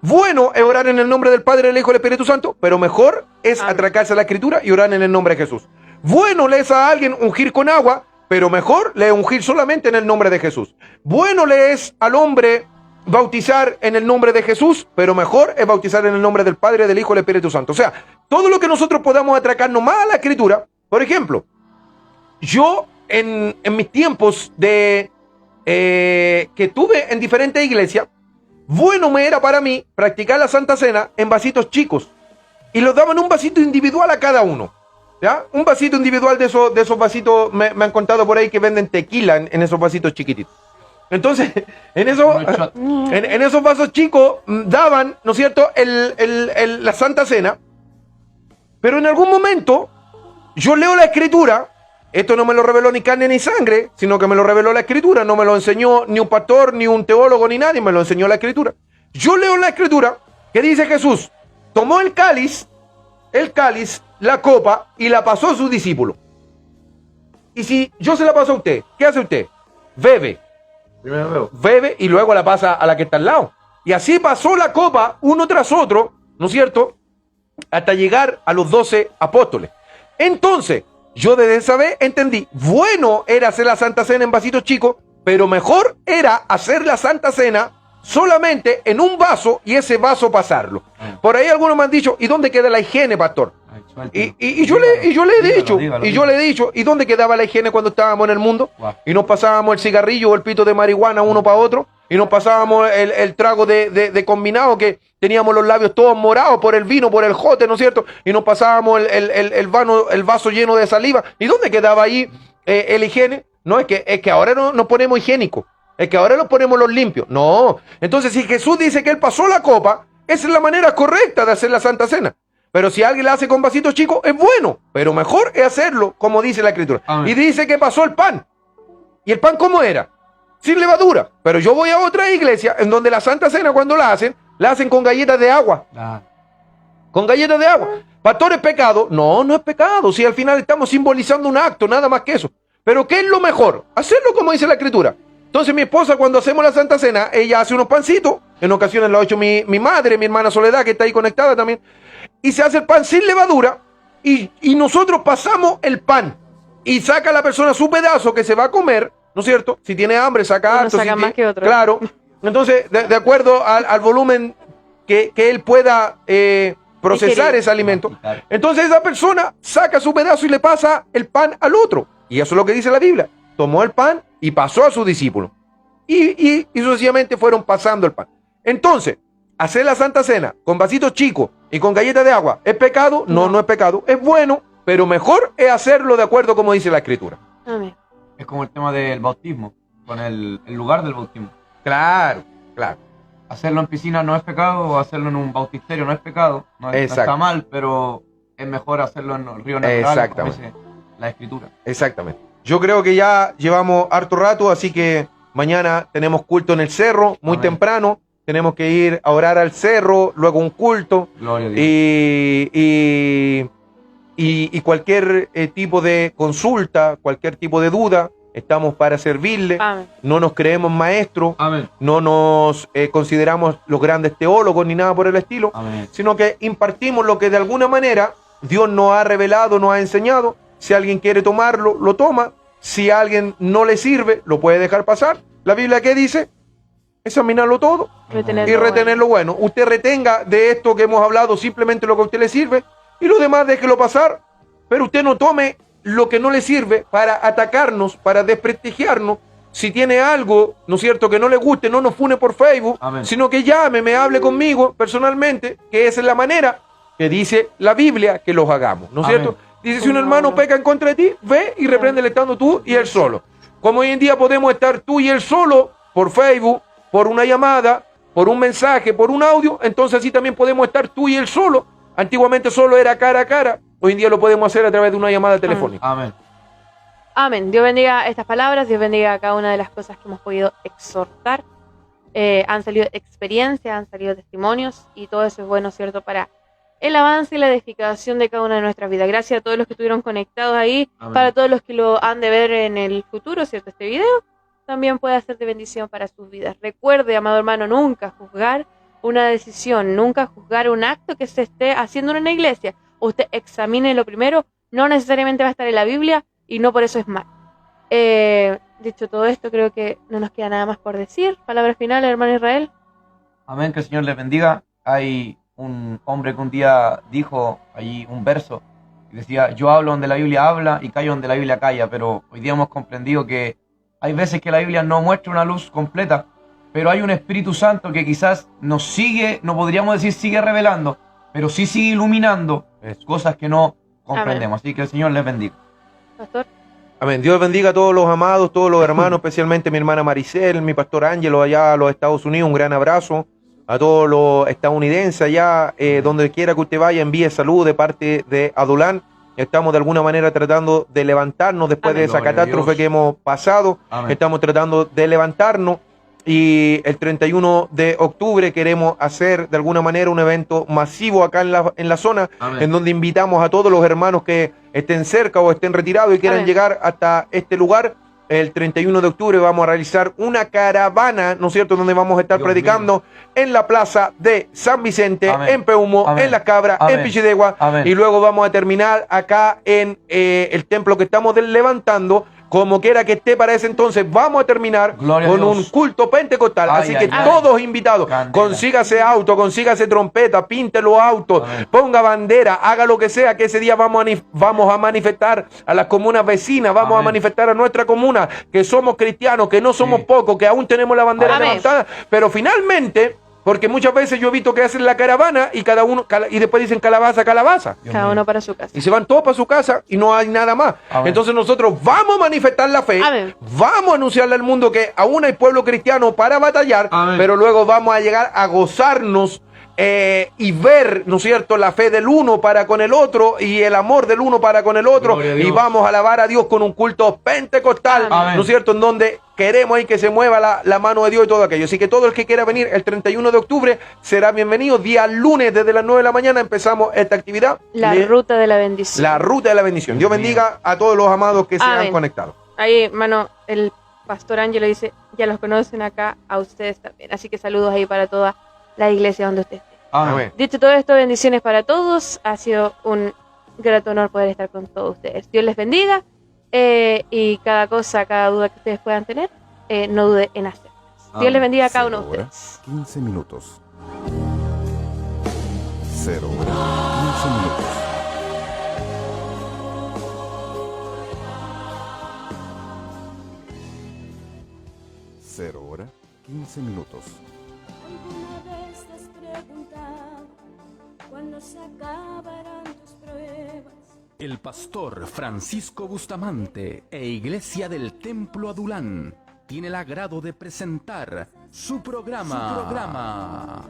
bueno es orar en el nombre del Padre, del Hijo y del Espíritu Santo, pero mejor es Amén. atracarse a la Escritura y orar en el nombre de Jesús. Bueno le es a alguien ungir con agua, pero mejor le es ungir solamente en el nombre de Jesús. Bueno le es al hombre bautizar en el nombre de Jesús, pero mejor es bautizar en el nombre del Padre, del Hijo y del Espíritu Santo. O sea, todo lo que nosotros podamos atracarnos más a la Escritura. Por ejemplo, yo en mis tiempos de que tuve en diferentes iglesias, bueno me era para mí practicar la Santa Cena en vasitos chicos, y los daban un vasito individual a cada uno, ¿ya? Un vasito individual de esos vasitos, me han contado por ahí que venden tequila en esos vasitos chiquititos. Entonces, en esos vasos chicos daban, ¿no es cierto?, la Santa Cena. Pero en algún momento yo leo la Escritura. Esto no me lo reveló ni carne ni sangre, sino que me lo reveló la Escritura. No me lo enseñó ni un pastor, ni un teólogo, ni nadie. Me lo enseñó la Escritura. Yo leo en la Escritura que dice Jesús tomó el cáliz, la copa, y la pasó a sus discípulos. Y si yo se la paso a usted, ¿qué hace usted? Bebe. Primero Bebe y luego la pasa a la que está al lado. Y así pasó la copa uno tras otro, ¿no es cierto?, hasta llegar a los 12 apóstoles. Entonces, yo desde esa vez entendí, bueno era hacer la Santa Cena en vasitos chicos, pero mejor era hacer la Santa Cena solamente en un vaso y ese vaso pasarlo. Por ahí algunos me han dicho, ¿y dónde queda la higiene, pastor? Y yo le he dicho, ¿y dónde quedaba la higiene cuando estábamos en el mundo? Y nos pasábamos el cigarrillo o el pito de marihuana uno para otro, y nos pasábamos el trago de combinado, que teníamos los labios todos morados por el vino, por el jote, ¿no es cierto? Y nos pasábamos el vaso lleno de saliva. ¿Y dónde quedaba ahí el higiene? No, es que ahora no nos ponemos higiénicos, es que ahora nos ponemos los limpios. No, entonces si Jesús dice que Él pasó la copa, esa es la manera correcta de hacer la Santa Cena. Pero si alguien la hace con vasitos chicos, es bueno, pero mejor es hacerlo como dice la Escritura. Amén. Y dice que pasó el pan. ¿Y el pan cómo era? Sin levadura. Pero yo voy a otra iglesia en donde la Santa Cena, cuando la hacen con galletas de agua. Con galletas de agua. ¿Pastor, es pecado? No, no es pecado. Si al final estamos simbolizando un acto, nada más que eso. Pero ¿qué es lo mejor? Hacerlo como dice la Escritura. Entonces mi esposa, cuando hacemos la Santa Cena, ella hace unos pancitos. En ocasiones lo ha hecho mi madre, mi hermana Soledad, que está ahí conectada también. Y se hace el pan sin levadura, y nosotros pasamos el pan, y saca la persona su pedazo que se va a comer, ¿no es cierto? Si tiene hambre, saca harto. Saca más que otro. Claro. Entonces, de acuerdo al volumen que él pueda procesar ese alimento, entonces esa persona saca su pedazo y le pasa el pan al otro. Y eso es lo que dice la Biblia. Tomó el pan y pasó a sus discípulos. Y sucesivamente fueron pasando el pan. Entonces, hacer la Santa Cena con vasitos chicos y con galletas de agua, ¿es pecado? No, no es pecado. Es bueno, pero mejor es hacerlo de acuerdo como dice la Escritura. Amén. Es como el tema del bautismo, con el lugar del bautismo. Claro, claro. Hacerlo en piscina no es pecado, o hacerlo en un bautisterio no es pecado. No está mal, pero es mejor hacerlo en el río natural, como dice la Escritura. Exactamente. Yo creo que ya llevamos harto rato, así que mañana tenemos culto en el cerro, muy temprano. Tenemos que ir a orar al cerro, luego un culto. Gloria a Dios. Y cualquier tipo de consulta, cualquier tipo de duda, estamos para servirle. Amén. No nos creemos maestros. Amén. No nos consideramos los grandes teólogos ni nada por el estilo. Amén. Sino que impartimos lo que de alguna manera Dios nos ha revelado, nos ha enseñado. Si alguien quiere tomarlo, lo toma. Si a alguien no le sirve, lo puede dejar pasar. La Biblia, ¿qué dice? Examinarlo todo y retener lo bueno. Usted retenga de esto que hemos hablado simplemente lo que a usted le sirve, y lo demás déjelo pasar, pero usted no tome lo que no le sirve para atacarnos, para desprestigiarnos. Si tiene algo, ¿no es cierto?, que no le guste, no nos fune por Facebook. Amén. Sino que llame, me hable conmigo personalmente, que esa es la manera que dice la Biblia que los hagamos, ¿no es Amén. cierto? Dice, si un hermano peca en contra de ti, ve y repréndele estando tú y él solo. Como hoy en día podemos estar tú y él solo por Facebook, por una llamada, por un mensaje, por un audio, entonces así también podemos estar tú y él solo. Antiguamente solo era cara a cara, hoy en día lo podemos hacer a través de una llamada telefónica. Amén. Amén. Dios bendiga estas palabras, Dios bendiga cada una de las cosas que hemos podido exhortar. Han salido experiencias, han salido testimonios, y todo eso es bueno, ¿cierto?, para el avance y la edificación de cada una de nuestras vidas. Gracias a todos los que estuvieron conectados ahí. Amén. Para todos los que lo han de ver en el futuro, ¿cierto?, este video también puede ser de bendición para sus vidas. Recuerde, amado hermano, nunca juzgar una decisión, nunca juzgar un acto que se esté haciendo en una iglesia. Usted examine lo primero, no necesariamente va a estar en la Biblia y no por eso es mal. Dicho todo esto, creo que no nos queda nada más por decir. Palabras finales, hermano Israel. Amén, que el Señor les bendiga. Hay un hombre que un día dijo allí un verso y decía: yo hablo donde la Biblia habla y callo donde la Biblia calla, pero hoy día hemos comprendido que hay veces que la Biblia no muestra una luz completa, pero hay un Espíritu Santo que quizás nos sigue, no podríamos decir sigue revelando, pero sí sigue iluminando cosas que no comprendemos. Así que el Señor les bendiga. Pastor. Amén. Dios bendiga a todos los amados, todos los hermanos, especialmente mi hermana Maricel, mi pastor Ángelo allá a los Estados Unidos. Un gran abrazo a todos los estadounidenses allá, donde quiera que usted vaya, envíe salud de parte de Adulán. Estamos de alguna manera tratando de levantarnos después de esa catástrofe que hemos pasado. Estamos tratando de levantarnos. Y el 31 de octubre queremos hacer de alguna manera un evento masivo acá en la zona, en donde invitamos a todos los hermanos que estén cerca o estén retirados y quieran llegar hasta este lugar. El 31 de octubre vamos a realizar una caravana, ¿no es cierto?, donde vamos a estar predicando en la plaza de San Vicente, en Peumo, en Las Cabras, en Pichidegua, y luego vamos a terminar acá en el templo que estamos levantando. Como quiera que esté para ese entonces, vamos a terminar con un culto pentecostal. Así que todos invitados, consígase auto, consígase trompeta, pinte los autos, ponga bandera, haga lo que sea, que ese día vamos a manifestar a las comunas vecinas, vamos a manifestar a nuestra comuna, que somos cristianos, que no somos pocos, que aún tenemos la bandera levantada, pero finalmente... Porque muchas veces yo he visto que hacen la caravana y cada uno y después dicen calabaza, calabaza. Cada uno para su casa. Y se van todos para su casa y no hay nada más. Entonces nosotros vamos a manifestar la fe, vamos a anunciarle al mundo que aún hay pueblo cristiano para batallar, pero luego vamos a llegar a gozarnos y ver, ¿no es cierto?, la fe del uno para con el otro y el amor del uno para con el otro, y vamos a alabar a Dios con un culto pentecostal, ¿no es cierto?, en donde queremos ahí que se mueva la mano de Dios y todo aquello. Así que todo el que quiera venir el 31 de octubre será bienvenido. Día lunes desde las 9 de la mañana empezamos esta actividad. La ruta de la bendición. La ruta de la bendición. Dios bendiga a todos los amados que se han conectado. Ahí, hermano, el pastor Ángelo dice, ya los conocen acá, a ustedes también. Así que saludos ahí para toda la iglesia donde usted esté. Amén. Dicho todo esto, bendiciones para todos. Ha sido un grato honor poder estar con todos ustedes. Dios les bendiga. Y cada cosa, cada duda que ustedes puedan tener, no dude en hacerlas. Dios les bendiga a cada uno de ustedes. 15 minutos. 0 hora, 15 minutos. Cero hora, 15 minutos. ¿Alguna vez te has preguntado cuándo se acabarán tus pruebas? El pastor Francisco Bustamante e Iglesia del Templo Adulán tiene el agrado de presentar su programa.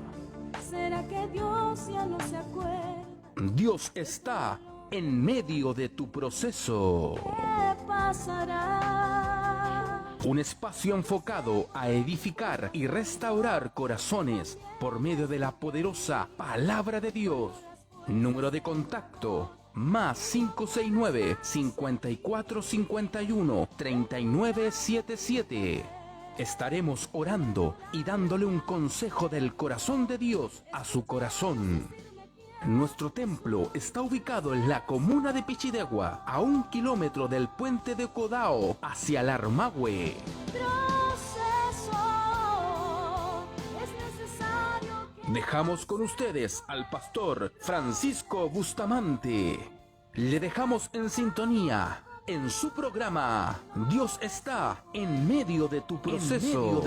¿Será que Dios ya no se acuerda? Dios está en medio de tu proceso. ¿Qué pasará? Un espacio enfocado a edificar y restaurar corazones por medio de la poderosa palabra de Dios. Número de contacto: más 569 5451 3977. Estaremos orando y dándole un consejo del corazón de Dios a su corazón. Nuestro templo está ubicado en la comuna de Pichidegua, a 1 kilómetro del puente de Codao hacia Larmahue. Proceso, es necesario que... Dejamos con ustedes al pastor Francisco Bustamante. Le dejamos en sintonía en su programa Dios está en medio de tu proceso.